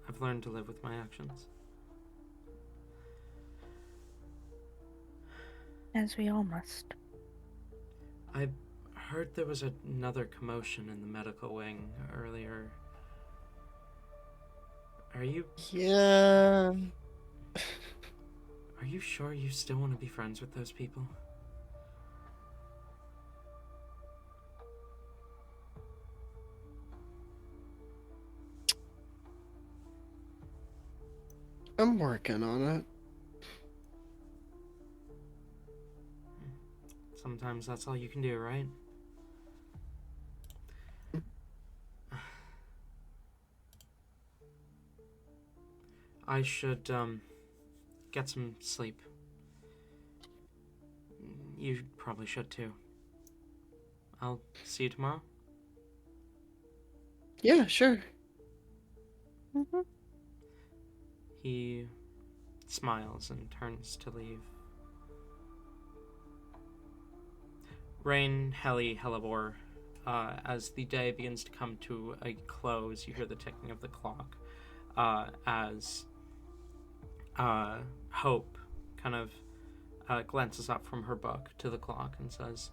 I've learned to live with my actions. As we all must. I heard there was another commotion in the medical wing earlier. Are you Yeah. sure you still want to be friends with those people? I'm working on it. Sometimes that's all you can do, right? I should get some sleep. You probably should too. I'll see you tomorrow. Yeah, sure. Mm-hmm. He smiles and turns to leave. Rain, Heli, Hellebore. As the day begins to come to a close, you hear the ticking of the clock. As Hope kind of glances up from her book to the clock and says,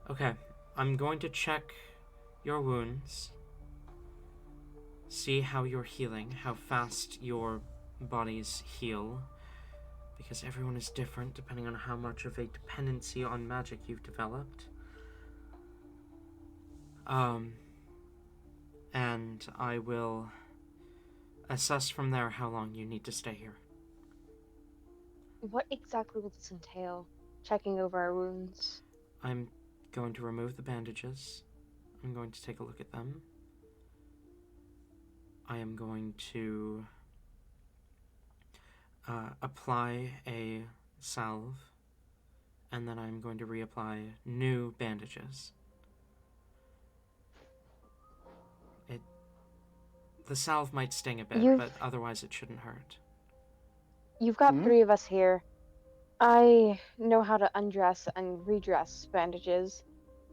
"Okay, I'm going to check your wounds, see how you're healing, how fast your bodies heal, because everyone is different depending on how much of a dependency on magic you've developed. And I will assess from there how long you need to stay here." What exactly will this entail? Checking over our wounds. I'm going to remove the bandages. I'm going to take a look at them. I am going to apply a salve, and then I'm going to reapply new bandages. The salve might sting a bit, but otherwise it shouldn't hurt. You've got 3 of us here. I know how to undress and redress bandages.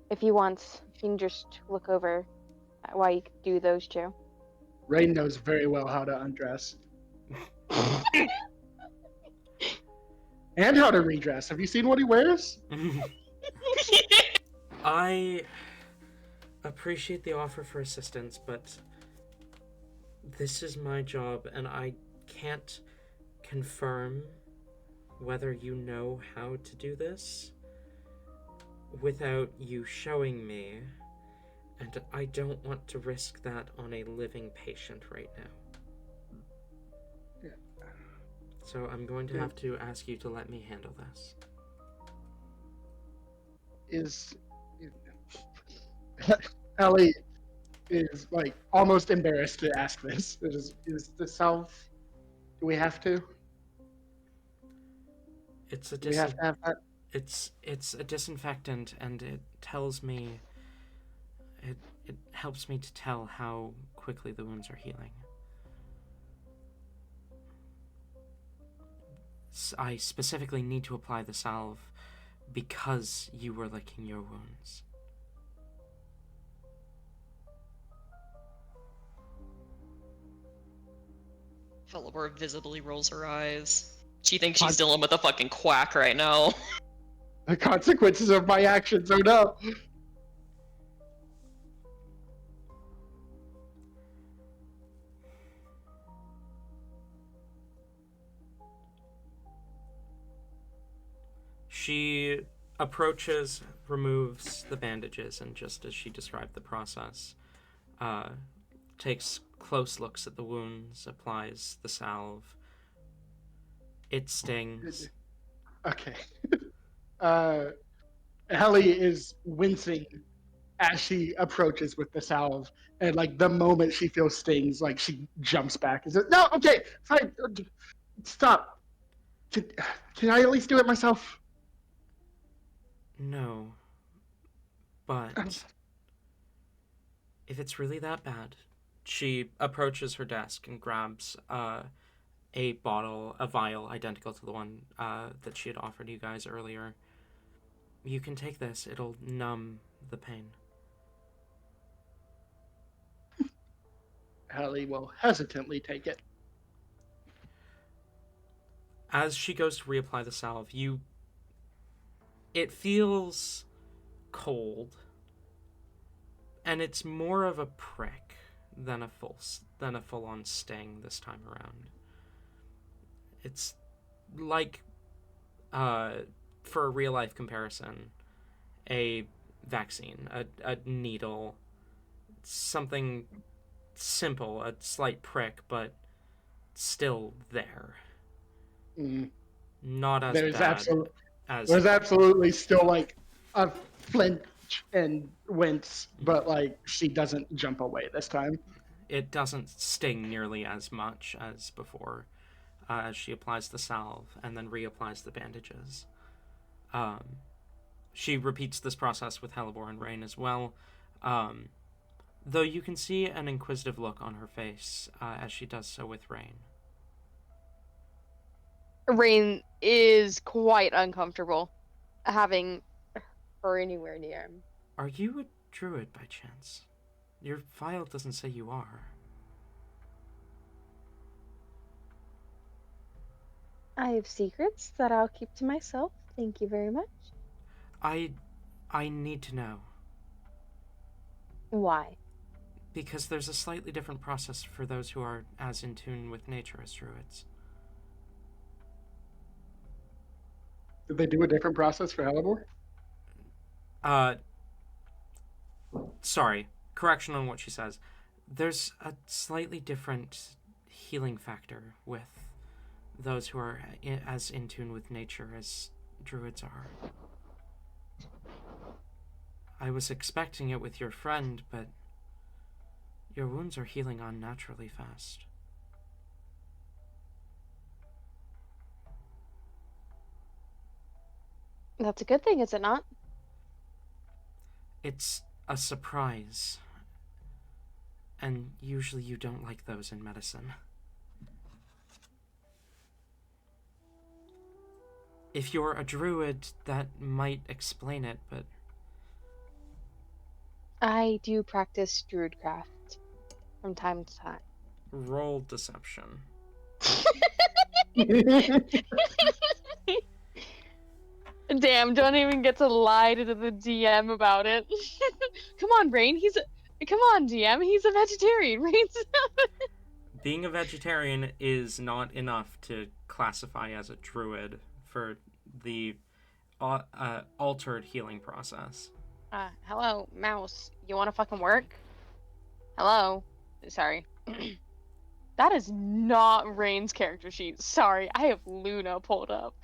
If you want, you can just look over why you could do those 2. Rain knows very well how to undress and how to redress. Have you seen what he wears? I appreciate the offer for assistance, but this is my job, and I can't confirm whether you know how to do this without you showing me, and I don't want to risk that on a living patient right now. Yeah. So I'm going to have to ask you to let me handle this. Ellie is like almost embarrassed to ask this. Is the salve? Do we have to? It's a Do we have to have that? it's a disinfectant, and it tells me it helps me to tell how quickly the wounds are healing. I specifically need to apply the salve because you were licking your wounds. Philippa visibly rolls her eyes. She thinks she's dealing with a fucking quack right now. The consequences of my actions, oh no. She approaches, removes the bandages, and just as she described the process, takes close looks at the wounds, applies the salve. It stings. Okay. Helly is wincing as she approaches with the salve, and like the moment she feels stings, like she jumps back and says, "No, okay, fine, stop. Can I at least do it myself?" No. But if it's really that bad, she approaches her desk and grabs a vial identical to the one that she had offered you guys earlier. You can take this. It'll numb the pain. Helly will hesitantly take it. As she goes to reapply the salve, it feels cold, and it's more of a prick than a full-on sting this time around. It's like, for a real-life comparison, a vaccine, a needle, something simple, a slight prick, but still there. Not as There's bad as... There's absolutely still like a flinch and wince, but like she doesn't jump away this time. It doesn't sting nearly as much as before, as she applies the salve and then reapplies the bandages. She repeats this process with Hellebore and Rain as well, though you can see an inquisitive look on her face as she does so with Rain. Rain is quite uncomfortable having her anywhere near him. Are you a druid by chance? Your file doesn't say you are. I have secrets that I'll keep to myself. Thank you very much. I need to know. Why? Because there's a slightly different process for those who are as in tune with nature as druids. Did they do a different process for Hellebore? Sorry, correction on what she says. There's a slightly different healing factor with those who are as in tune with nature as druids are. I was expecting it with your friend, but your wounds are healing unnaturally fast. That's a good thing, is it not? It's a surprise. And usually you don't like those in medicine. If you're a druid, that might explain it, but... I do practice druidcraft from time to time. Roll deception. Damn, don't even get to lie to the DM about it. Come on, Rain. Come on, DM. He's a vegetarian. Rain's... Being a vegetarian is not enough to classify as a druid for the altered healing process. Hello, mouse. You want to fucking work? Hello? Sorry. That is not Rain's character sheet. Sorry, I have Luna pulled up.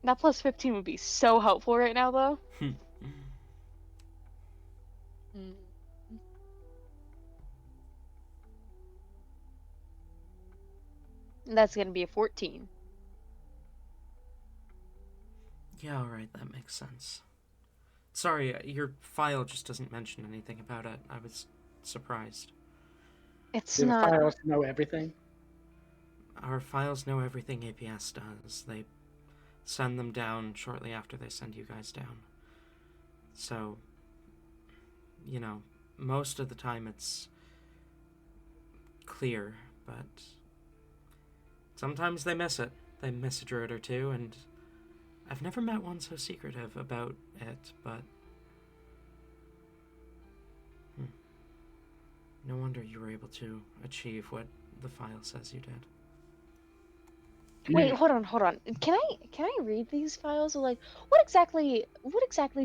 That plus 15 would be so helpful right now, though. That's gonna be a 14. Yeah, alright, that makes sense. Sorry, your file just doesn't mention anything about it. I was surprised. It's Do the not. files know everything? Our files know everything APS does. They send them down shortly after they send you guys down. So, you know, most of the time it's clear, but sometimes they miss it. They miss a druid or two, and I've never met one so secretive about it, but no wonder you were able to achieve what the file says you did. Wait, hold on. Can I read these files? Or like, what exactly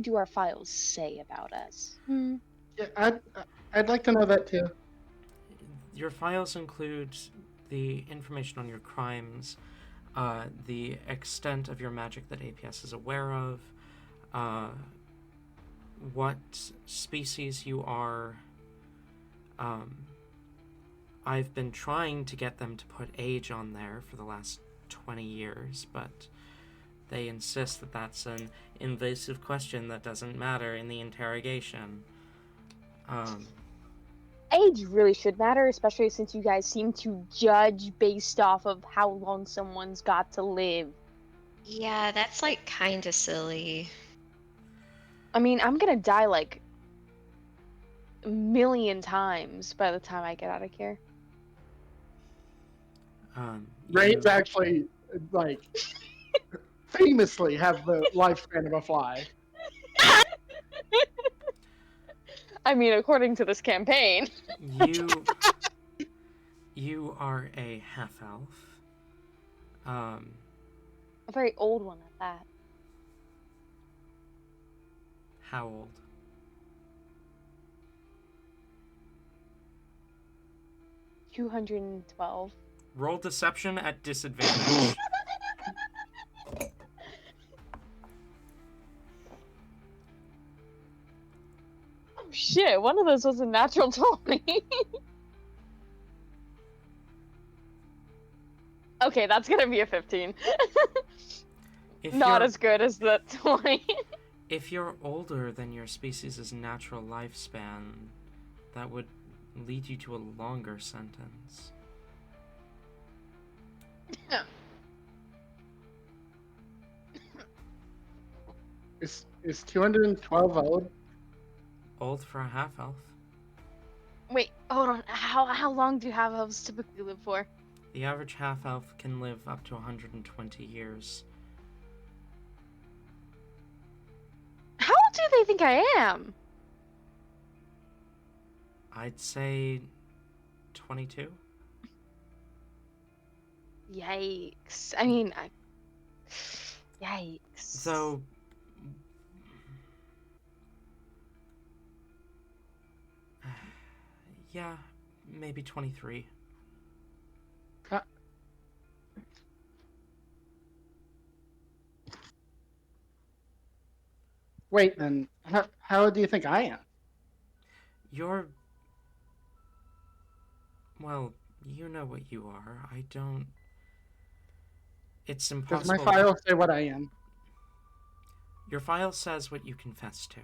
do our files say about us? Yeah, I'd like to know that too. Your files include the information on your crimes, the extent of your magic that APS is aware of, what species you are. I've been trying to get them to put age on there for the last 20 years, but they insist that that's an invasive question that doesn't matter in the interrogation. Age really should matter, especially since you guys seem to judge based off of how long someone's got to live. Yeah, that's like kind of silly. I mean, I'm gonna die like a million times by the time I get out of here. Rains actually, like, famously have the lifespan of a fly. I mean, according to this campaign. You are a half-elf. A very old one at that. How old? 212. Roll deception at disadvantage. Oh shit, one of those was a natural 20. Okay, that's gonna be a 15. Not as good as the 20. If you're older than your species' natural lifespan, that would lead you to a longer sentence. Is 212 old? Old for a half-elf. Wait, hold on. How long do half-elves typically live for? The average half-elf can live up to 120 years. How old do they think I am? I'd say 22. Yikes. I mean, yikes. So, yeah, maybe 23. Wait, then how do you think I am? You're... Well, you know what you are. I don't... It's Does impossible... my file say what I am? Your file says what you confess to.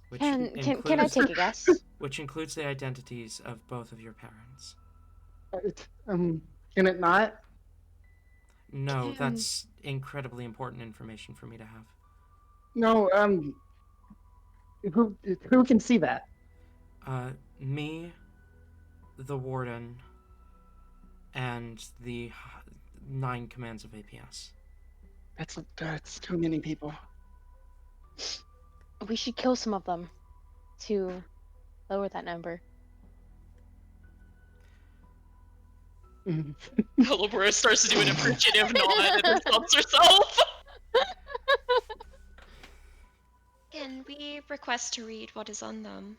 Which Can I take a guess? Which includes the identities of both of your parents. Can it not? No, that's incredibly important information for me to have. No, who can see that? Me, the warden, and the 9 commands of APS. That's too many people. We should kill some of them to lower that number. Elabora starts to do an appreciative nod and stops herself. Can we request to read what is on them?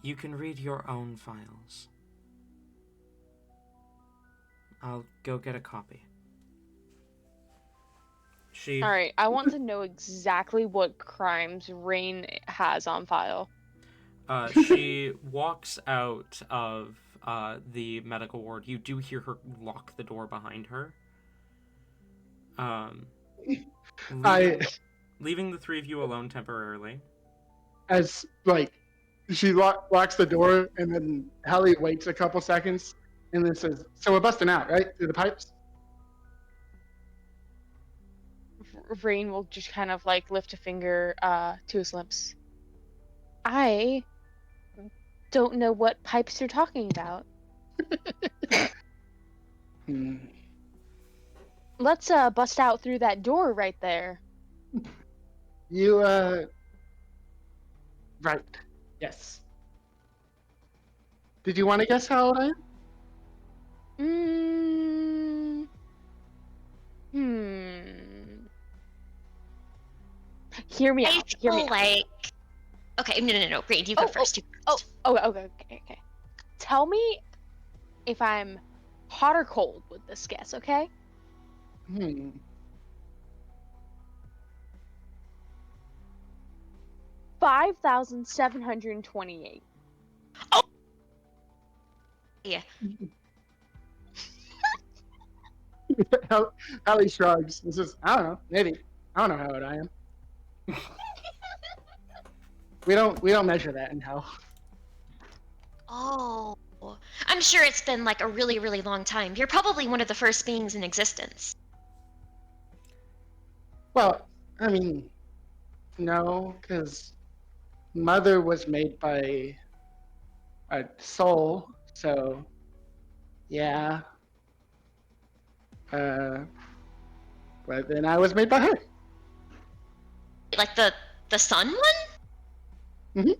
You can read your own files. I'll go get a copy. Alright, I want to know exactly what crimes Rain has on file. She walks out of the medical ward. You do hear her lock the door behind her. Leaving the 3 of you alone temporarily. As, like, she locks the door, and then Hallie waits a couple seconds, and then says, "So we're busting out, right? Through the pipes?" Rain will just kind of like lift a finger to his lips. I don't know what pipes you're talking about. Let's bust out through that door right there. You right. Yes. Did you want to guess how old I am? Hear me I out. Hear me feel out. like. Okay, no. Great, you go first. You first. Okay. Tell me if I'm hot or cold with this guess, okay? 5,728. Yeah. Hallie shrugs. This is, I don't know, maybe. I don't know how old I am. We don't measure that in hell. Oh. I'm sure it's been like a really, really long time. You're probably one of the first beings in existence. Well, I mean, no, because Mother was made by a soul, so yeah. But then I was made by her. Like the sun one? Mhm.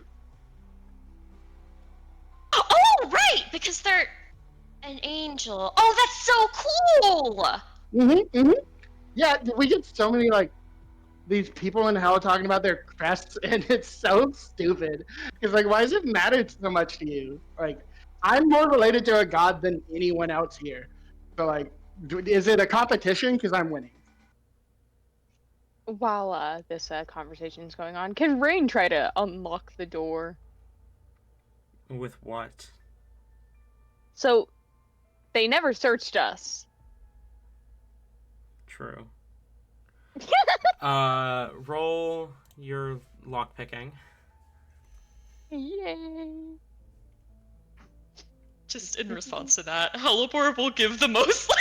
Oh, right, because they're an angel. Oh, that's so cool. Yeah, we get so many like these people in hell talking about their crests, and it's so stupid. Because like, why does it matter so much to you? Like, I'm more related to a god than anyone else here. So like, is it a competition? Because I'm winning. While this conversation is going on, can Rain try to unlock the door? With what? So, they never searched us. True. Roll your lockpicking. Yay. Just in response to that, Halibor will give the most.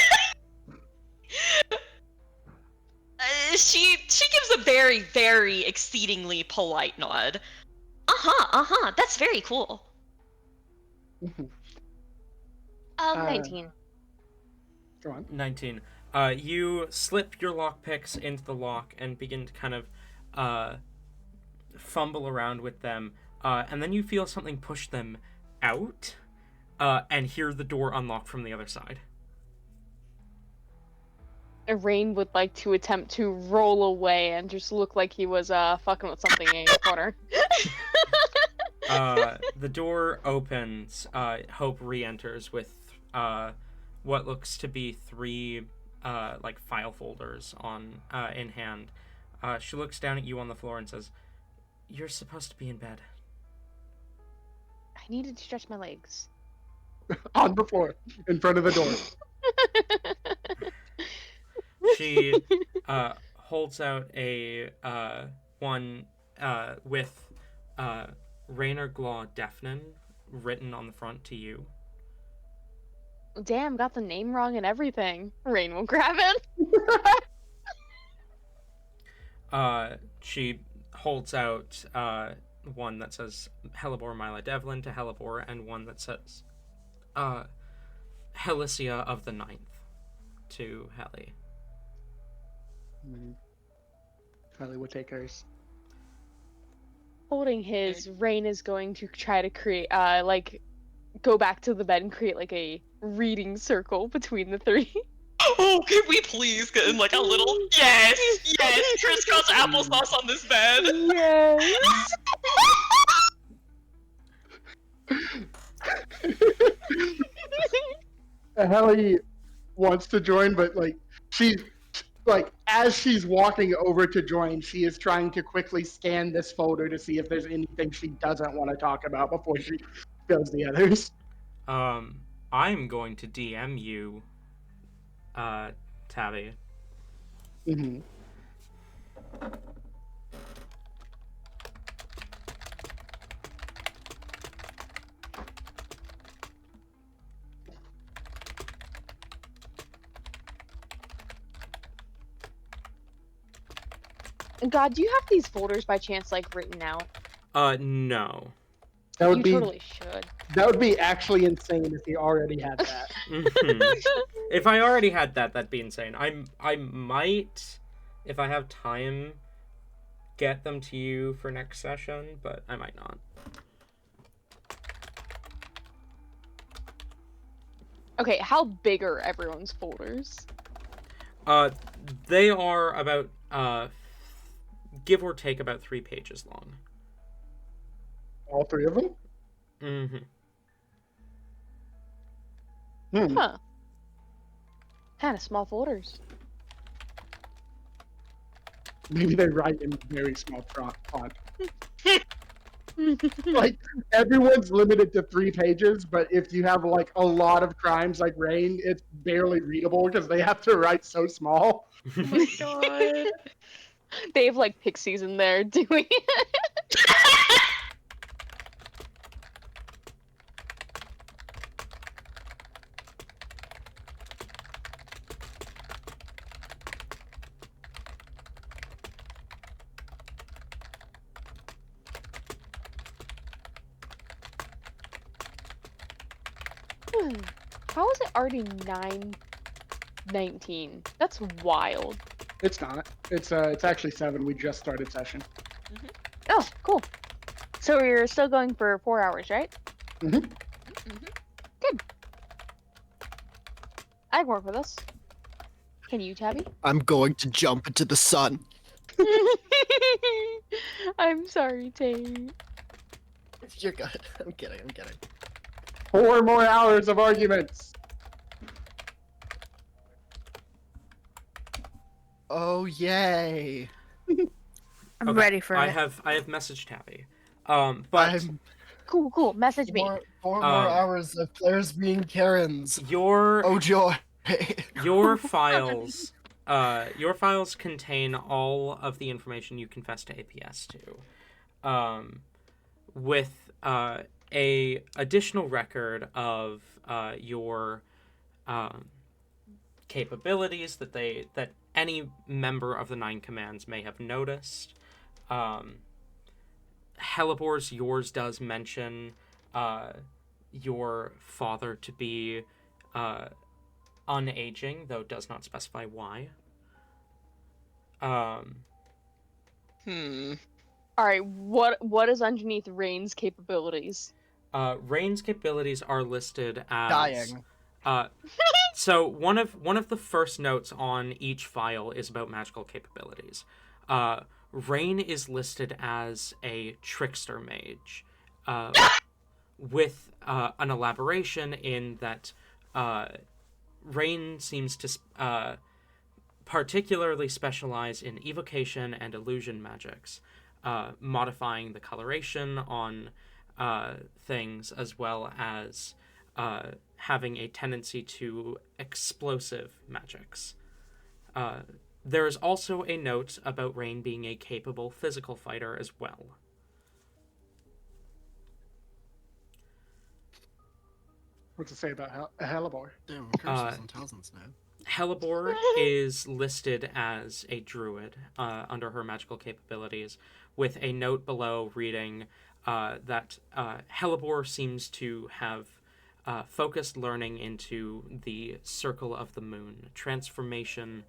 She gives a very, very exceedingly polite nod. That's very cool. 19. Go on. 19. You slip your lockpicks into the lock and begin to kind of fumble around with them, and then you feel something push them out, and hear the door unlock from the other side. Rain would like to attempt to roll away and just look like he was fucking with something in the corner. The door opens. Hope re-enters with what looks to be 3 like file folders on in hand. She looks down at you on the floor and says, "You're supposed to be in bed." I needed to stretch my legs. On the floor, in front of the door. She holds out a one with Rainer Glaw Defnin written on the front to you. Damn, got the name wrong and everything. Rain will grab it. She holds out one that says Helibor Mila Devlin to Helibor, and one that says Helicia of the Ninth to Heli. Charlie would take hers. Holding his, Rain is going to try to create, like, go back to the bed and create, like, a reading circle between the 3. Oh, can we please get in like a little yes, crisscross applesauce on this bed? Yes. Hallie wants to join, but like she's like as she's walking over to join, she is trying to quickly scan this folder to see if there's anything she doesn't want to talk about before she goes the others. I'm going to DM you, Tabby. Mm-hmm. God, do you have these folders by chance, like, written out? No. That would You be totally should. that would be actually insane if he already had that. Mhm. If I already had that, that'd be insane. I might, if I have time, get them to you for next session, but I might not. Okay, how big are everyone's folders? They are about give or take about 3 pages long. All three of them? Mm-hmm. Huh. Kind of small folders. Maybe they write in very small font. Like, everyone's limited to 3 pages, but if you have like a lot of crimes like Rain, it's barely readable because they have to write so small. Oh my god. They have like pixies in there doing it. How is it already 9:19? That's wild. It's not. It's actually 7. We just started session. Oh, cool. So you're still going for 4 hours, right? Mm-hmm. Good. I can work with this. Can you, Tabby? I'm going to jump into the sun. I'm sorry, Tate. You're good. I'm kidding. 4 more hours of arguments. Oh yay! I'm Okay, ready for I it. have messaged Tabby. But Cool. Message me. Four more hours of players being Karens. your Oh joy! your files contain all of the information you confess to APS to, with a additional record of your capabilities that any member of the 9 commands may have noticed. Helibor's yours does mention your father to be unaging, though does not specify why. All right. What is underneath Rain's capabilities? Rain's capabilities are listed as Dying. So one of the first notes on each file is about magical capabilities. Rain is listed as a trickster mage, with an elaboration in that Rain seems to particularly specialize in evocation and illusion magics, modifying the coloration on things, as well as having a tendency to explosive magics. There is also a note about Rain being a capable physical fighter as well. What's it say about Helibor? Damn, curses and thousands now. Helibor is listed as a druid under her magical capabilities, with a note below reading that Helibor seems to have focused learning into the Circle of the Moon, transformation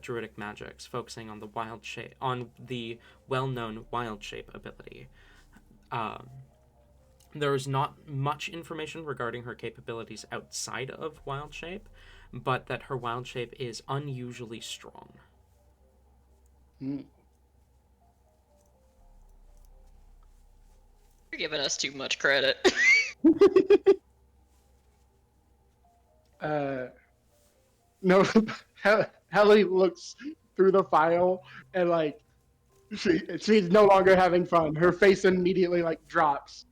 druidic magics, focusing on the well-known wild shape ability. There is not much information regarding her capabilities outside of wild shape, but that her wild shape is unusually strong. Mm. You're giving us too much credit. No, Helly looks through the file and like she's no longer having fun. Her face immediately like drops,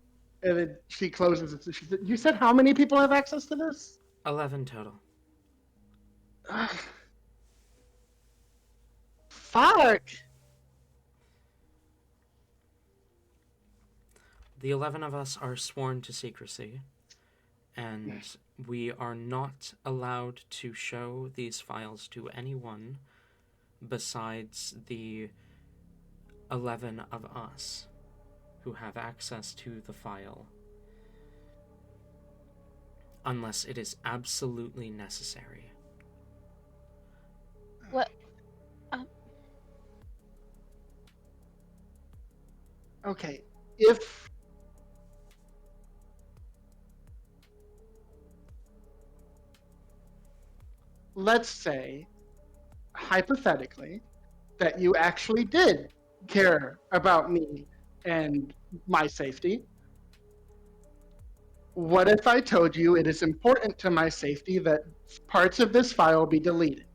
and then she closes it. She said, "You said how many people have access to this?" 11 total. Fuck. The 11 of us are sworn to secrecy, and we are not allowed to show these files to anyone besides the 11 of us who have access to the file unless it is absolutely necessary. What? Okay, if let's say, hypothetically, that you actually did care about me and my safety, what if I told you it is important to my safety that parts of this file be deleted?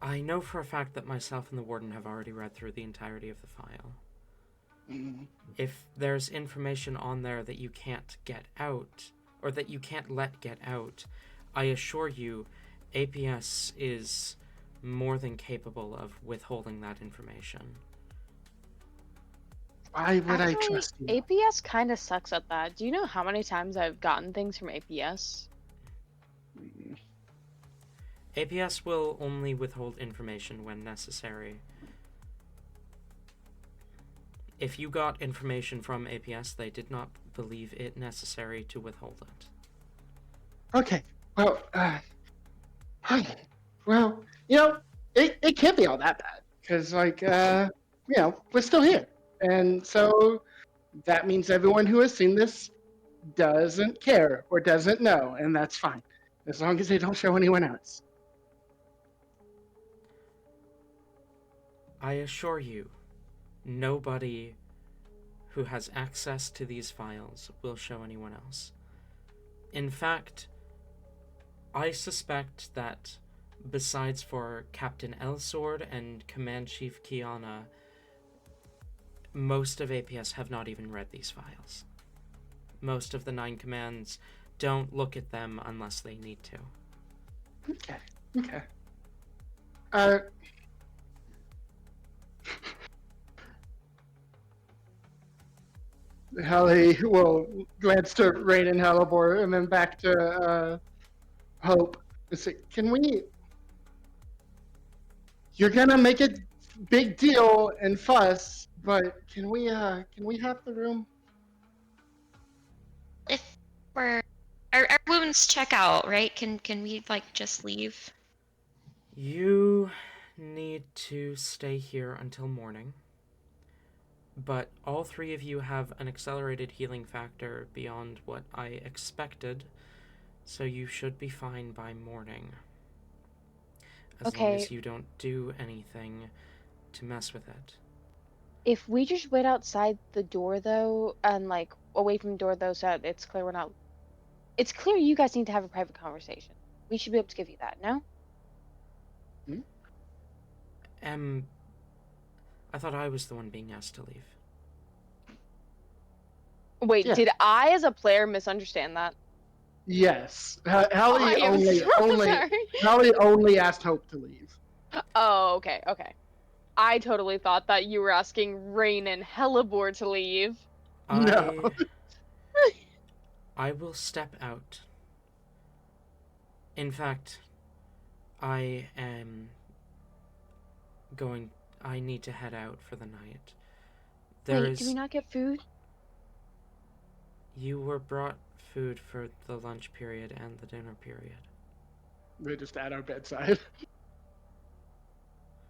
I know for a fact that myself and the warden have already read through the entirety of the file. Mm. If there's information on there that you can't get out, or that you can't let get out, I assure you, APS is more than capable of withholding that information. Why would I Actually, trust you? APS kind of sucks at that. Do you know how many times I've gotten things from APS? Mm. APS will only withhold information when necessary. If you got information from APS, they did not believe it necessary to withhold it. Okay, well, well, it can't be all that bad because, like, we're still here, and so that means everyone who has seen this doesn't care or doesn't know, and that's fine, as long as they don't show anyone else. I assure you, nobody who has access to these files will show anyone else. In fact, I suspect that besides for Captain Elsword and Command Chief Kiana, most of APS have not even read these files. Most of the 9 commands don't look at them unless they need to. Okay. Hallie will glance to Rain and Hellebore and then back to Hope and say, "Can we? You're gonna make a big deal and fuss, but can we have the room?" If we're our wounds check out, right? Can we like just leave? You need to stay here until morning. But all 3 of you have an accelerated healing factor beyond what I expected, so you should be fine by morning. As long Okay. as you don't do anything to mess with it. If we just wait outside the door, though, and, like, away from the door, though, so that it's clear we're not... It's clear you guys need to have a private conversation. We should be able to give you that, no? I thought I was the one being asked to leave. Wait, Yeah. did I, as a player, misunderstand that? Yes, Hallie I am so sorry. Hallie only asked Hope to leave. Oh, okay. I totally thought that you were asking Rain and Hellebore to leave. No. I will step out. In fact, I need to head out for the night. Wait, do we not get food? You were brought food for the lunch period and the dinner period. We're just at our bedside.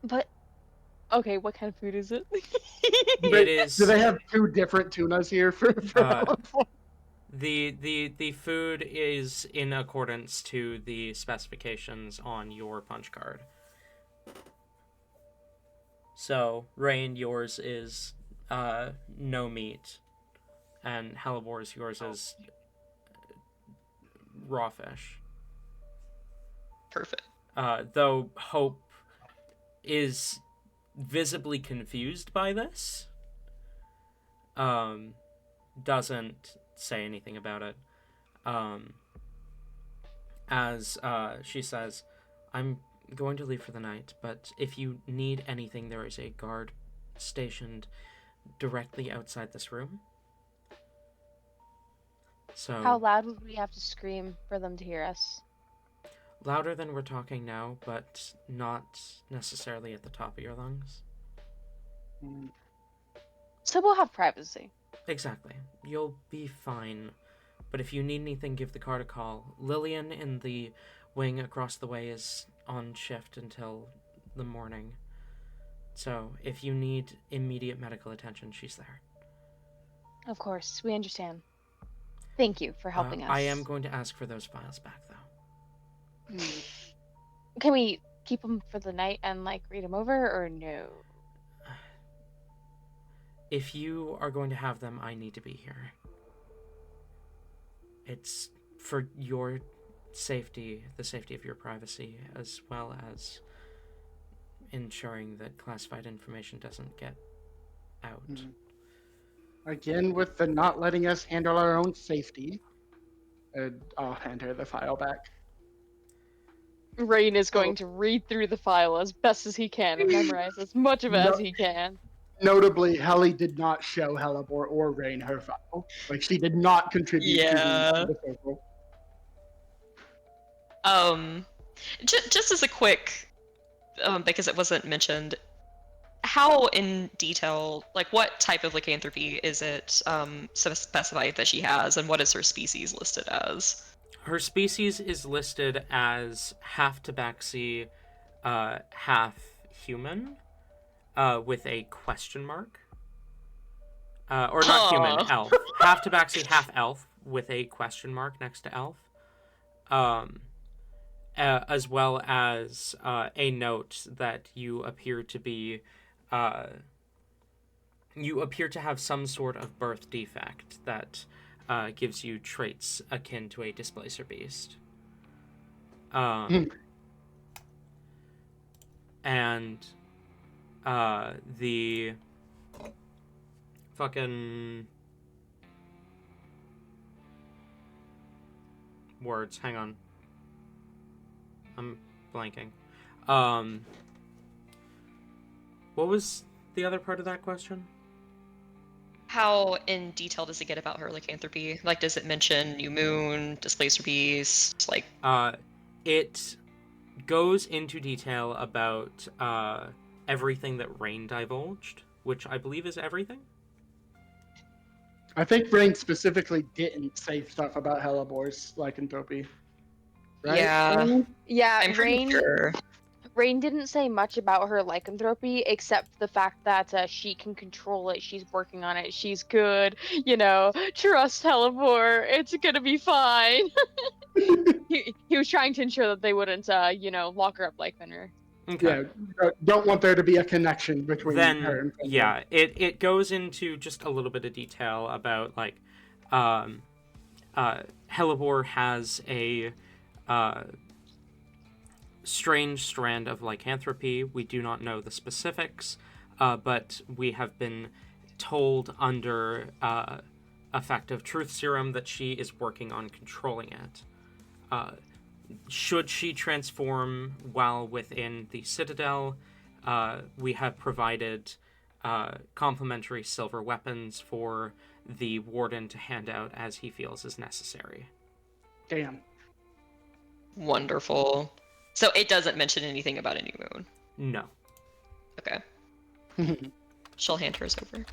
But, okay, what kind of food is it? It is... Do they have 2 different tunas here for The food is in accordance to the specifications on your punch card. So, Rain, yours is no meat, and Hellebor's yours is raw fish. Perfect. Though Hope is visibly confused by this, doesn't say anything about it. As she says, I'm going to leave for the night, but if you need anything, there is a guard stationed directly outside this room. So How loud would we have to scream for them to hear us? louder than we're talking now, but not necessarily at the top of your lungs. So we'll have privacy. Exactly. You'll be fine. But if you need anything, give the card a call. Lillian in the wing across the way is on shift until the morning. So if you need immediate medical attention, she's there. Of course, we understand. Thank you for helping us. I am going to ask for those files back, though. Can we keep them for the night and, like, read them over, or no? If you are going to have them, I need to be here. It's for your safety, the safety of your privacy, as well as ensuring that classified information doesn't get out. Again, with the not letting us handle our own safety, I'll hand her the file back. Rain is going to read through the file as best as he can and memorize as much of it as he can. Notably, Helly did not show Hellebore or Rain her file. Like, she did not contribute to the circle. Just as a quick, because it wasn't mentioned, how in detail, like what type of lycanthropy is it specified that she has, and what is her species listed as? Her species is listed as half tabaxi, half human, with a question mark. Or not human, elf. Half tabaxi, half elf, with a question mark next to elf. As well as a note that you appear to be... you appear to have some sort of birth defect that gives you traits akin to a displacer beast. And the fucking words, hang on. I'm blanking. What was the other part of that question? How in detail does it get about her lycanthropy? Like, does it mention new moon, displacer beast, like? It goes into detail about everything that Rain divulged, which I believe is everything. I think Rain specifically didn't say stuff about Hellebore's lycanthropy. Right? Yeah, I'm pretty sure. Rain didn't say much about her lycanthropy, except the fact that she can control it, she's working on it, she's good, trust Hellebore, it's gonna be fine. he was trying to ensure that they wouldn't, lock her up like Fenrir. Okay. Yeah, don't want there to be a connection between her and Fenrir. Yeah, it goes into just a little bit of detail about, like, Hellebore has a strange strand of lycanthropy. We do not know the specifics, but we have been told under effect of truth serum that she is working on controlling it. Should she transform while within the Citadel, we have provided complimentary silver weapons for the Warden to hand out as he feels is necessary. Damn. Wonderful. So it doesn't mention anything about a new moon? No. Okay. She'll hand hers over.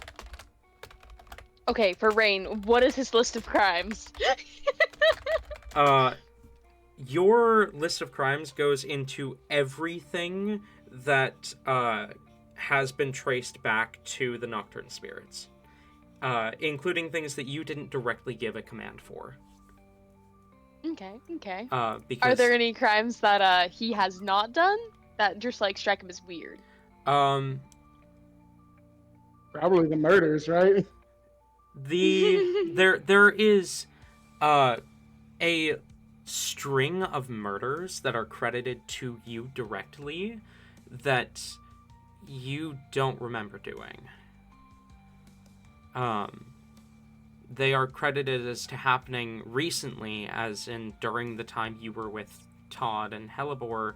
Okay, for Rain, what is his list of crimes? Your list of crimes goes into everything that has been traced back to the Nocturne Spirits, including things that you didn't directly give a command for. Okay. Because... Are there any crimes that he has not done that just like strike him as weird? Probably the murders, right? There is a string of murders that are credited to you directly that you don't remember doing. They are credited as to happening recently, as in during the time you were with Todd and Hellebore,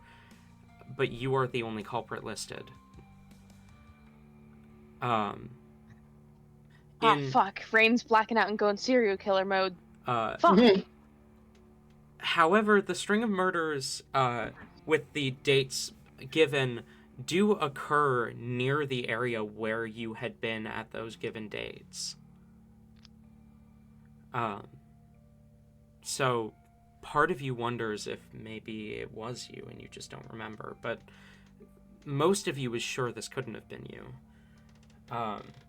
but you are the only culprit listed. Fuck. Rain's blacking out and going serial killer mode. Fuck. However, the string of murders, with the dates given, do occur near the area where you had been at those given dates. So part of you wonders if maybe it was you and you just don't remember, but most of you is sure this couldn't have been you.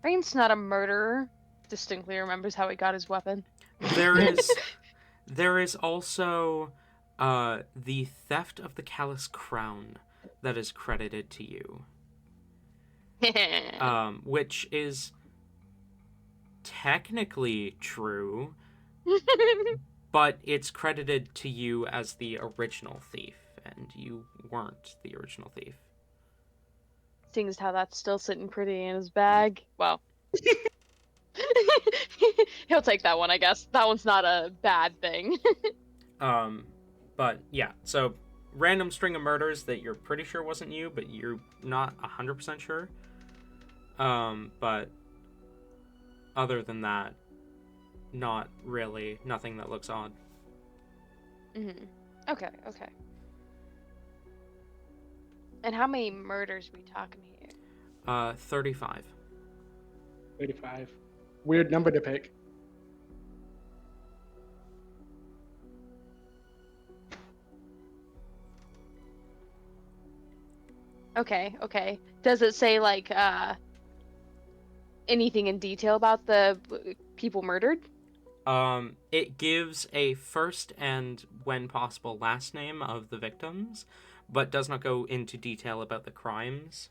Rain's not a murderer. Distinctly remembers how he got his weapon. There is also the theft of the Callous Crown that is credited to you, which is technically true, but it's credited to you as the original thief, and you weren't the original thief. Seeing as how that's still sitting pretty in his bag. Well. He'll take that one, I guess. That one's not a bad thing. But yeah, so random string of murders that you're pretty sure wasn't you, but you're not 100% sure. But other than that, not really, nothing that looks odd. Okay. And how many murders are we talking here? 35. 35. Weird number to pick. Okay. Does it say, like, anything in detail about the people murdered? It gives a first and, when possible, last name of the victims, but does not go into detail about the crimes.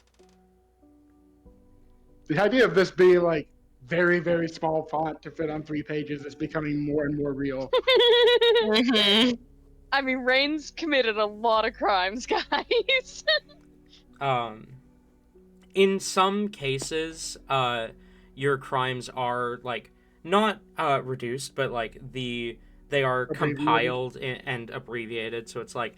The idea of this being, like, very, very small font to fit on 3 pages is becoming more and more real. I mean, Rain's committed a lot of crimes, guys. In some cases, your crimes are, like, not reduced, but, like, they are Abbreviated. compiled and abbreviated, so it's like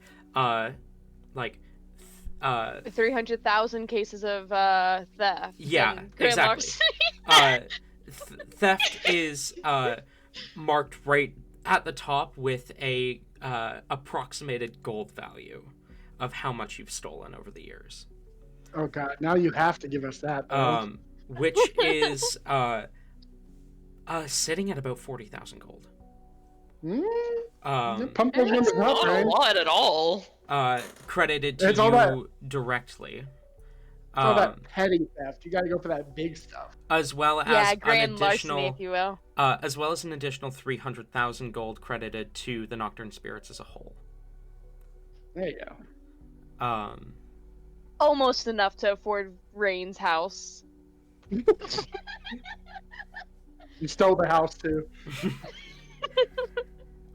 300,000 cases of theft. Yeah, and grand exactly. larceny. Theft is marked right at the top with a approximated gold value of how much you've stolen over the years. Oh god, now you have to give us that. Though. Which is sitting at about 40,000 gold. Pump those numbers up, Not a right? lot at all. Credited to It's all you directly. It's all that petty theft. You gotta go for that big stuff. As well as grand an larceny, additional, if you will. as well as an additional 300,000 gold credited to the Nocturne Spirits as a whole. There you go. Almost enough to afford Rain's house. You stole the house too.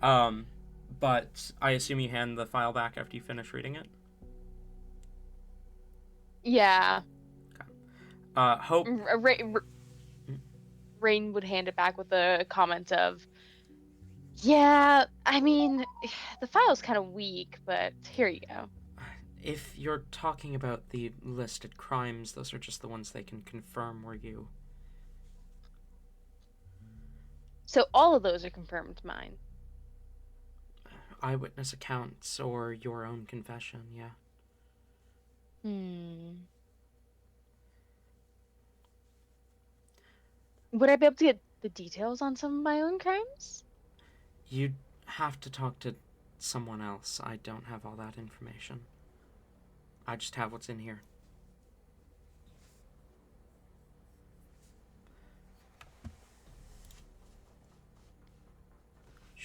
But I assume you hand the file back after you finish reading it? Yeah. Hope... Rain would hand it back with a comment of, yeah, I mean, the file's kind of weak, but here you go. If you're talking about the listed crimes, those are just the ones they can confirm were you. So all of those are confirmed mine. Eyewitness accounts or your own confession, yeah. Would I be able to get the details on some of my own crimes? You'd have to talk to someone else. I don't have all that information. I just have what's in here.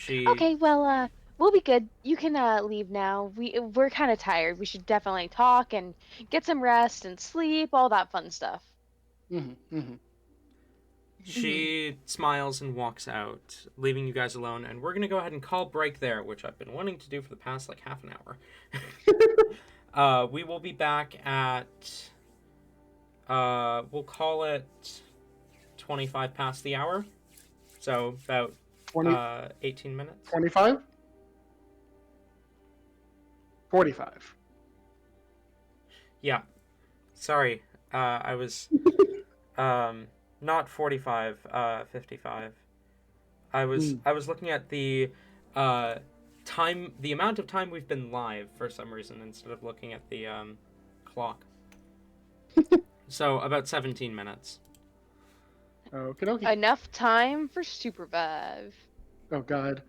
Okay, well, we'll be good. You can leave now. We're kind of tired. We should definitely talk and get some rest and sleep, all that fun stuff. She smiles and walks out, leaving you guys alone, and we're gonna go ahead and call break there, which I've been wanting to do for the past, like, half an hour. We will be back at, we'll call it 25 past the hour, so about 18 minutes. 25? 45. Yeah. Sorry, I was, not 45, 55. I was looking at the time, the amount of time we've been live for some reason instead of looking at the clock. So about 17 minutes. Okay. Enough time for supervive. Oh God.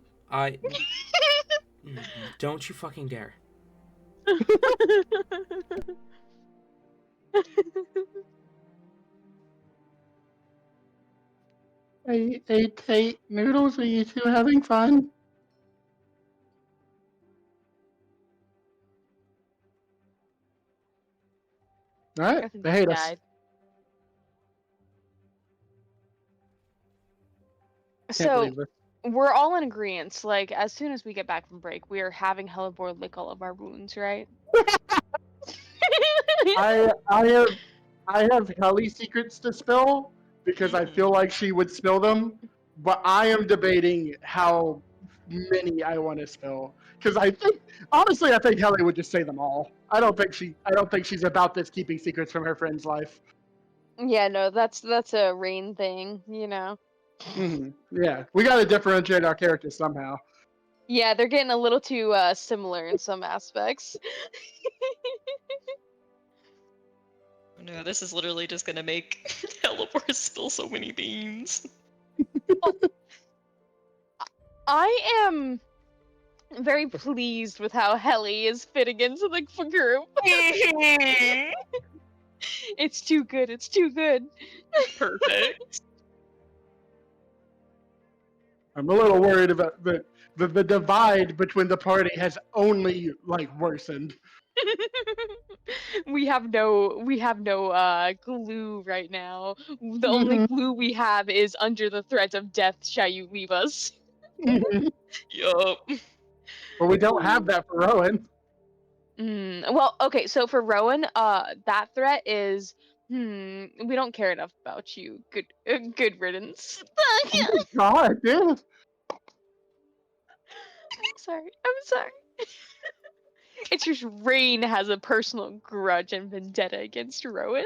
Don't you fucking dare. Hey, Noodles, are you two having fun? All right, I think they he hate us. died. Can't So believe this. we're all in agreement. Like as soon as we get back from break, we are having Hellebore lick all of our wounds, right? I have Kelly secrets to spill because I feel like she would spill them, but I am debating how many I want to spill because I think honestly I think Kelly would just say them all. I don't think she's about this keeping secrets from her friend's life. Yeah, no, that's a Rain thing, you know. Yeah, we got to differentiate our characters somehow. Yeah, they're getting a little too similar in some aspects. No, this is literally just gonna make Hellebore spill so many beans. I am very pleased with how Helly is fitting into the group. It's too good. It's too good. Perfect. I'm a little worried about the divide between the party has only like worsened. We have no glue right now. The only glue we have is under the threat of death shall you leave us. Yup. But we don't have that for Rowan. Well, okay, so for Rowan, that threat is we don't care enough about you. Good riddance. Oh my God, dude. I'm sorry. It's just Rain has a personal grudge and vendetta against Rowan.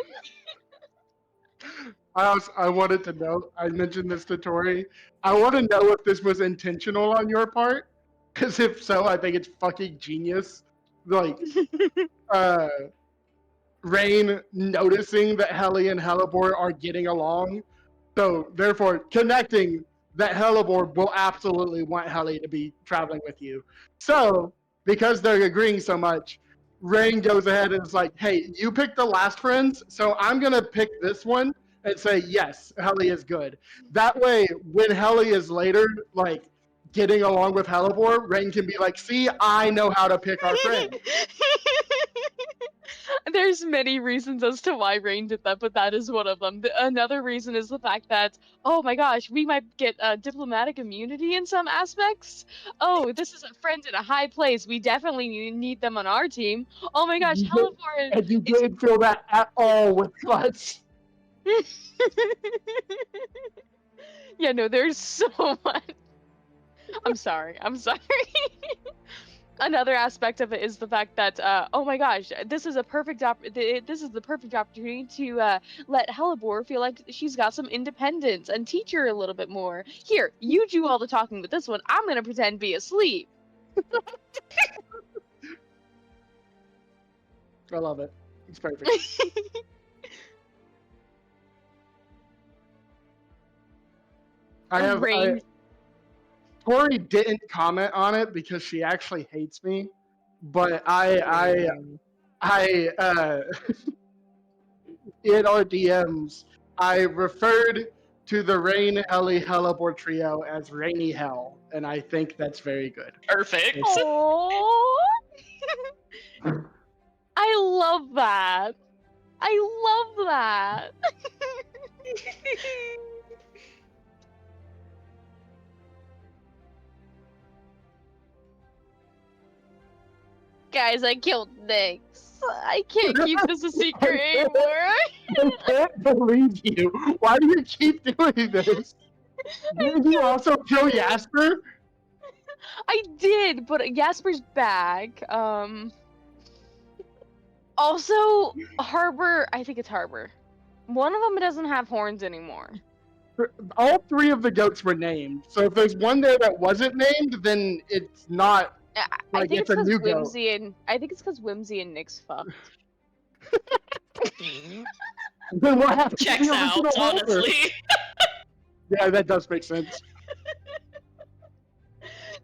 I wanted to know. I mentioned this to Tori. I want to know if this was intentional on your part, because if so, I think it's fucking genius. Like, Rain noticing that Helly and Hellebore are getting along, so therefore connecting that Hellebore will absolutely want Helly to be traveling with you. So because they're agreeing so much, Rain goes ahead and is like, "Hey, you picked the last friends, so I'm gonna pick this one and say yes, Helly is good." That way, when Helly is later like getting along with Hellebore, Rain can be like, "See, I know how to pick our friend." There's many reasons as to why Rain did that, but that is one of them. Another reason is the fact that, oh my gosh, we might get diplomatic immunity in some aspects. Oh, this is a friend in a high place. We definitely need them on our team. Oh my gosh, Hellebore And you is. didn't feel that at all with Clutch. Yeah, no, there's so much. I'm sorry. Another aspect of it is the fact that oh my gosh, this is the perfect opportunity to let Hellebore feel like she's got some independence and teach her a little bit more. Here, you do all the talking with this one. I'm gonna pretend to be asleep. I love it. It's perfect. Rain. Tori didn't comment on it because she actually hates me, but in our DMs, I referred to the Rain Helly Hellebore trio as Rainy Hell, and I think that's very good. Perfect. Oh, I love that. I love that. Guys, I killed Nyx. I can't keep this a secret anymore. I can't believe you. Why do you keep doing this? Did you also kill Jasper? I did, but Jasper's back. Also, Harbor. I think it's Harbor. One of them doesn't have horns anymore. All three of the goats were named. So if there's one there that wasn't named, then it's not I like think it's a because new goat. Whimsy and I think it's because Whimsy and Nyx fucked. Then what happens to Checks the out, original holder? honestly. Yeah, that does make sense.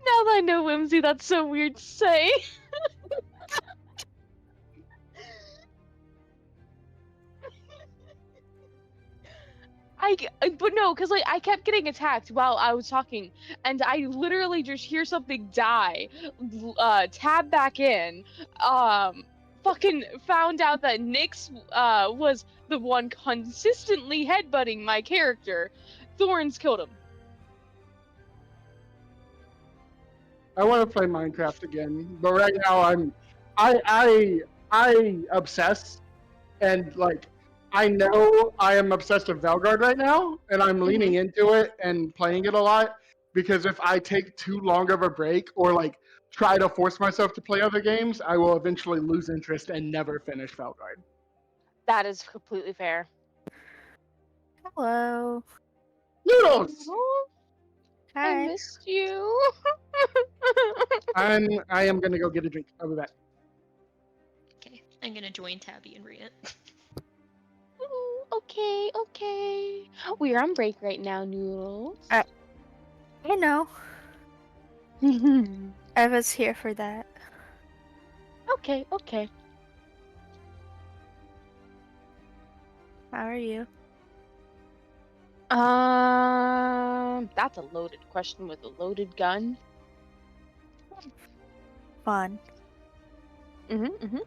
Now that I know Whimsy, that's so weird to say. But no, because like I kept getting attacked while I was talking, and I literally just hear something die, tab back in, fucking found out that Nyx was the one consistently headbutting my character. Thorns killed him. I want to play Minecraft again, but right now I obsess, and like I know I am obsessed with Valgard right now, and I'm leaning into it and playing it a lot because if I take too long of a break or like try to force myself to play other games, I will eventually lose interest and never finish Valgard. That is completely fair. Hello. Noodles! Oh, I Hi. missed you. I am gonna go get a drink. I'll be back. Okay, I'm gonna join Tabby and Riet. Ooh, okay, okay. We're on break right now, Noodles. I know. I was here for that. Okay, okay. How are you? That's a loaded question with a loaded gun. Fun. Mm-hmm.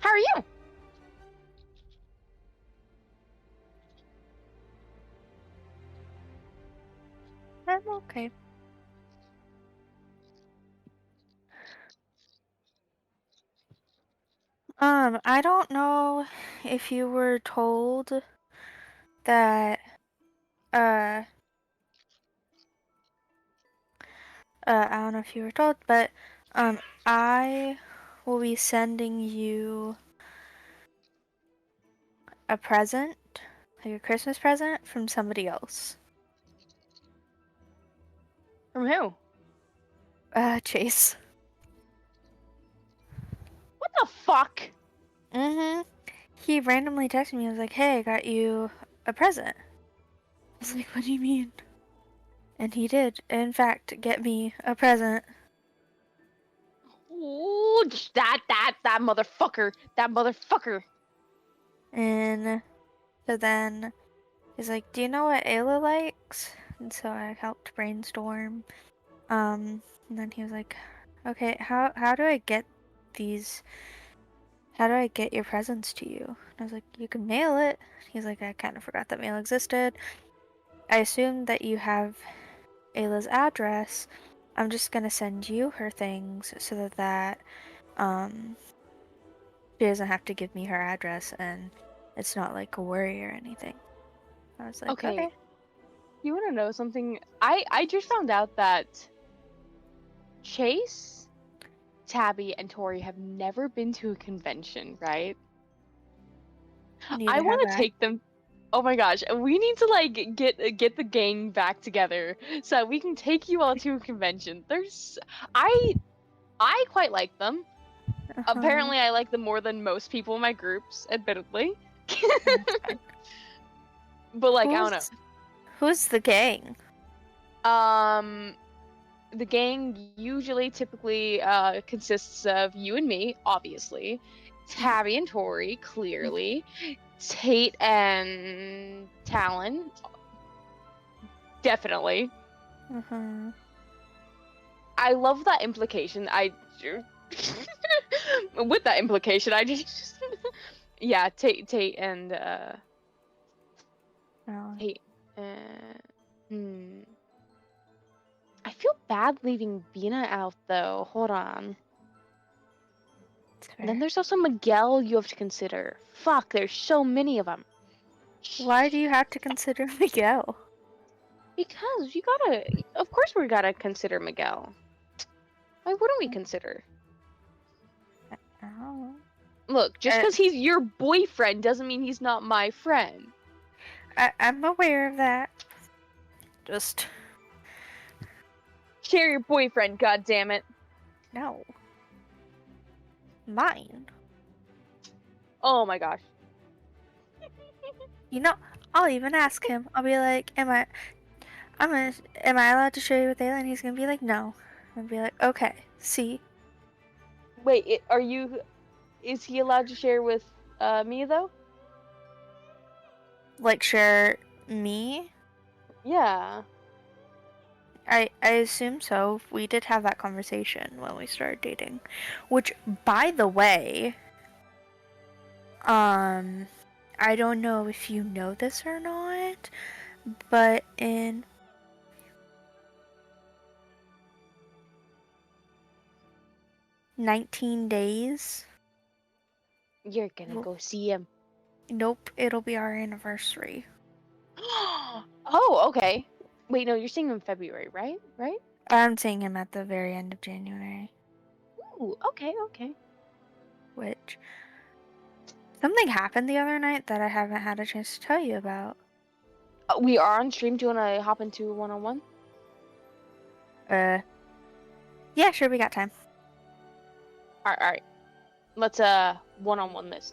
How are you? I'm okay. I don't know if you were told that, I don't know if you were told, but, I will be sending you a present, like a Christmas present from somebody else. From who? Chase. What the fuck? Mm-hmm. He randomly texted me, I was like, hey, I got you a present. I was like, what do you mean? And he did, in fact, get me a present. Ooh, that motherfucker. That motherfucker. And so then he's like, do you know what Ayla likes? And so I helped brainstorm. And then he was like, okay, how do I get these? How do I get your presents to you? And I was like, you can mail it. He's like, I kind of forgot that mail existed. I assumed that you have Ayla's address. I'm just gonna send you her things so that she doesn't have to give me her address and it's not like a worry or anything. I was like, Okay. okay. You want to know something? I just found out that Chase, Tabby, and Tori have never been to a convention, right? Neither I have want to I. take them. Oh my gosh, we need to like get the gang back together so that we can take you all to a convention. I I quite like them. Apparently, I like them more than most people in my groups, admittedly. That's fine. But like, I don't know. Who's the gang? The gang usually typically consists of you and me, obviously, Tabby and Tori, clearly, Tate and Talon, definitely. I love that implication. With that implication, I just yeah, Tate and Oh, Tate. I feel bad leaving Bina out though. Hold on. it's And then fair. there's also Miguel you have to consider. Fuck, there's so many of them. Why do you have to consider Miguel? Because you gotta. Of course, we gotta consider Miguel. Why wouldn't we consider? Oh. Look, just because he's your boyfriend doesn't mean he's not my friend. I'm aware of that. Just Share your boyfriend, goddammit. no. Mine. Oh my gosh. You know, I'll even ask him. I'll be like, am I allowed to share you with Ayla? And he's gonna be like, no. I'll be like, okay, see. Wait, is he allowed to share with me though? Like, share me? Yeah. I assume so. We did have that conversation when we started dating. Which, by the way, I don't know if you know this or not, but in 19 days, You're gonna go see him. nope, it'll be our anniversary. Oh, okay. Wait, no, you're seeing him in February, right? Right? I'm seeing him at the very end of January, Ooh, okay, okay. which something happened the other night that I haven't had a chance to tell you about. We are on stream. Do you wanna hop into one-on-one? Yeah, sure, we got time. All right. Let's one-on-one this.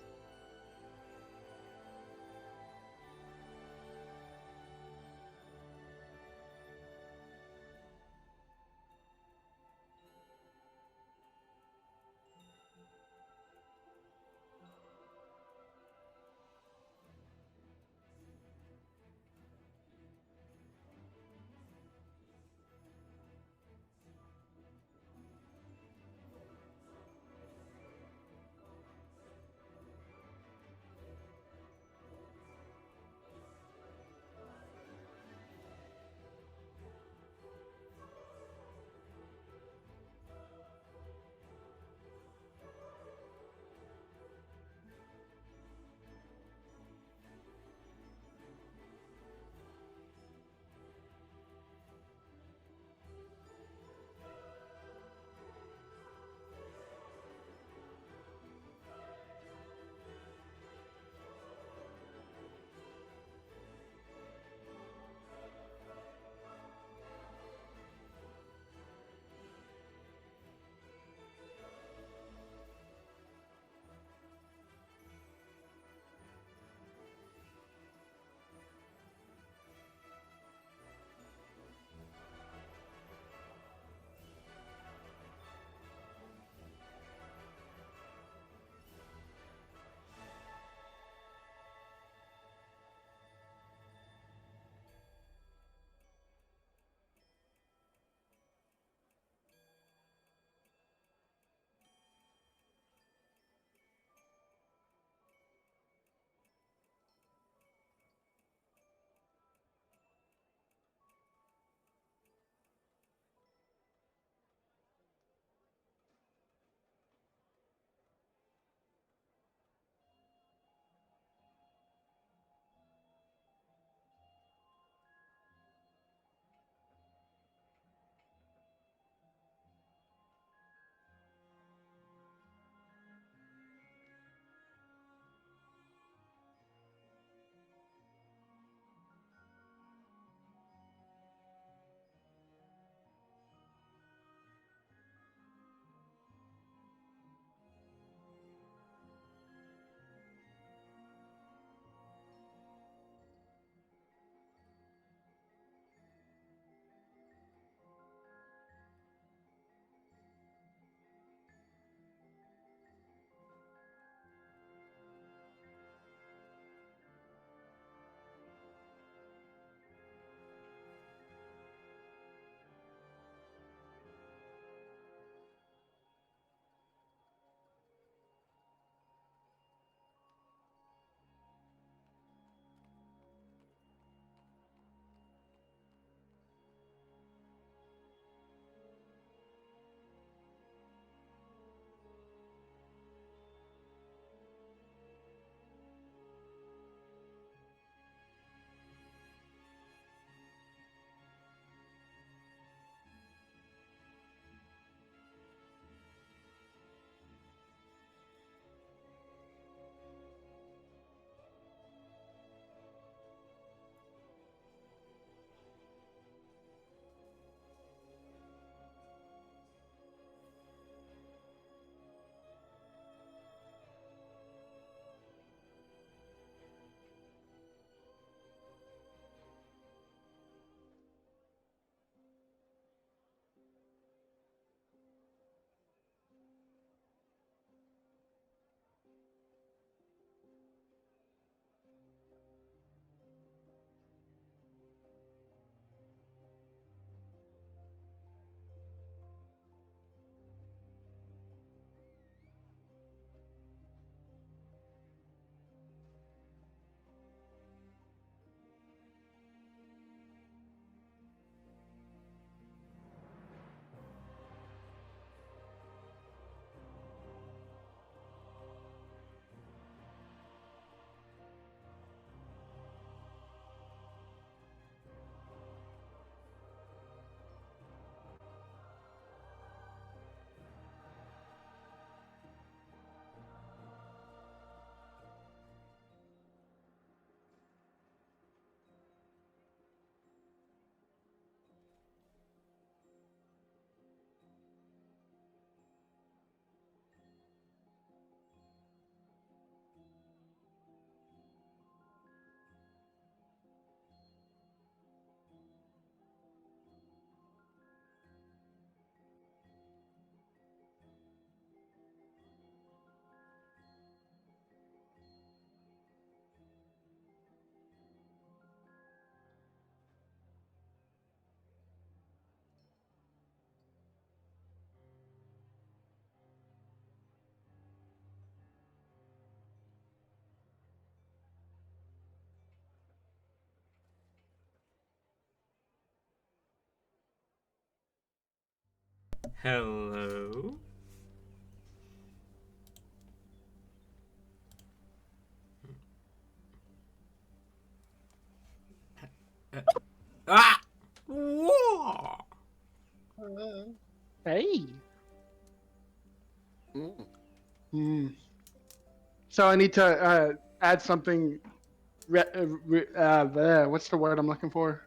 Hello. Ah! Whoa! Hey. Mm. So I need to add something. What's the word I'm looking for?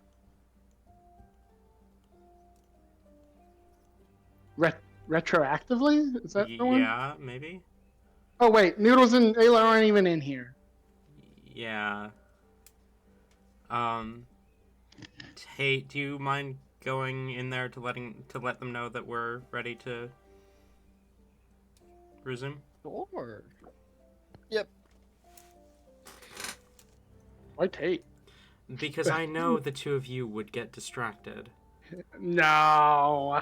Retroactively? Is that the one? Yeah, maybe? Oh wait, Noodles and Ayla aren't even in here. Yeah. Um, hey, do you mind going in there to let them know that we're ready to resume? Sure. Yep. Why Tate? Because I know the two of you would get distracted. No,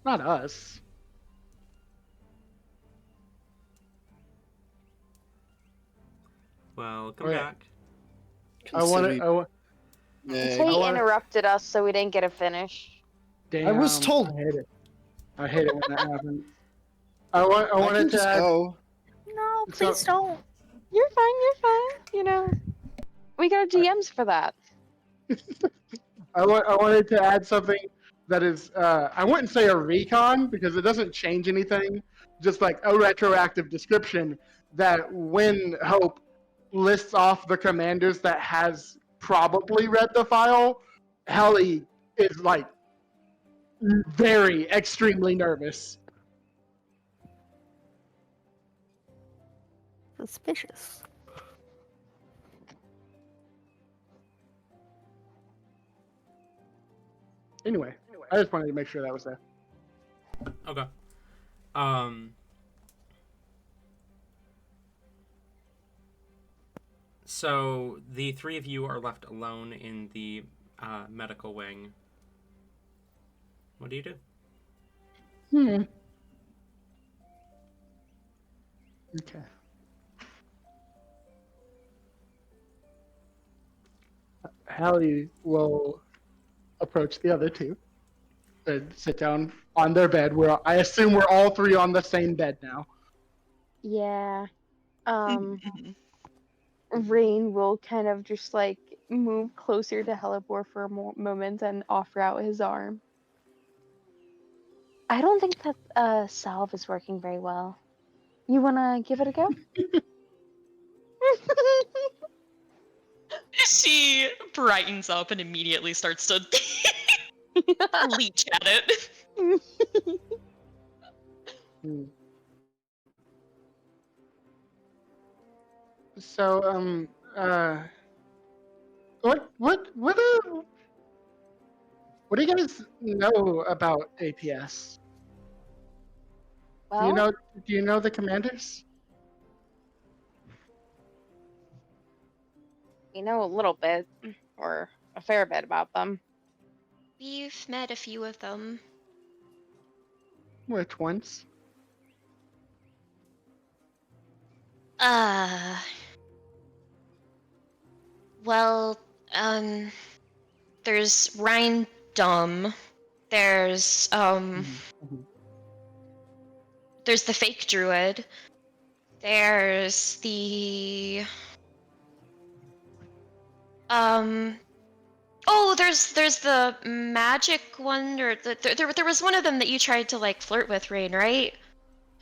not us. Welcome Okay. back. I want Considering- to. Nay. Tate wanna- interrupted us, so we didn't get a finish. Damn, I was told- I hate it. I hate it when that happens. I I wanted can to just add. go. No, So- please don't. You're fine. You're fine. You know, we got DMs for that. I wanted to add something that is. I wouldn't say a recon because it doesn't change anything. Just like a retroactive description that when Hope lists off the commanders that has probably read the file, Helly is like very extremely nervous. Suspicious. Anyway, I just wanted to make sure that was there. Okay. So the three of you are left alone in the medical wing. What do you do? Okay. Hallie will approach the other two and sit down on their bed. I assume we're all three on the same bed now. Yeah. Rain will kind of just like move closer to Helibor for a moment and offer out his arm. I don't think that salve is working very well. You wanna give it a go? She brightens up and immediately starts to leech at it. So, what do you guys know about APS? Well, Do you know the commanders? we know a little bit, or a fair bit about them. We've met a few of them. Which ones? Uh, well, there's Rhindom. There's there's the fake druid. There's the oh, there's the magic one, or there was one of them that you tried to like flirt with, Rain, right?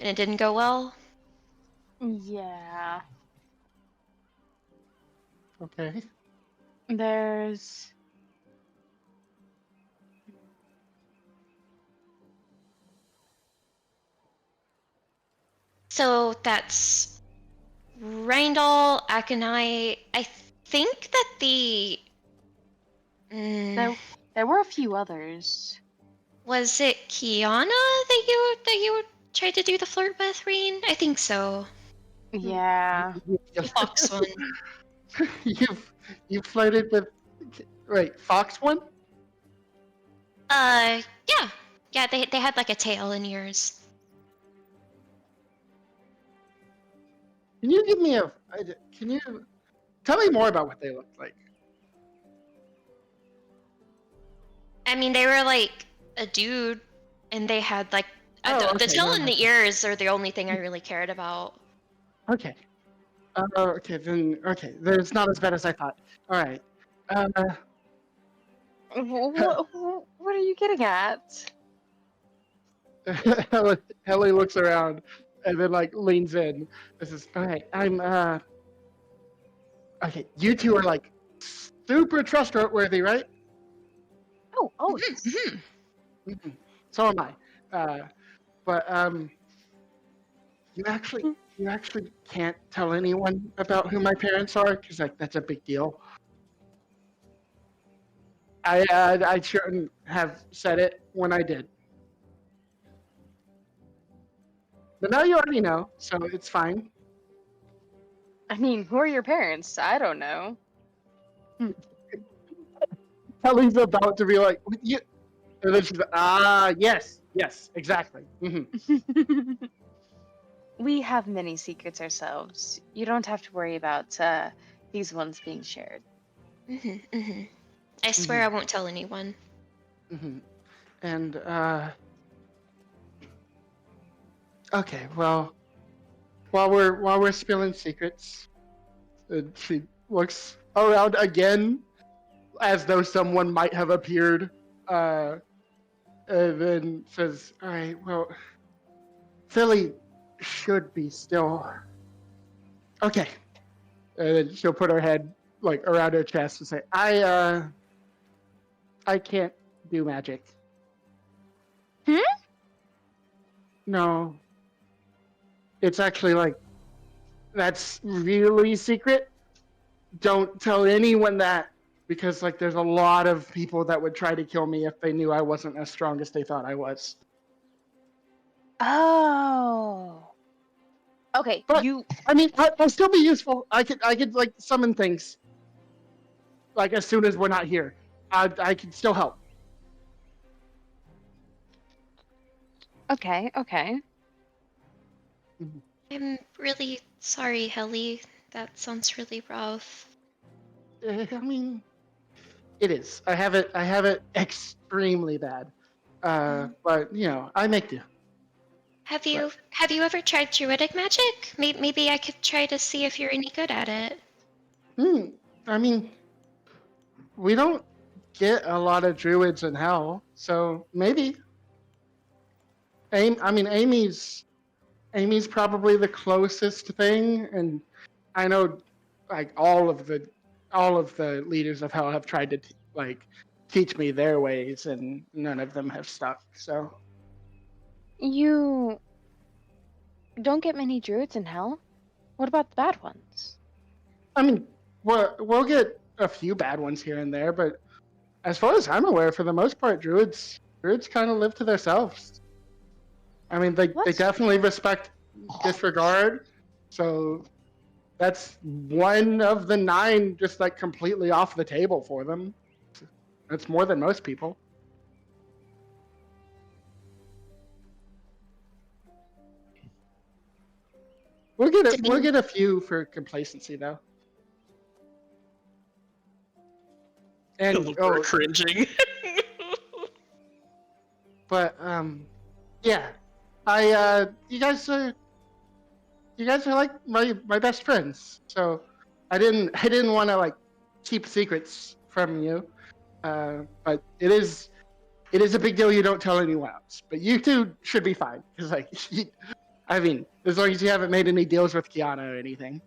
And it didn't go well. Yeah. Okay. There's So that's Rindal, Aconite. I think that there were a few others. was it Kiana that you tried to do the flirt with, Rain? I think so. Yeah. The fox one. You've flirted with. Wait, Fox one? Yeah. Yeah, they had like a tail in yours. Can you give me a? Can you tell me more about what they looked like? I mean, they were like a dude And they had like Oh, the okay, tail never and mind. the ears are the only thing I really cared about. Okay. Okay, then it's not as bad as I thought. All right. What are you getting at? Helly looks around and then like leans in. This is okay. Okay. You two are like super trustworthy, right? Oh yes. Mhm. So am I. But you actually can't tell anyone about who my parents are because like that's a big deal. I shouldn't have said it when I did, but now you already know, so it's fine. I mean, who are your parents? I don't know. Kelly's about to be like, you, and then she's like, yes, exactly. We have many secrets ourselves. You don't have to worry about these ones being shared. I swear I won't tell anyone. And okay, well, while we're spilling secrets, and she looks around again as though someone might have appeared, and then says, "All right, well, Philly should be still okay." And then she'll put her head like around her chest and say, I can't do magic." No, it's actually like that's really secret. Don't tell anyone that because like there's a lot of people that would try to kill me if they knew I wasn't as strong as they thought I was. Oh. Okay, But I mean, I'll still be useful. I could like summon things. Like as soon as we're not here, I can still help. Okay. I'm really sorry, Helly. That sounds really rough. I mean, it is. I have it extremely bad. But you know, I make do. Have you ever tried druidic magic? Maybe I could try to see if you're any good at it. I mean, we don't get a lot of druids in hell, so maybe. I mean, Amy's probably the closest thing, and I know like all of the leaders of hell have tried to like teach me their ways, and none of them have stuck. So You don't get many druids in hell. What about the bad ones? I mean, we'll get a few bad ones here and there, but as far as I'm aware, for the most part, druids kind of live to themselves. I mean, they What? definitely respect disregard, so that's one of the 9 just like completely off the table for them. That's more than most people. We'll get a few for complacency though. And We're cringing. but yeah, you guys are like my best friends. So I didn't want to like keep secrets from you. But it is a big deal you don't tell anyone else. But you two should be fine because like I mean, as long as you haven't made any deals with Kiana or anything.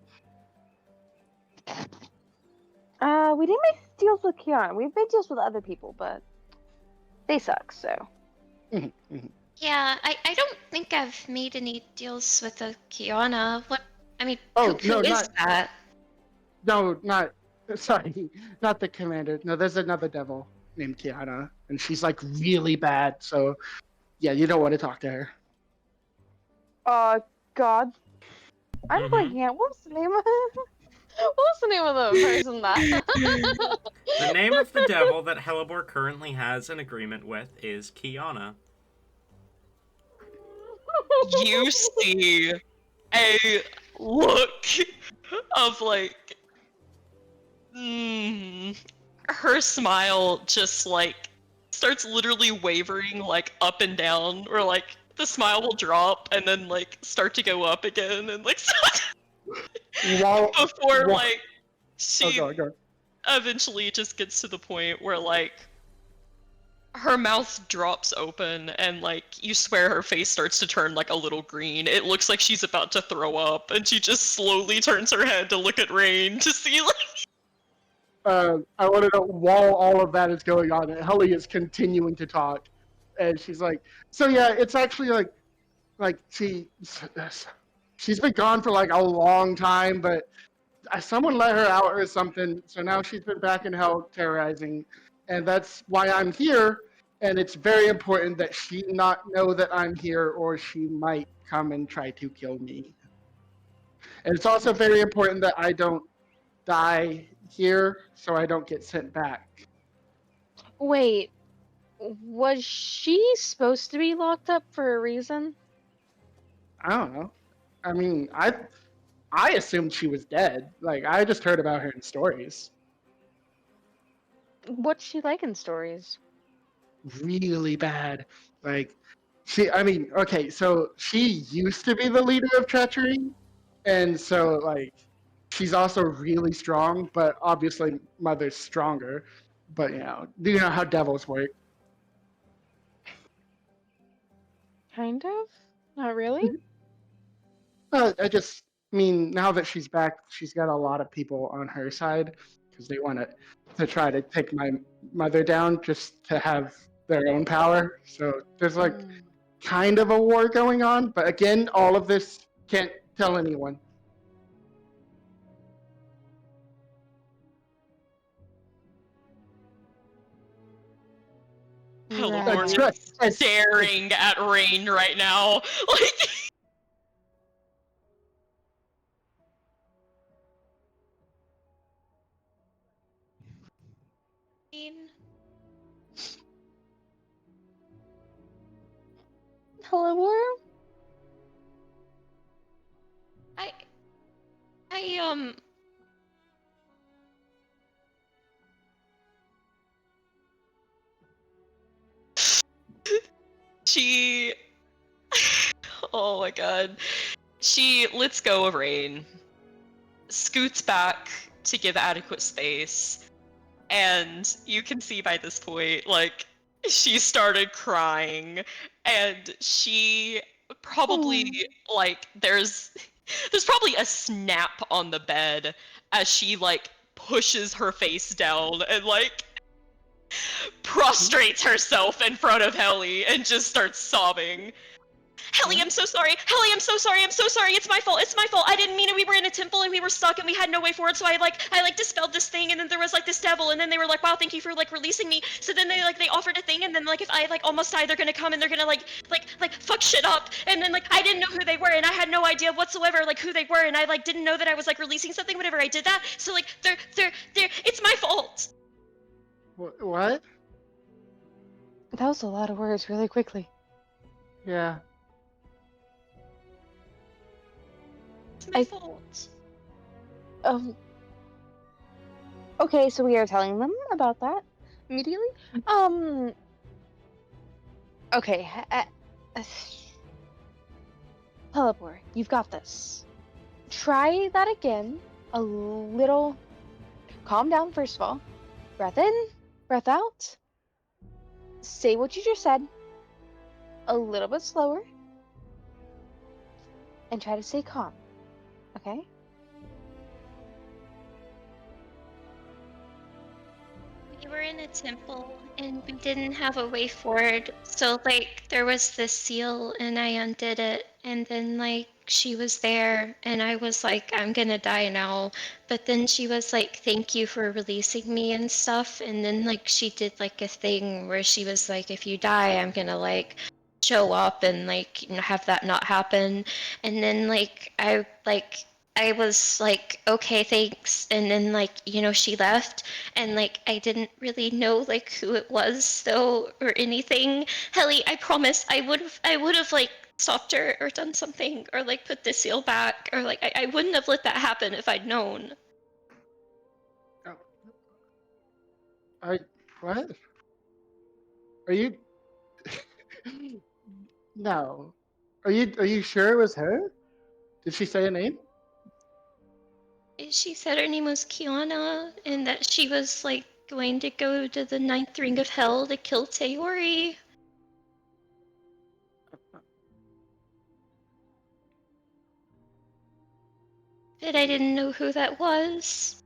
We didn't make deals with Kiana. We've made deals with other people, but they suck, so. Yeah, I don't think I've made any deals with a Kiana. What? I mean, Oh, who no, is that? No, not sorry, not the commander. No, there's another devil named Kiana, and she's like really bad. So yeah, you don't want to talk to her. God. I'm blanking out. What's the name of What's the name of the person that? The name of the devil that Hellebore currently has an agreement with is Kiana. You see a look of like her smile just like starts literally wavering like up and down, or like the smile will drop and then like start to go up again, and like While, before while like oh, she go on, go on. eventually just gets to the point where like her mouth drops open and like you swear her face starts to turn like a little green. It looks like she's about to throw up, and she just slowly turns her head to look at Rain to see like I want to know, while all of that is going on, Helly is continuing to talk, and she's like, "So yeah, it's actually like she's been gone for like a long time, but someone let her out or something. So now she's been back in hell terrorizing, and that's why I'm here. And it's very important that she not know that I'm here, or she might come and try to kill me. And it's also very important that I don't die here, so I don't get sent back." Wait, was she supposed to be locked up for a reason? I don't know. I mean, I assumed she was dead. Like, I just heard about her in stories. What's she like in stories? Really bad. Like, I mean, okay, so she used to be the leader of treachery, and so, like, she's also really strong, but obviously Mother's stronger. But, do you know how devils work? Kind of? Not really? I just mean, now that she's back, she's got a lot of people on her side because they want to try to take my mother down just to have their own power. So there's like Hmm. kind of a war going on, but again, all of this can't tell anyone. Helleborn Right. Right. is staring at Rain right now. Like Hello, worm? I I she oh my god. She lets go of Rain, scoots back to give adequate space, and you can see by this point, like, she started crying, and she probably, like, there's probably a snap on the bed as she, like, pushes her face down and, like, prostrates herself in front of Helly and just starts sobbing. Helly, I'm so sorry. Helly, I'm so sorry. I'm so sorry. It's my fault. It's my fault. I didn't mean it. We were in a temple and we were stuck and we had no way forward. So I dispelled this thing, and then there was like this devil, and then they were like, wow, thank you for like releasing me. So then they offered a thing, and then like if I like almost die, they're gonna come and they're gonna like fuck shit up. And then like I didn't know who they were, and I had no idea whatsoever like who they were, and I like didn't know that I was like releasing something whenever I did that. So like they're it's my fault. What? That was a lot of words really quickly. Yeah. it's my fault. Um. Okay, so we are telling them about that immediately. Okay. Pelipor, you've got this. Try that again. A little. Calm down, first of all. Breath in, breath out. Say what you just said. A little bit slower. And try to stay calm. Okay? We were in a temple and we didn't have a way forward. So like there was this seal and I undid it, and then like she was there and I was like, I'm gonna die now. But then she was like, thank you for releasing me and stuff. And then like she did like a thing where she was like, if you die, I'm gonna like show up and like have that not happen. And then I was like, okay, thanks. And then like, she left, and like I didn't really know like who it was though or anything. Helly, I promise I would have like stopped her or done something or like put the seal back, or like I wouldn't have let that happen if I'd known. I what? Are you? No. Are you sure it was her? Did she say a name? She said her name was Kiana, and that she was like going to go to the ninth ring of hell to kill Teori. But I didn't know who that was.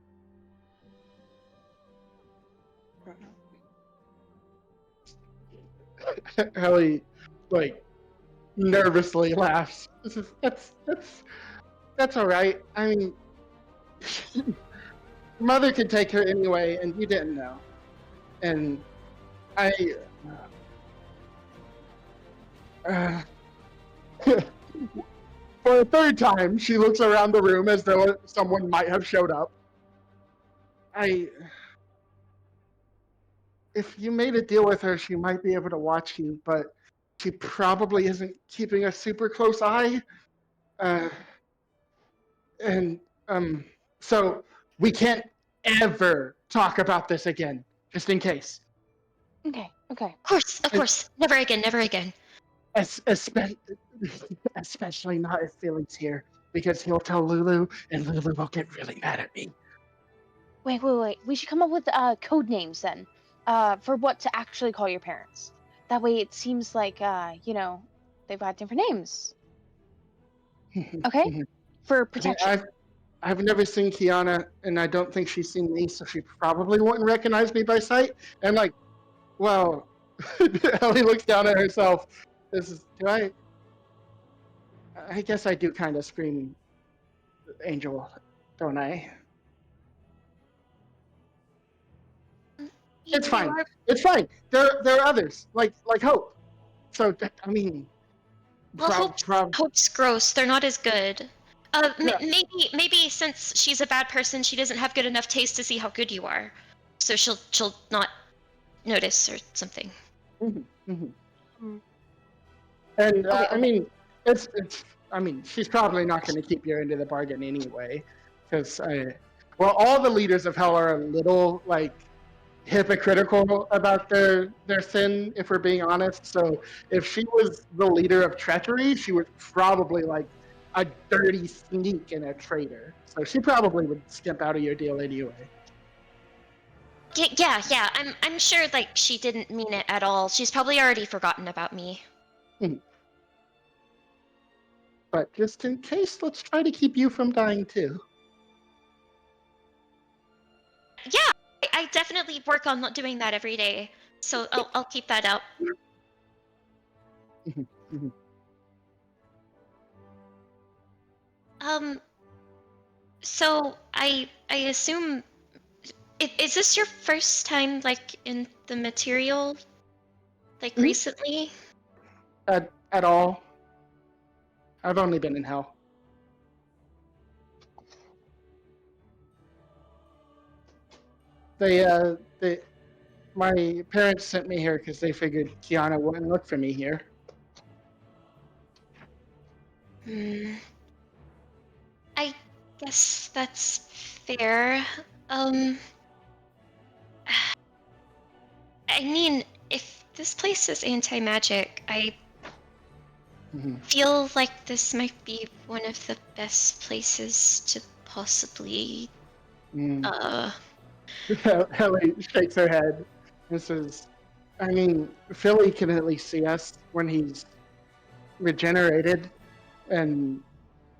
Ellie, like, nervously laughs. That's all right. I mean, mother could take her anyway, and you didn't know. And I. Uh, for a third time, she looks around the room as though someone might have showed up. If you made a deal with her, she might be able to watch you, but she probably isn't keeping a super close eye. Uh, and so we can't ever talk about this again, just in case. Okay. Of course. Never again, never again. Especially not if Philly's here, because he'll tell Lulu, and Lulu will get really mad at me. Wait. We should come up with code names then. For what to actually call your parents. That way it seems like they've got different names. Okay? For protection. I've never seen Kiana, and I don't think she's seen me, so she probably wouldn't recognize me by sight. And like, well, Ellie looks down at herself. I guess I do kind of scream Angel, don't I? It's fine. It's fine. There are others, like Hope. So I mean, Well, Hope's gross. They're not as good. Maybe since she's a bad person, she doesn't have good enough taste to see how good you are, so she'll not notice or something. And Okay. I mean, it's. I mean, she's probably not going to keep your end of the bargain anyway, because all the leaders of Hell are a little like hypocritical about their sin, if we're being honest. So if she was the leader of treachery, she was probably like a dirty sneak and a traitor. So she probably would skip out of your deal anyway. Yeah. I'm sure like she didn't mean it at all. She's probably already forgotten about me. But just in case, let's try to keep you from dying too. Yeah, I definitely work on not doing that every day. So I'll keep that up. So I assume is this your first time like in the material, like recently? At all. I've only been in Hell. My parents sent me here because they figured Kiana wouldn't look for me here. I guess that's fair. I mean, if this place is anti-magic, I feel like this might be one of the best places to possibly Ellie shakes her head and says, I mean, Philly can at least see us when he's regenerated, and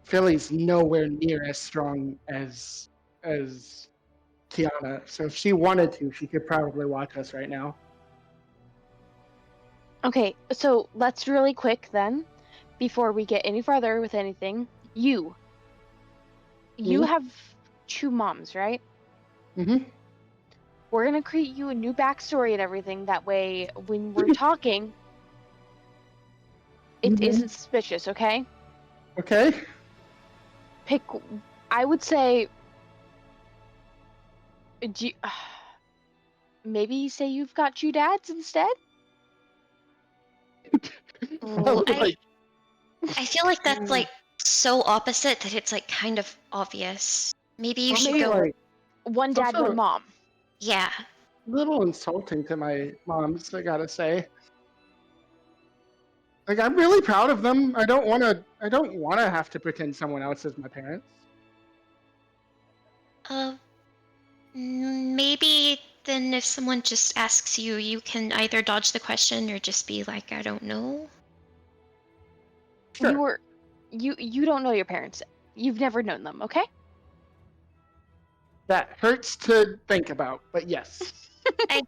Philly's nowhere near as strong as Kiana. So if she wanted to, she could probably watch us right now. Okay, so let's really quick then, before we get any farther with anything. You have 2 moms, right? We're gonna create you a new backstory and everything. That way, when we're talking, it isn't suspicious. Okay? Okay. Pick. I would say. Maybe say you've got 2 dads instead. I feel like that's like so opposite that it's like kind of obvious. Maybe you should go like 1 dad, 1 mom. Yeah. little insulting to my moms, I gotta say. Like, I'm really proud of them. I don't want to have to pretend someone else is my parents. Maybe then if someone just asks you, you can either dodge the question or just be like, I don't know. Sure. You don't know your parents. You've never known them, okay? That hurts to think about, but yes. I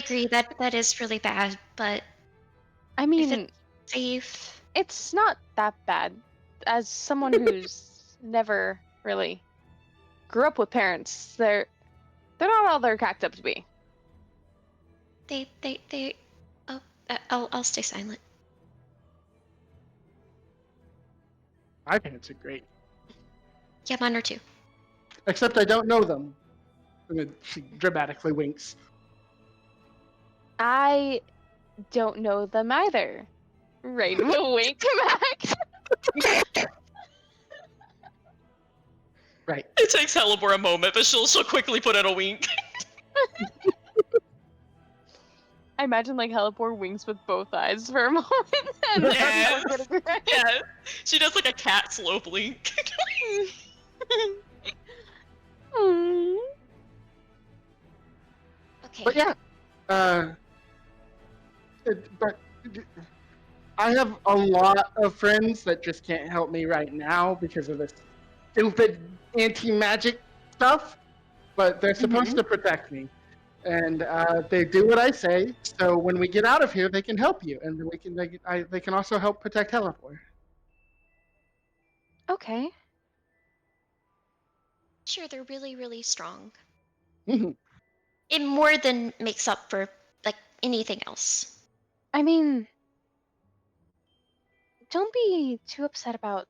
agree that is really bad, but I if mean, it's safe. it's not that bad. As someone who's never really grew up with parents, they're not all they're cracked up to be. They oh, I'll stay silent. My parents are great. Yeah, mine are too. Except I don't know them. And then she dramatically winks. I don't know them either. Rain will wink back. Right. It takes Helibor a moment, but she'll quickly put in a wink. I imagine like Helipor winks with both eyes for a moment. And Yes. then look at her. Yeah, she does like a cat slow blink. Mm. Okay. But yeah. But I have a lot of friends that just can't help me right now because of this stupid anti-magic stuff. But they're supposed to protect me. And they do what I say. So when we get out of here, they can help you, and they can also help protect Helipor. Okay. Sure, they're really, really strong. Mhm. It more than makes up for like anything else. I mean, don't be too upset about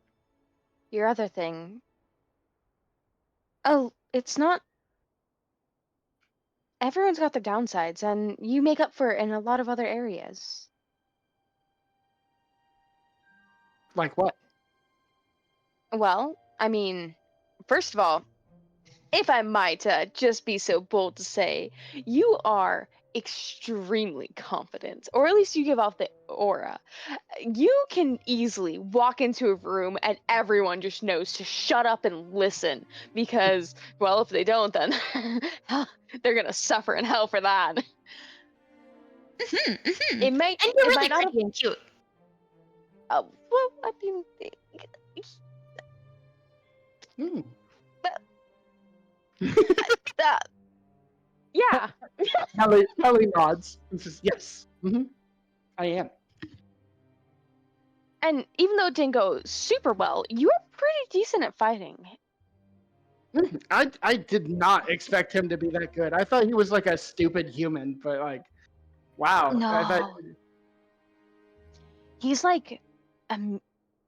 your other thing. Oh, it's not. Everyone's got their downsides, and you make up for it in a lot of other areas. Like what? Well, I mean, first of all, if I might just be so bold to say, you are extremely confident, or at least you give off the aura. You can easily walk into a room and everyone just knows to shut up and listen because, well, if they don't, then they're gonna suffer in hell for that. It might, And you're it really might not have. pretty and cute. Well, I mean, Hmm. uh, yeah. Ellie nods and says, "Yes, I am." And even though it didn't go super well, you were pretty decent at fighting. I did not expect him to be that good. I thought he was like a stupid human, but like, wow. I thought, No, he's like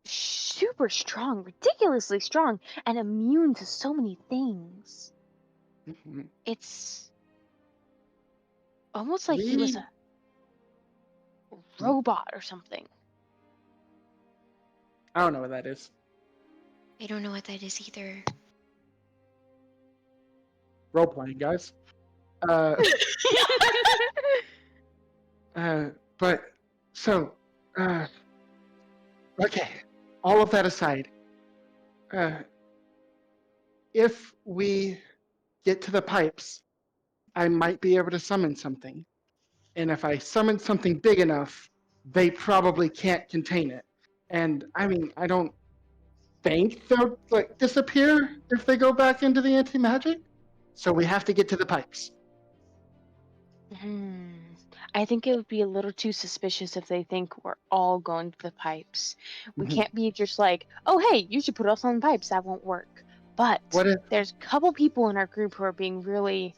super strong, ridiculously strong, and immune to so many things. Mhm. It's almost like he was we a robot or something. I don't know what that is. I don't know what that is either. Role playing, guys. Uh, but so, okay. All of that aside, if we get to the pipes, I might be able to summon something. And if I summon something big enough, they probably can't contain it. And I mean, I don't think they'll like disappear if they go back into the anti-magic. So we have to get to the pipes. I think it would be a little too suspicious if they think we're all going to the pipes. We Mhm. can't be just like, oh, hey, you should put us on the pipes. That won't work. But What if there's a couple people in our group who are being really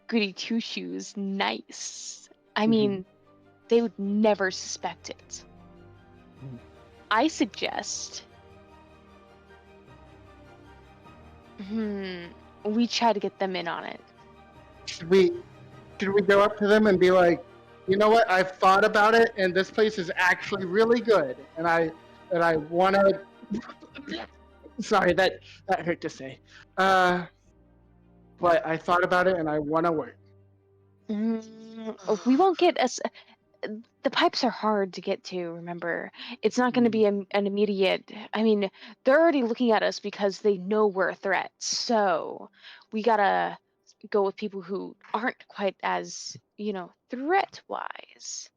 goody two shoes nice. I Mhm. mean, they would never suspect it. Mhm. I suggest we try to get them in on it. should we go up to them and be like, you know what? I've thought about it, and this place is actually really good, and I want to. Sorry, that hurt to say. But I thought about it, and I want to work. We won't get us. The pipes are hard to get to, remember. It's not going to be an immediate. I mean, they're already looking at us because they know we're a threat. So we gotta go with people who aren't quite as, threat wise.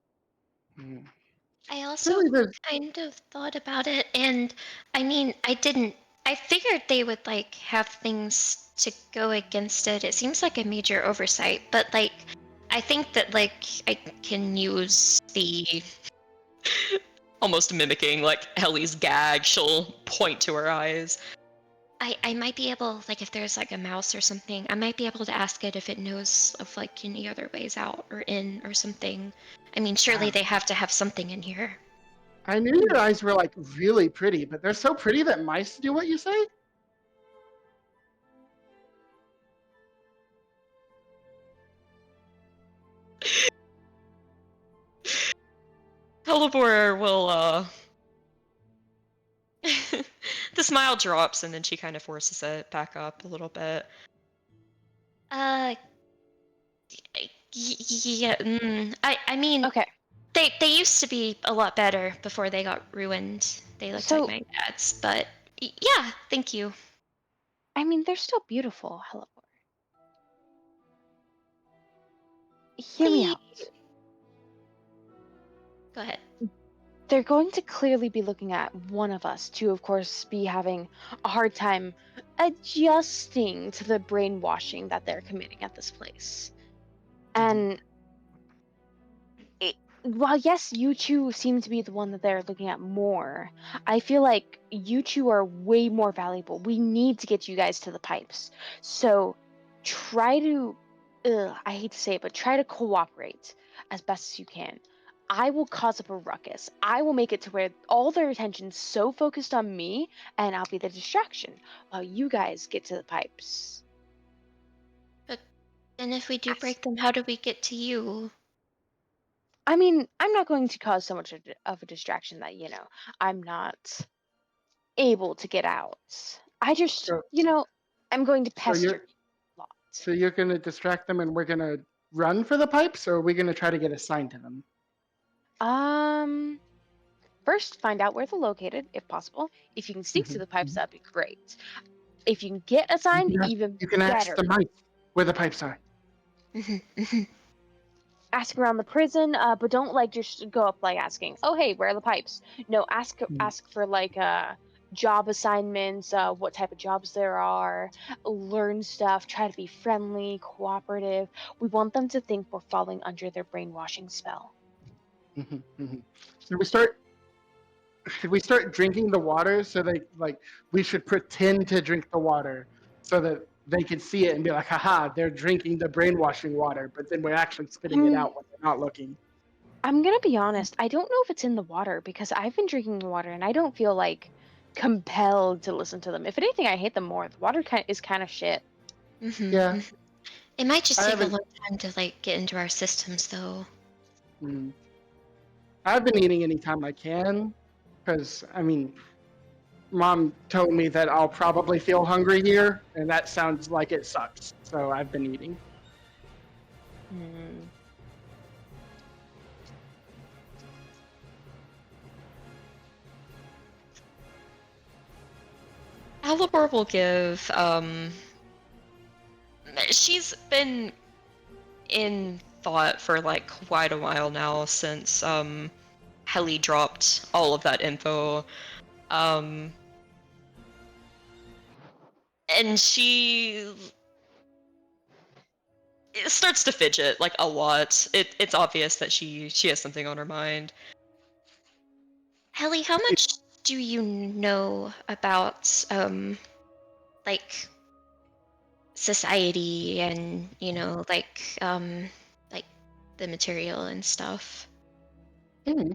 Mm. I also Really, there's kind of thought about it, and I mean, I didn't. I figured they would like have things to go against it. It seems like a major oversight, but like, I think that like I can use the almost mimicking like Ellie's gag. She'll point to her eyes. I might be able, like, if there's like a mouse or something, I might be able to ask it if it knows of like any other ways out or in or something. I mean, surely they have to have something in here. I knew your eyes were like really pretty, but they're so pretty that mice do what you say. Hellebore will the smile drops and then she kind of forces it back up a little bit. Uh, yeah. I mean, Okay. they used to be a lot better before they got ruined. They looked like So, my dad's, but yeah, thank you. I mean, they're still beautiful. Hello. Hear me Please. out. Go ahead. They're going to clearly be looking at one of us to, of course, be having a hard time adjusting to the brainwashing that they're committing at this place. And while, yes, you two seem to be the one that they're looking at more, I feel like you two are way more valuable. We need to get you guys to the pipes. So try to, I hate to say it, but try to cooperate as best as you can. I will cause up a ruckus. I will make it to where all their attention's so focused on me, and I'll be the distraction while you guys get to the pipes. But then if we do break them, how do we get to you? I mean, I'm not going to cause so much of a distraction that, I'm not able to get out. I just, So, I'm going to so you're pester a lot. so you're gonna distract them, and we're gonna run for the pipes, or are we gonna try to get assigned to them? First, find out where they're located, if possible. If you can sneak to Mhm, the pipes, mhm. that'd be great. If you can get You assigned, can ask, even you can ask better. the mice where the pipes are. Ask around the prison, but don't like just go up like asking, "Oh, hey, where are the pipes?" No, ask for like job assignments, what type of jobs there are, learn stuff, try to be friendly, cooperative. We want them to think we're falling under their brainwashing spell. Mhm, mhm. Should we start? Should we start drinking the water so they like? We should pretend to drink the water so that they can see it and be like, "Haha, they're drinking the brainwashing water," but then we're actually spitting it Hmm, out when they're not looking. I'm gonna be honest, I don't know if it's in the water because I've been drinking the water and I don't feel like compelled to listen to them. If anything, I hate them more. The water is kind of shit. Yeah, It might just I take a haven't. long time to like get into our systems, though. mm, I've been eating anytime I can, because I mean, Mom told me that I'll probably feel hungry here, and that sounds like it sucks. So I've been eating. Hmm. Alibor will give she's been in thought for like quite a while now since Helly dropped all of that info. Um and she it starts to fidget like a lot. It's obvious that she has something on her mind. Helly, how much do you know about like society and like the material and stuff? Hmm,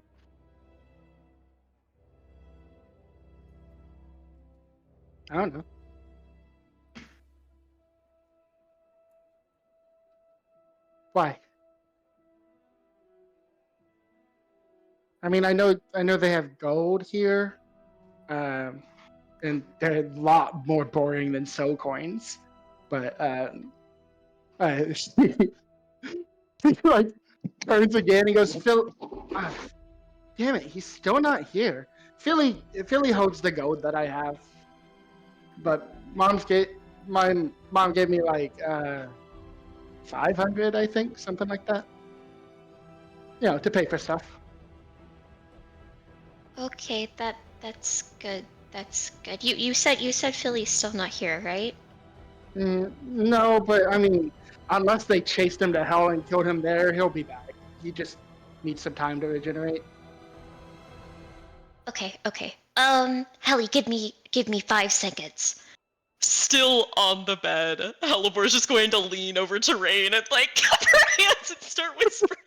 I don't know. Why? I mean, I know they have gold here, um, and they're a lot more boring than soul coins. But uh, He like turns again. He goes, Phil. Damn it, he's still not here. Philly holds the gold that I have, but my mom gave me like 500, I think, something like that. You know, to pay for stuff. Okay, that's good. That's good. You said Philly's still not here, right? No, but I mean, unless they chased him to hell and killed him there, he'll be back. He just needs some time to regenerate. Okay. Helly, give me 5 seconds. Still on the bed, Halibor's just going to lean over to Rain and like cup her hands and start whispering.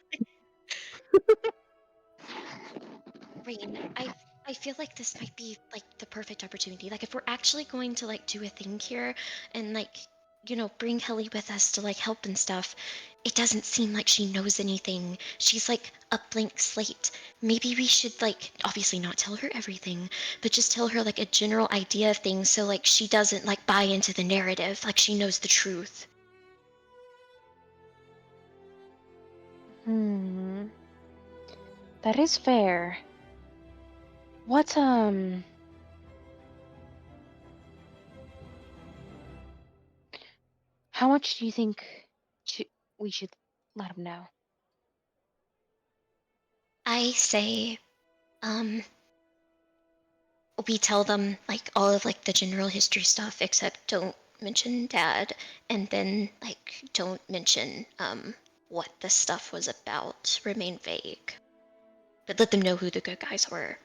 Rain, I feel like this might be like the perfect opportunity. Like if we're actually going to like do a thing here and like, bring Helly with us to like help and stuff, it doesn't seem like she knows anything. She's like a blank slate. Maybe we should like obviously not tell her everything, but just tell her like a general idea of things so like she doesn't like buy into the narrative, like she knows the truth. That is fair. What, how much do you think we should let him know? I say, we tell them like all of like the general history stuff, except don't mention Dad, and then like don't mention what the stuff was about. Remain vague, but let them know who the good guys were.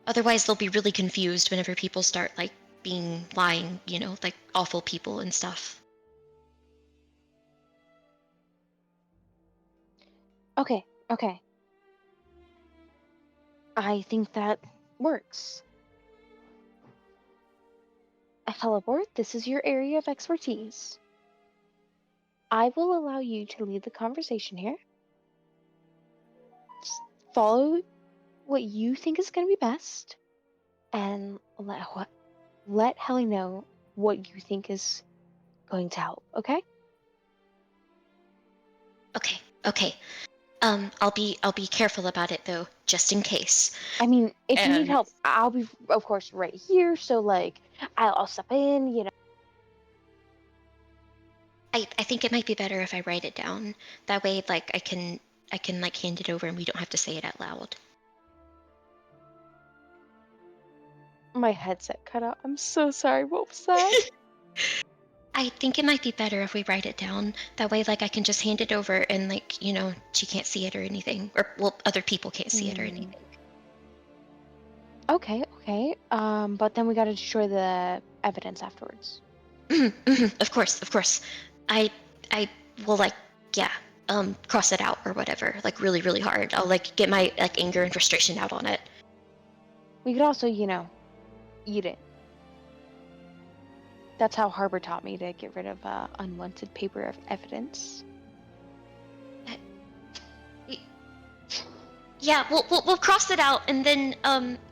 Otherwise, they'll be really confused whenever people start like being lying, like awful people and stuff. Okay. I think that works. Helibor, this is your area of expertise. I will allow you to lead the conversation here. Just follow what you think is going to be best, and let Helly know what you think is going to help. Okay? Okay. I'll be careful about it though, just in case. I mean, if you need And help, I'll be, of course, right here. So like, I'll step in. I think it might be better if I write it down. That way, like I can like hand it over and we don't have to say it out loud. My headset cut out. I'm so sorry. What was that? I think it might be better if we write it down. That way, like I can just hand it over and like she can't see it or anything, or well, other people can't see it or anything. Okay. But then we gotta destroy the evidence afterwards. Of course. I will like cross it out or whatever, like really really hard. I'll like get my like anger and frustration out on it. We could also, eat it. That's how Harbor taught me to get rid of unwanted paper of evidence. Yeah, we'll cross it out and then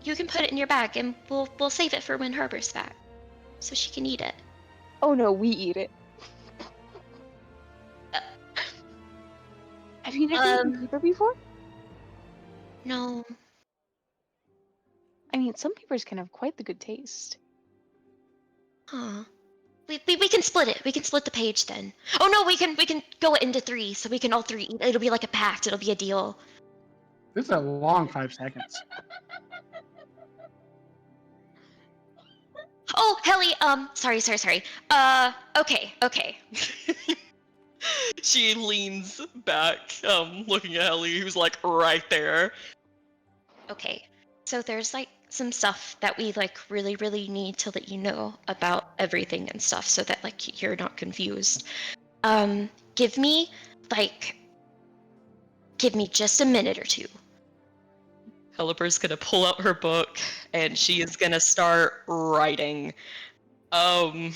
you can put it in your bag and we'll save it for when Harbor's back, so she can eat it. Oh no, we eat it. Have you never eaten paper before? No. I mean, some papers can have quite the good taste. Huh. We can split it. We can split the page then. Oh no, we can go into 3, so we can all 3 eat. It'll be like a pact. It'll be a deal. This is a long 5 seconds. Oh, Helly. Sorry. Okay. she leans back, looking at Helly, who's like right there. Okay. So there's like some stuff that we like really really need to let you know about everything and stuff, so that like you're not confused. Give me just a minute or two. Heliber's gonna pull out her book and she is gonna start writing. Can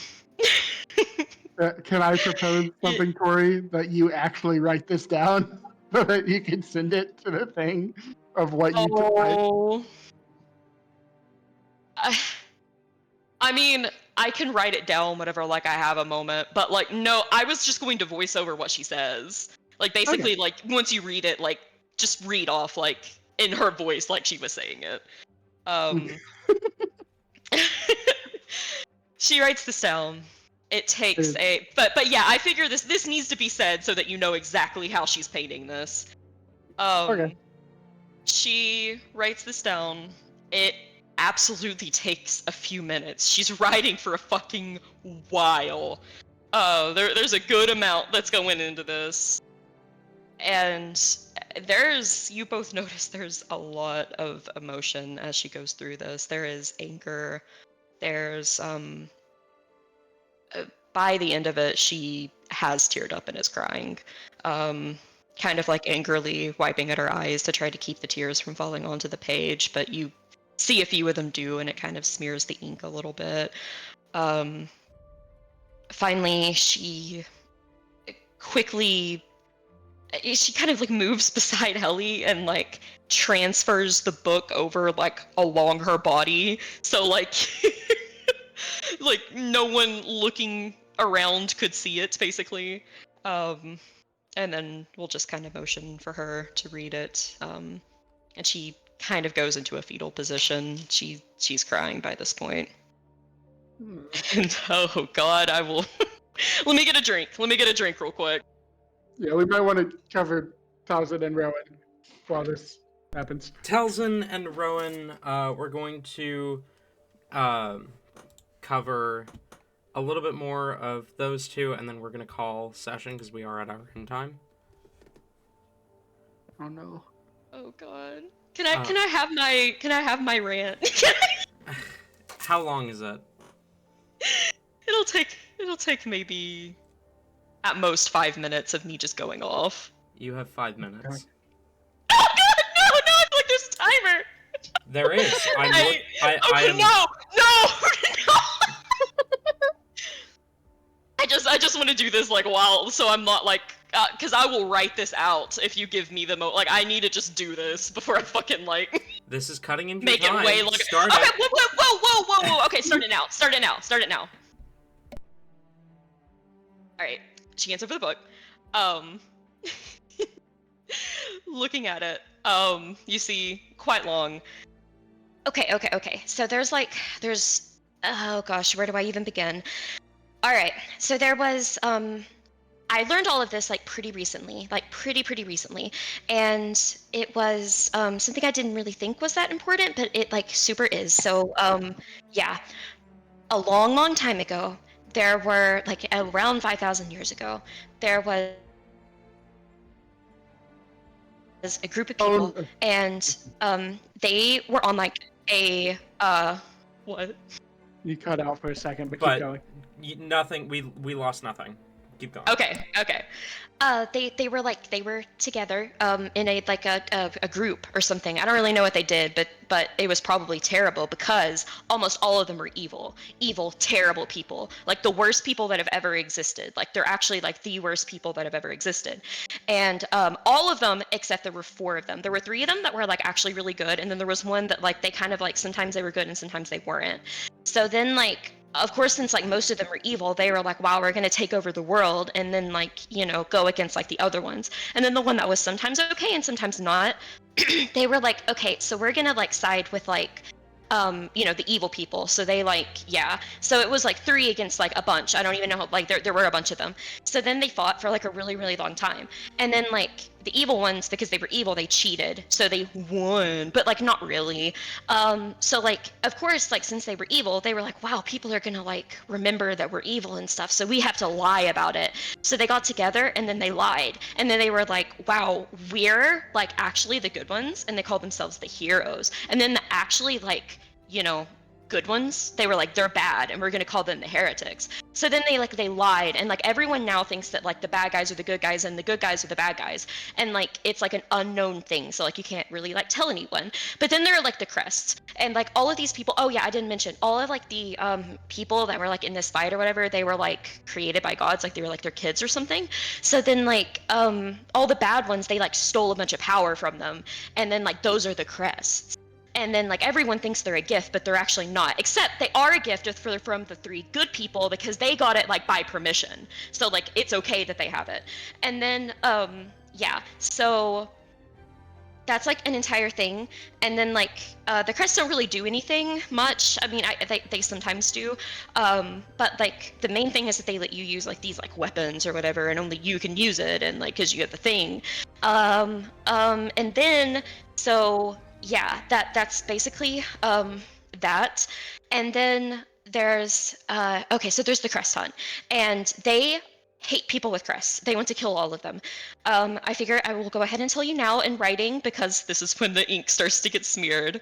I propose something, Tori, that you actually write this down so that you can send it to the thing of what you took? I mean, I can write it down whenever like I have a moment, but like no, I was just going to voice over what she says. Like basically like once you read it, like just read off like in her voice like she was saying it. She writes this down. It takes but yeah, I figure this needs to be said so that you know exactly how she's painting this. She writes this down. It absolutely takes a few minutes. She's writing for a fucking while. There's a good amount that's going into this. And you both notice there's a lot of emotion as she goes through this. There is anger. There's, by the end of it, she has teared up and is crying. Kind of like angrily wiping at her eyes to try to keep the tears from falling onto the page, but you see a few of them do, and it kind of smears the ink a little bit. Finally, she kind of like moves beside Helly and like transfers the book over like along her body, so like like no one looking around could see it basically. And then we'll just kind of motion for her to read it. And she kind of goes into a fetal position. She's crying by this point. And oh god, I will let me get a drink real quick. Yeah, we might want to cover Talzin and Rowan while this happens. Talzin and Rowan, we're going to cover a little bit more of those two, and then we're going to call session because we are at our end time. Oh no. Oh god. Can I have my rant? How long is it? It'll take maybe at most 5 minutes of me just going off. You have 5 minutes. Okay. Oh god, no, I feel like there's a timer. There is. No. I just want to do this like while, so I'm not like, because I will write this out if you give me the like I need to just do this before I fucking like. This is cutting into make time. It way longer. Start okay, it. whoa. Okay, start it now. All right, she hands over the book. Looking at it, you see quite long. Okay. So there's oh gosh, where do I even begin? All right, so there was I learned all of this like pretty recently, like pretty recently, and it was something I didn't really think was that important, but it like super is. So yeah, a long time ago, there were like around 5,000 years ago, there was a group of people, and they were on like a what? You cut out for a second, but keep going. Nothing. We lost nothing. Keep going. Okay. They were together in a group or something. I don't really know what they did, but it was probably terrible because almost all of them were evil, terrible people, like the worst people that have ever existed. Like they're actually like the worst people that have ever existed. And all of them except there were 4 of them. There were 3 of them that were like actually really good, and then there was one that like they kind of like sometimes they were good and sometimes they weren't. So then like, of course, since like most of them were evil, they were like, wow, we're going to take over the world, and then like, you know, go against like the other ones. And then the one that was sometimes okay and sometimes not, they were like, okay, so we're going to like side with like, you know, the evil people. So they like, yeah. So it was like 3 against like a bunch. I don't even know, like there were a bunch of them. So then they fought for like a really long time. And then like the evil ones, because they were evil, they cheated. So they won, but like not really. So like, of course, like since they were evil, they were like, wow, people are gonna like remember that we're evil and stuff. So we have to lie about it. So they got together and then they lied. And then they were like, wow, we're like actually the good ones. And they called themselves the heroes. And then the actually like, you know, good ones, they were like, they're bad and we're gonna call them the heretics. So then they lied, and like everyone now thinks that like the bad guys are the good guys and the good guys are the bad guys, and like it's like an unknown thing, so like you can't really like tell anyone. But then there are like the crests, and like all of these people, oh yeah, I didn't mention all of like the people that were like in this fight or whatever, they were like created by gods, like they were like their kids or something. So then like all the bad ones, they like stole a bunch of power from them, and then like those are the crests. and then like everyone thinks they're a gift, but they're actually not, except they are a gift from the 3 good people because they got it like by permission, so like it's okay that they have it. And then yeah, so that's like an entire thing. And then like the crests don't really do anything much. I mean, they sometimes do, but like the main thing is that they let you use like these like weapons or whatever, and only you can use it, and like because you have the thing. And then so yeah, that's basically that. And then there's okay, so there's the crest hunt, and they hate people with crests. They want to kill all of them. I figure I will go ahead and tell you now in writing, because this is when the ink starts to get smeared.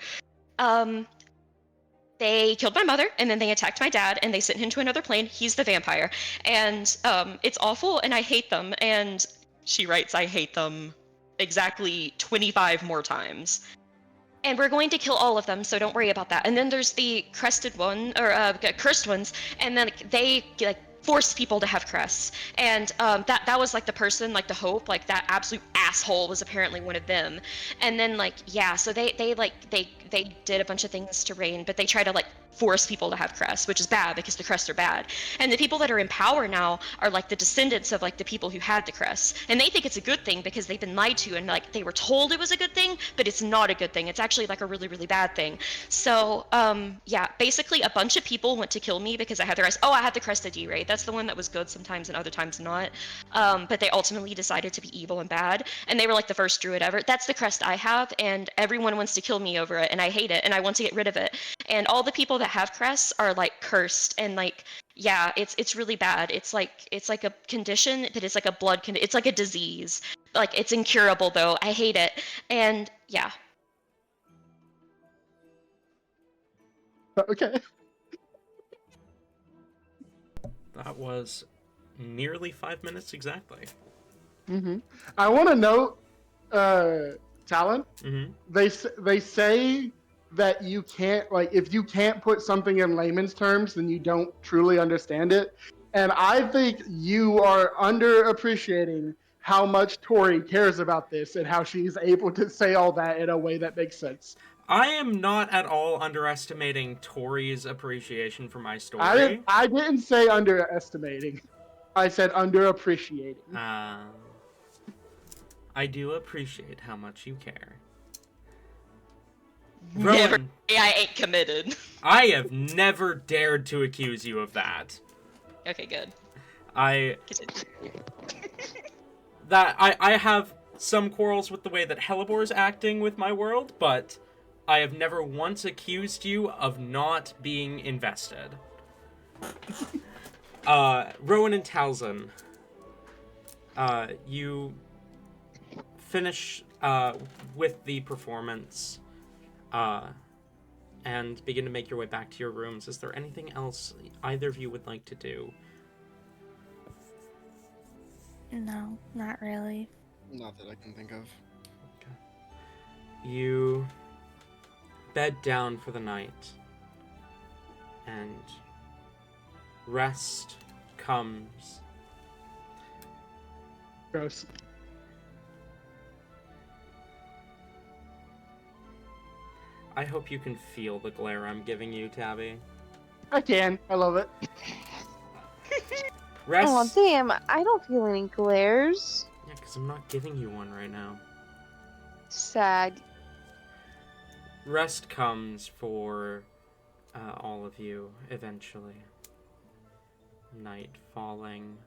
They killed my mother, and then they attacked my dad, and they sent him to another plane. He's the vampire. And it's awful, and I hate them. And she writes, I hate them exactly 25 more times. And we're going to kill all of them, so don't worry about that. And then there's the crested one, or cursed ones, and then they like force people to have crests. And that was like the person, like the hope, like that absolute asshole was apparently one of them. And then like yeah, so they did a bunch of things to Rain, but they try to like force people to have crests, which is bad because the crests are bad. And the people that are in power now are like the descendants of like the people who had the crests, and they think it's a good thing because they've been lied to, and like they were told it was a good thing, but it's not a good thing. It's actually like a really, really bad thing. So yeah, basically a bunch of people went to kill me because I had the crest. Oh, I had the crest of D-Ray. That's the one that was good sometimes and other times not. But they ultimately decided to be evil and bad, and they were like the first druid ever. That's the crest I have, and everyone wants to kill me over it, and I hate it, and I want to get rid of it. And all the people that have crests are like cursed, and like yeah, it's really bad. It's like a condition, but it's like a blood condition. It's like a disease. Like it's incurable though. I hate it. And yeah. Okay. That was nearly 5 minutes exactly. I want to note, Talon. Mm-hmm. They say that you can't, like, if you can't put something in layman's terms, then you don't truly understand it. And I think you are underappreciating how much Tori cares about this and how she's able to say all that in a way that makes sense. I am not at all underestimating Tori's appreciation for my story. I didn't say underestimating. I said underappreciating. I do appreciate how much you care. Never. Rowan, I ain't committed. I have never dared to accuse you of that. Okay, good. I have some quarrels with the way that Hellebore is acting with my world, but I have never once accused you of not being invested. Rowan and Talzin, you finish with the performance and begin to make your way back to your rooms. Is there anything else either of you would like to do? No, not really. Not that I can think of. Okay. You bed down for the night, and rest comes. Gross. I hope you can feel the glare I'm giving you, Tabby. I can. I love it. Rest. Oh damn! I don't feel any glares. Yeah, because I'm not giving you one right now. Sad. Rest comes for all of you eventually. Night falling.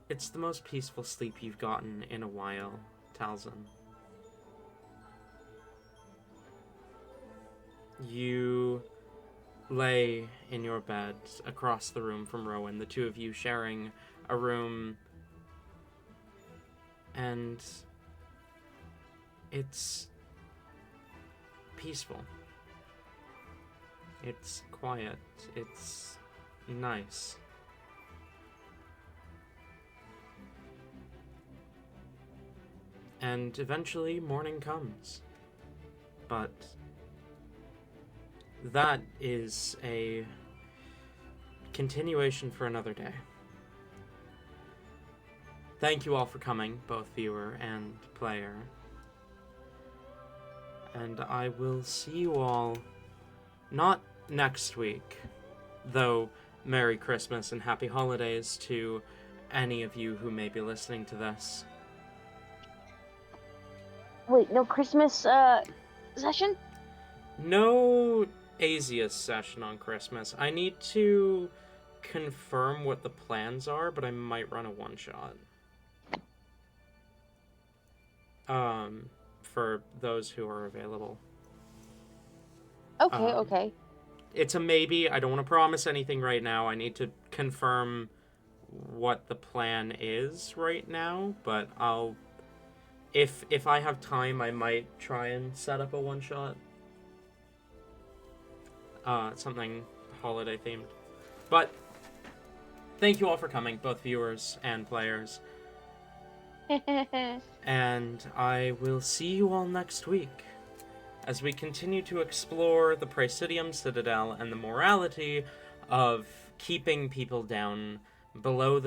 It's the most peaceful sleep you've gotten in a while, Talzin. You lay in your bed across the room from Rowan, the two of you sharing a room, and it's peaceful. It's quiet. It's nice. And eventually morning comes. But that is a continuation for another day. thank you all for coming, both viewer and player. And I will see you all not next week, though Merry Christmas and Happy Holidays to any of you who may be listening to this. Wait, no Christmas session? No Azius session on Christmas. I need to confirm what the plans are, but I might run a one-shot. For those who are available. Okay, okay. It's a maybe. I don't want to promise anything right now. I need to confirm what the plan is right now, but I'll... If I have time, I might try and set up a one-shot. Something holiday-themed. But, thank you all for coming, both viewers and players. And I will see you all next week as we continue to explore the Praesidium Citadel and the morality of keeping people down below the